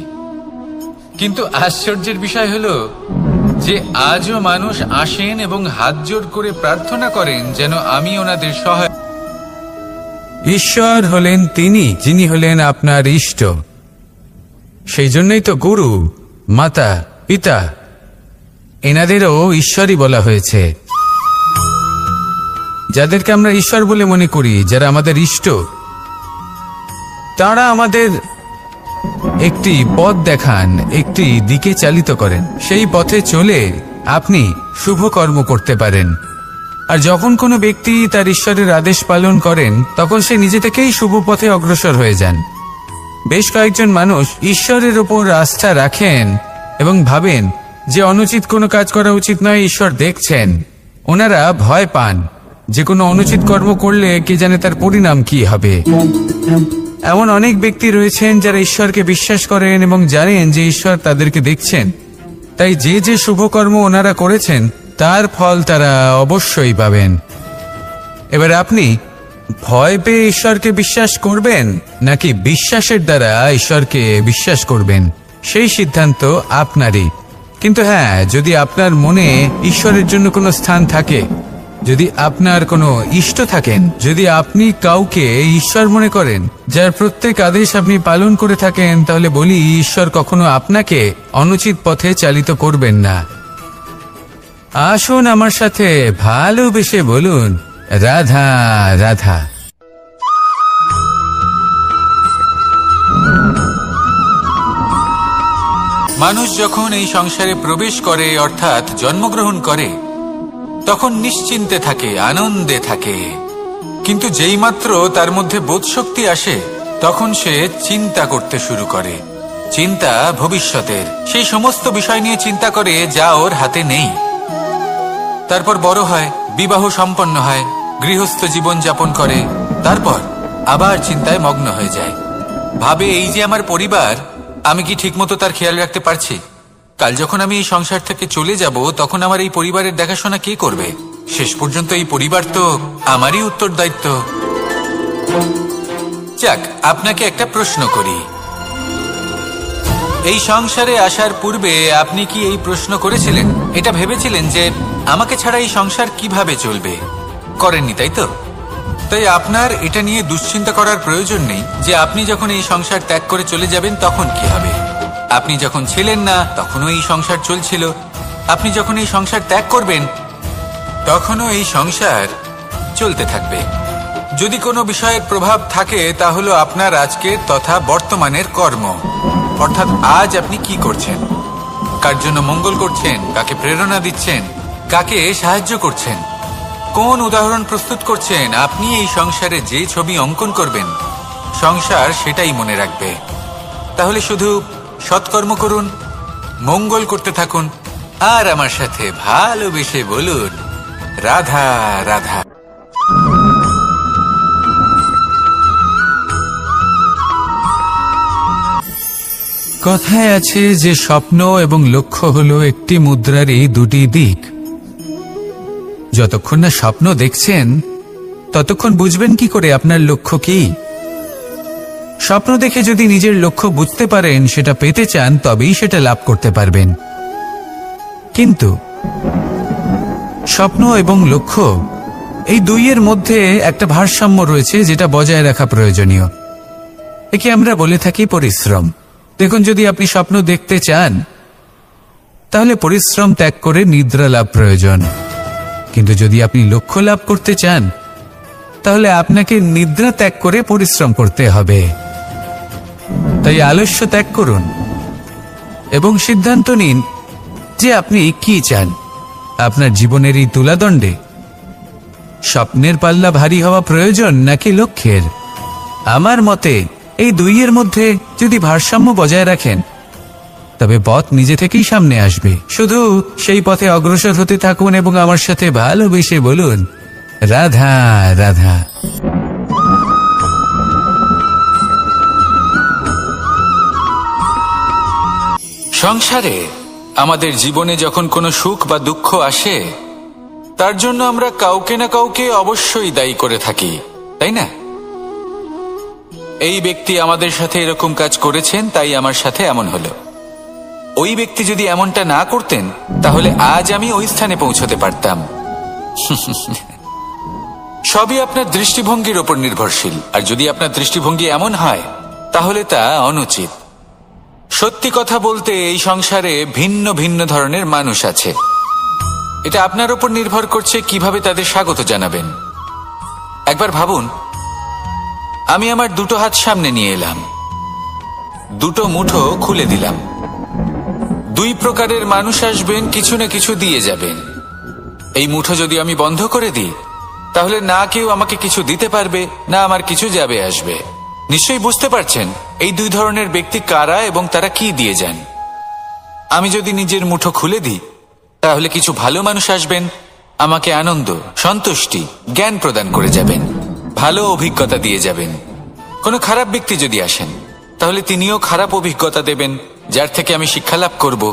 কিন্তু আশ্চর্যের বিষয় হলো যে আজও মানুষ আসেন এবং হাত জোড় করে প্রার্থনা করেন যেন আমি ওনাদের সহায়। ঈশ্বর হলেন তিনি যিনি হলেন আপনার ইষ্ট। সেই জন্যই তো গুরু, মাতা, পিতা এনাদেরও ঈশ্বরই বলা হয়েছে। যাদেরকে আমরা ঈশ্বর বলে মনে করি, যারা আমাদের ইষ্ট, তারা আমাদের একটি পথ দেখান, একটি দিকে চালিত করেন। সেই পথে চলে আপনি শুভ কর্ম করতে পারেন। আর যখন কোনো ব্যক্তি তার ঈশ্বরের আদেশ পালন করেন, তখন সে নিজে থেকেই শুভ পথে অগ্রসর হয়ে যান। বেশ কয়েকজন মানুষ ঈশ্বরের ওপর আস্থা রাখেন এবং ভাবেন যে অনুচিত কোনো কাজ করা উচিত নয়, ঈশ্বর দেখছেন। ওনারা ভয় পান যে কোনো অনুচিত কর্ম করলে কে জানে তার পরিণাম কি হবে। এমন অনেক ব্যক্তি রয়েছেন যারা ঈশ্বরকে বিশ্বাস করেন এবং জানেন যে ঈশ্বর তাদেরকে দেখছেন, তাই যে যে শুভকর্ম ওনারা করেছেন তার ফল তারা অবশ্যই পাবেন। এবার আপনি ভয় পেয়ে ঈশ্বরকে বিশ্বাস করবেন নাকি বিশ্বাসের দ্বারা ঈশ্বরকে বিশ্বাস করবেন, সেই সিদ্ধান্ত আপনারই। কিন্তু হ্যাঁ, যদি আপনার মনে ঈশ্বরের জন্য কোনো স্থান থাকে, যদি আপনার কোনো ইষ্ট থাকেন, যদি আপনি কাউকে ঈশ্বর মনে করেন যার প্রত্যেক আদেশ আপনি পালন করে থাকেন, তাহলে বলি ঈশ্বর কখনো আপনাকে অনুচিত পথে চালিত করবেন না। আসুন আমার সাথে ভালোবেসে বলুন, রাধা রাধা। মানুষ যখন এই সংসারে প্রবেশ করে, অর্থাৎ জন্মগ্রহণ করে, তখন নিশ্চিন্তে থাকে, আনন্দে থাকে। কিন্তু যেইমাত্র তার মধ্যে বোধশক্তি আসে, তখন সে চিন্তা করতে শুরু করে। চিন্তা ভবিষ্যতের, সেই সমস্ত বিষয় নিয়ে চিন্তা করে যা ওর হাতে নেই। তারপর বড় হয়, বিবাহ সম্পন্ন হয়, গৃহস্থ জীবন যাপন করে, তারপর আবার চিন্তায় মগ্ন হয়ে যায়। ভাবে, এই যে আমার পরিবার, আমি কি ঠিকমতো তার খেয়াল রাখতে পারছি? কাল যখন আমি এই সংসার থেকে চলে যাব, তখন আমার এই পরিবারের দেখাশোনা কে করবে? শেষ পর্যন্ত এই পরিবার তো আমারই উত্তরদায়িত্ব। যাক, আপনাকে একটা প্রশ্ন করি। এই সংসারে আসার পূর্বে আপনি কি এই প্রশ্ন করেছিলেন, এটা ভেবেছিলেন যে আমাকে ছাড়া এই সংসার কিভাবে চলবে? করেননি, তাই তো? তাই আপনার এটা নিয়ে দুশ্চিন্তা করার প্রয়োজন নেই যে আপনি যখন এই সংসার ত্যাগ করে চলে যাবেন তখন কি হবে। আপনি যখন ছিলেন না তখনও এই সংসার চলছিল, আপনি যখন এই সংসার ত্যাগ করবেন তখনও এই সংসার চলতে থাকবে। যদি কোনো বিষয়ের প্রভাব থাকে, তা হলো আপনার আজকের তথা বর্তমানের কর্ম। অর্থাৎ আজ আপনি কি করছেন, কার জন্য মঙ্গল করছেন, কাকে প্রেরণা দিচ্ছেন, কাকে সাহায্য করছেন, কোন উদাহরণ প্রস্তুত করছেন। আপনি এই সংসারে যে ছবি অঙ্কন করবেন, সংসার সেটাই মনে রাখবে। তাহলে শুধু সৎকর্ম করুন, মঙ্গল করতে থাকুন, আর আমার সাথে ভালোবেসে বলুন, রাধা রাধা। কথায় আছে যে স্বপ্ন এবং লক্ষ্য হলো একটি মুদ্রারই দুটি দিক। যতক্ষণ না স্বপ্ন দেখছেন, ততক্ষণ বুঝবেন কি করে আপনার লক্ষ্য কি? স্বপ্ন দেখে যদি নিজের লক্ষ্য বুঝতে পারেন, সেটা পেতে চান, তবেই সেটা লাভ করতে পারবেন। কিন্তু স্বপ্ন এবং লক্ষ্য, এই দুইয়ের মধ্যে একটা ভারসাম্য রয়েছে যেটা বজায় রাখা প্রয়োজনীয়। একে আমরা বলে থাকি পরিশ্রম। দেখুন, যদি আপনি স্বপ্ন দেখতে চান, তাহলে পরিশ্রম ত্যাগ করে নিদ্রা লাভ প্রয়োজন। কিন্তু যদি আপনি লক্ষ্য লাভ করতে চান, তাহলে আপনাকে নিদ্রা ত্যাগ করে পরিশ্রম করতে হবে। তাই আলস্য ত্যাগ করুন এবং সিদ্ধান্ত নিন যে আপনি কি চান। আপনার জীবনের এই তুলাদণ্ডে স্বপ্নের পাল্লা ভারী হওয়া প্রয়োজন নাকি লক্ষ্যের? আমার মতে এই দুইয়ের মধ্যে যদি ভারসাম্য বজায় রাখেন, তবে পথ নিজে থেকেই সামনে আসবে। শুধু সেই পথে অগ্রসর হতে থাকুন এবং আমার সাথে ভালোবেসে বলুন, রাধা রাধা। সংসারে আমাদের জীবনে যখন কোনো সুখ বা দুঃখ আসে, তার জন্য আমরা কাউকে না কাউকে অবশ্যই দায়ী করে থাকি, তাই না? এই ব্যক্তি আমাদের সাথে এরকম কাজ করেছেন, তাই আমার সাথে এমন হলো। ওই ব্যক্তি যদি এমনটা না করতেন, তাহলে আজ আমি ওই স্থানে পৌঁছতে পারতাম। সবই আপনার দৃষ্টিভঙ্গির ওপর নির্ভরশীল। আর যদি আপনার দৃষ্টিভঙ্গি এমন হয়, তাহলে তা অনুচিত। সত্যি কথা বলতে, এই সংসারে ভিন্ন ভিন্ন ধরনের মানুষ আছে। এটা আপনার উপর নির্ভর করছে কিভাবে তাদের স্বাগত জানাবেন। একবার ভাবুন, আমি আমার দুটো হাত সামনে নিয়ে এলাম। দুটো মুঠো খুলে দিলাম। দুই প্রকারের মানুষ আসবেন, কিছু না কিছু দিয়ে যাবেন। এই মুঠো যদি আমি বন্ধ করে দিই, তাহলে না কেউ আমাকে কিছু দিতে পারবে, না আমার কিছু যাবে আসবে। নিশ্চয়ই বুঝতে পারছেন এই দুই ধরনের ব্যক্তি কারা এবং তারা কি দিয়ে যান। আমি যদি নিজের মুঠো খুলে দিই, তাহলে কিছু ভালো মানুষ আসবেন, আমাকে আনন্দ, সন্তুষ্টি, জ্ঞান প্রদান করে যাবেন, ভালো অভিজ্ঞতা দিয়ে যাবেন। কোনো খারাপ ব্যক্তি যদি আসেন, তাহলে তিনিও খারাপ অভিজ্ঞতা দেবেন, যার থেকে আমি শিক্ষা লাভ করব।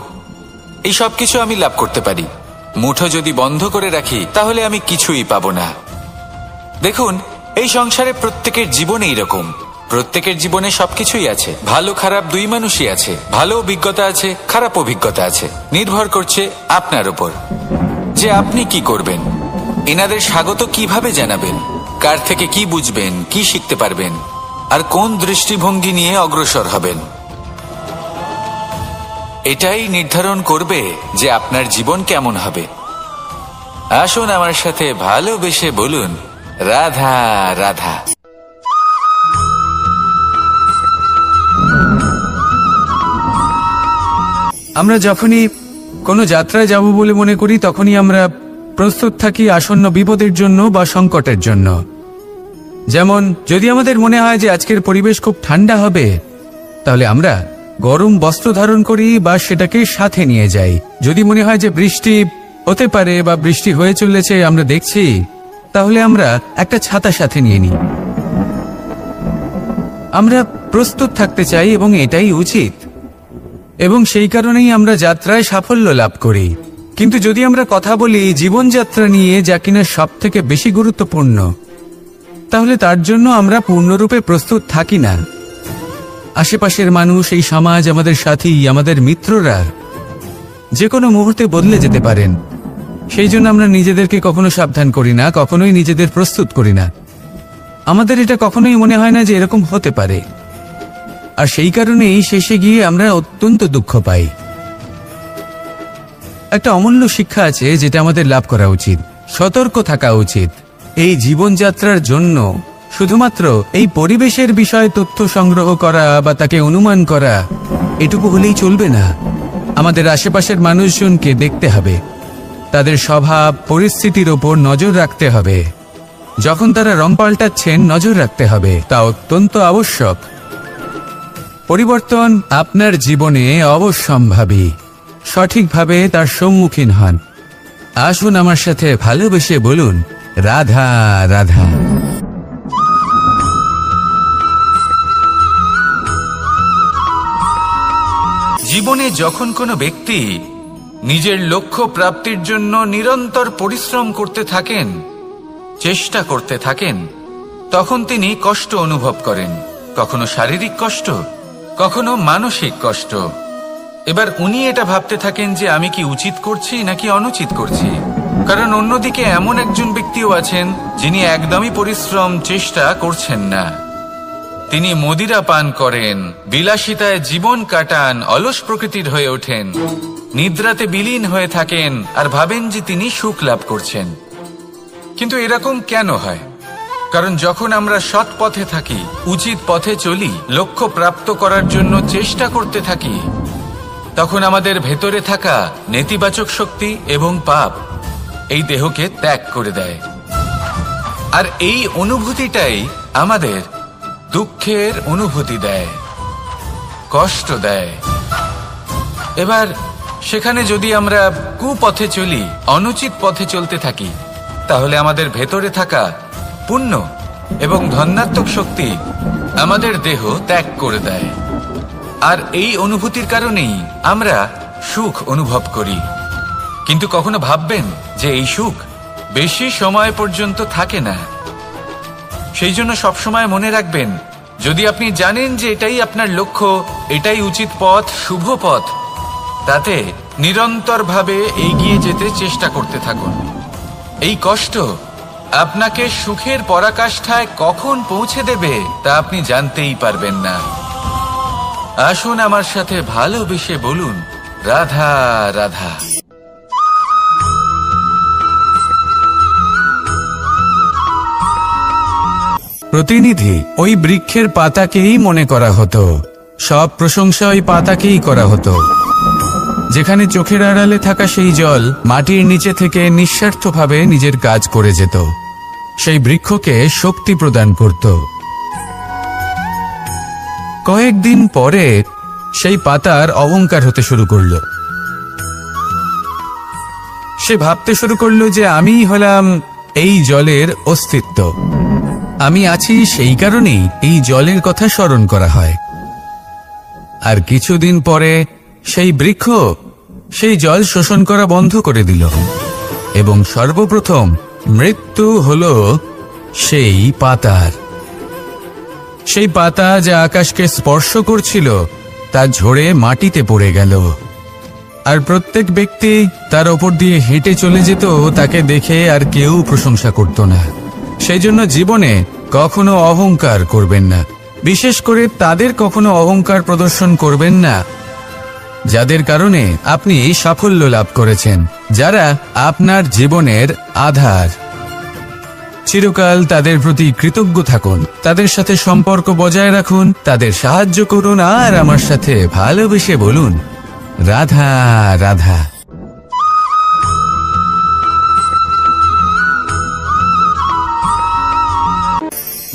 এই সব কিছু আমি লাভ করতে পারি। মুঠো যদি বন্ধ করে রাখি, তাহলে আমি কিছুই পাবো না। দেখুন, এই সংসারে প্রত্যেকের জীবনে এইরকম। প্রত্যেকের জীবনে সবকিছুই আছে, ভালো খারাপ দুই মানুষই আছে। ভালো অভিজ্ঞতা আছে, খারাপ অভিজ্ঞতা আছে। নির্ভর করছে আপনার উপর যে আপনি কি করবেন। এনাদের স্বাগত কিভাবে জানাবেন, কার থেকে কি বুঝবেন, কি শিখতে পারবেন, আর কোন দৃষ্টিভঙ্গি নিয়ে অগ্রসর হবেন। এটাই নির্ধারণ করবে যে আপনার জীবন কেমন হবে। আসুন আমার সাথে ভালোবেসে বলুন, রাধা রাধা। আমরা যখনই কোনো যাত্রায় যাব বলে মনে করি, তখনই আমরা প্রস্তুত থাকি আসন্ন বিপদের জন্য বা সংকটের জন্য। যেমন যদি আমাদের মনে হয় যে আজকের পরিবেশ খুব ঠান্ডা হবে, তাহলে আমরা গরম বস্ত্র ধারণ করি বা সেটাকে সাথে নিয়ে যাই। যদি মনে হয় যে বৃষ্টি হতে পারে বা বৃষ্টি হয়ে চলেছে, আমরা দেখছি, তাহলে আমরা একটা ছাতা সাথে নিয়ে নিই। আমরা প্রস্তুত থাকতে চাই এবং এটাই উচিত, এবং সেই কারণেই আমরা যাত্রায় সাফল্য লাভ করি। কিন্তু যদি আমরা কথা বলি জীবনযাত্রা নিয়ে, যা কিনা সব থেকে বেশি গুরুত্বপূর্ণ, তাহলে তার জন্য আমরা পূর্ণরূপে প্রস্তুত থাকি না। আশেপাশের মানুষ, এই সমাজ, আমাদের সাথী, আমাদের মিত্ররা যে কোনো মুহূর্তে বদলে যেতে পারেন। সেই জন্য আমরা নিজেদেরকে কখনো সাবধান করি না, কখনোই নিজেদের প্রস্তুত করি না। আমাদের এটা কখনোই মনে হয় না যে এরকম হতে পারে, আর সেই কারণেই শেষে গিয়ে আমরা অত্যন্ত দুঃখ পাই। একটা অমূল্য শিক্ষা আছে যেটা আমাদের লাভ করা উচিত। সতর্ক থাকা উচিত। এই জীবনযাত্রার জন্য শুধুমাত্র এই পরিবেশের বিষয়ে তথ্য সংগ্রহ করা বা তাকে অনুমান করা, এটুকু হলেই চলবে না। আমাদের আশেপাশের মানুষজনকে দেখতে হবে, তাদের স্বভাব পরিস্থিতির ওপর নজর রাখতে হবে। যখন তারা রং পাল্টাচ্ছেন, নজর রাখতে হবে। তা অত্যন্ত আবশ্যক। পরিবর্তন আপনার জীবনে অবশ্যম্ভাবী। সঠিকভাবে তার সম্মুখীন হন। আসুন আমার সাথে ভালোবেসে বলুন, রাধা রাধা। জীবনে যখন কোনো ব্যক্তি নিজের লক্ষ্য প্রাপ্তির জন্য নিরন্তর পরিশ্রম করতে থাকেন, চেষ্টা করতে থাকেন, তখন তিনি কষ্ট অনুভব করেন। কখনো শারীরিক কষ্ট, কখনো মানসিক কষ্ট। এবার উনি এটা ভাবতে থাকেন যে আমি কি উচিত করছি নাকি অনুচিত করছি। কারণ অন্যদিকে এমন একজন ব্যক্তিও আছেন যিনি একদমই পরিশ্রম, চেষ্টা করছেন না। তিনি মদিরা পান করেন, বিলাসিতায় জীবন কাটান, অলস প্রকৃতির হয়ে ওঠেন, নিদ্রাতে বিলীন হয়ে থাকেন আর ভাবেন যে তিনি সুখ লাভ করছেন। কিন্তু এরকম কেন হয়? কারণ যখন আমরা সৎ পথে থাকি, উচিত পথে চলি, লক্ষ্য প্রাপ্ত করার জন্য চেষ্টা করতে থাকি, তখন আমাদের ভেতরে থাকা নেতিবাচক শক্তি এবং পাপ এই দেহকে ত্যাগ করে দেয়। আর এই অনুভূতিটাই আমাদের দুঃখের অনুভূতি দেয়, কষ্ট দেয়। এবার সেখানে যদি আমরা কুপথে চলি, অনুচিত পথে চলতে থাকি, তাহলে আমাদের ভেতরে থাকা পুণ্য এবং ধনাত্মক শক্তি আমাদের দেহ ত্যাগ করে দেয়। আর এই অনুভূতির কারণেই আমরা সুখ অনুভব করি। কিন্তু কখনো ভাববেন যে এই সুখ বেশি সময় পর্যন্ত থাকে না। সেই জন্য সবসময় মনে রাখবেন, যদি আপনি জানেন যে এটাই আপনার লক্ষ্য, এটাই উচিত পথ, শুভ পথ, তাতে নিরন্তরভাবে এগিয়ে যেতে চেষ্টা করতে থাকুন। এই কষ্ট আপনাকে সুখের পরাকাষ্ঠায় কখন পৌঁছে দেবে তা আপনি জানতেই পারবেন না। আসুন আমার সাথে ভালোবেসে বলুন, রাধা রাধা। প্রতিনিধি ওই বৃক্ষের পাতাকেই মনে করা হতো। সব প্রশংসা ওই পাতাকেই করা হতো। যেখানে চোখের আড়ালে থাকা সেই জল মাটির নিচে থেকে নিঃস্বার্থভাবে নিজের কাজ করে যেত, সেই বৃক্ষকে শক্তি প্রদান করত। কয়েকদিন পরে সেই পাতার অহংকার হতে শুরু করলো। সে ভাবতে শুরু করলো যে আমিই হলাম এই জলের অস্তিত্ব, আমি আছি সেই কারণেই এই জলের কথা স্মরণ করা হয়। আর কিছুদিন পরে সেই বৃক্ষ সেই জল শোষণ করা বন্ধ করে দিল এবং সর্বপ্রথম মৃত্যু হলো সেই পাতার। সেই পাতা যা আকাশকে স্পর্শ করছিল তা ঝরে মাটিতে পড়ে গেল। আর প্রত্যেক ব্যক্তি তার ওপর দিয়ে হেঁটে চলে যেত, তাকে দেখে আর কেউ প্রশংসা করত না। সেই জন্য জীবনে কখনো অহংকার করবেন না, বিশেষ করে তাদের কখনো অহংকার প্রদর্শন করবেন না যাদের কারণে আপনি সাফল্য লাভ করেছেন, যারা আপনার জীবনের আধার। চিরকাল তাদের প্রতি কৃতজ্ঞ থাকুন, তাদের সাথে সম্পর্ক বজায় রাখুন, তাদের সাহায্য করুন আর আমার সাথে ভালোবেসে বলুন, রাধা রাধা।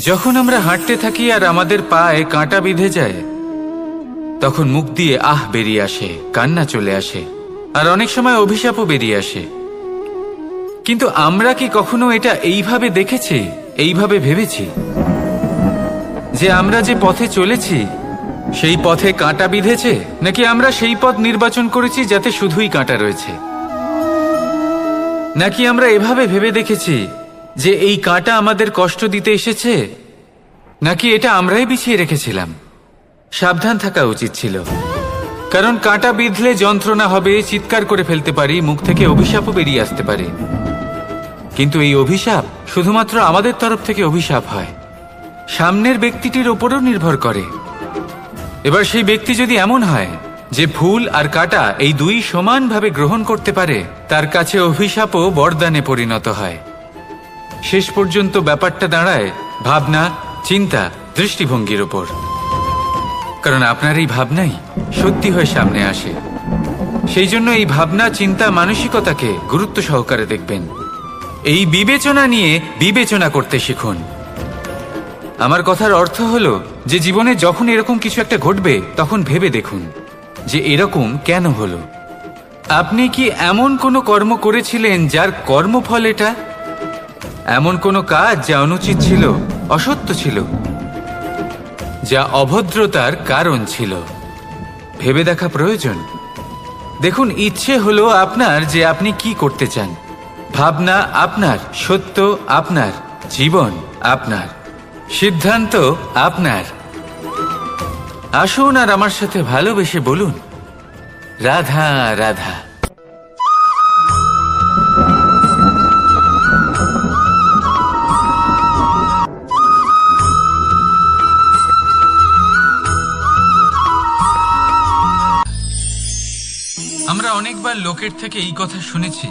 যখন আমরা হাঁটতে থাকি আর আমাদের পায়ে কাঁটা বিঁধে যায়, তখন মুখ দিয়ে আহ বেরিয়ে আসে, কান্না চলে আসে, আর অনেক সময় অভিশাপও বেরিয়ে আসে। কিন্তু আমরা কি কখনো এটা এইভাবে দেখেছি, এইভাবে ভেবেছি যে আমরা যে পথে চলেছি সেই পথে কাঁটা বিঁধেছে, নাকি আমরা সেই পথ নির্বাচন করেছি যাতে শুধুই কাঁটা রয়েছে? নাকি আমরা এভাবে ভেবে দেখেছি যে এই কাঁটা আমাদের কষ্ট দিতে এসেছে, নাকি এটা আমরাই বিছিয়ে রেখেছিলাম? সাবধান থাকা উচিত ছিল, কারণ কাঁটা বিঁধলে যন্ত্রণা হবে, চিৎকার করে ফেলতে পারি, মুখ থেকে অভিশাপও বেরিয়ে আসতে পারে। কিন্তু এই অভিশাপ শুধুমাত্র আমাদের তরফ থেকে অভিশাপ হয়, সামনের ব্যক্তিটির ওপরও নির্ভর করে। এবার সেই ব্যক্তি যদি এমন হয় যে ফুল আর কাঁটা এই দুই সমানভাবে গ্রহণ করতে পারে, তার কাছে অভিশাপও বরদানে পরিণত হয়। শেষ পর্যন্ত ব্যাপারটা দাঁড়ায় ভাবনা, চিন্তা, দৃষ্টিভঙ্গির ওপর। কারণ আপনার এই ভাবনাই সত্যি হয়ে সামনে আসে। সেই জন্য এই ভাবনা, চিন্তা, মানসিকতাকে গুরুত্ব সহকারে দেখবেন। এই বিবেচনা নিয়ে বিবেচনা করতে শিখুন। আমার কথার অর্থ হলো যে জীবনে যখন এরকম কিছু একটা ঘটবে, তখন ভেবে দেখুন যে এরকম কেন হলো। আপনি কি এমন কোনো কর্ম করেছিলেন যার কর্মফল এটা? এমন কোনো কাজ যা অনুচিত ছিল, অসত্য ছিল, যা অভদ্রতার কারণ ছিল? ভেবে দেখা প্রয়োজন। দেখুন, ইচ্ছে হলো আপনার যে আপনি কি করতে চান, ভাবনা আপনার, সত্য আপনার, জীবন আপনার, সিদ্ধান্ত আপনার। আসুন আর আমার সাথে ভালোবেসে বলুন, রাধা রাধা। আমরা অনেকবার লোকের থেকে এই কথা শুনেছি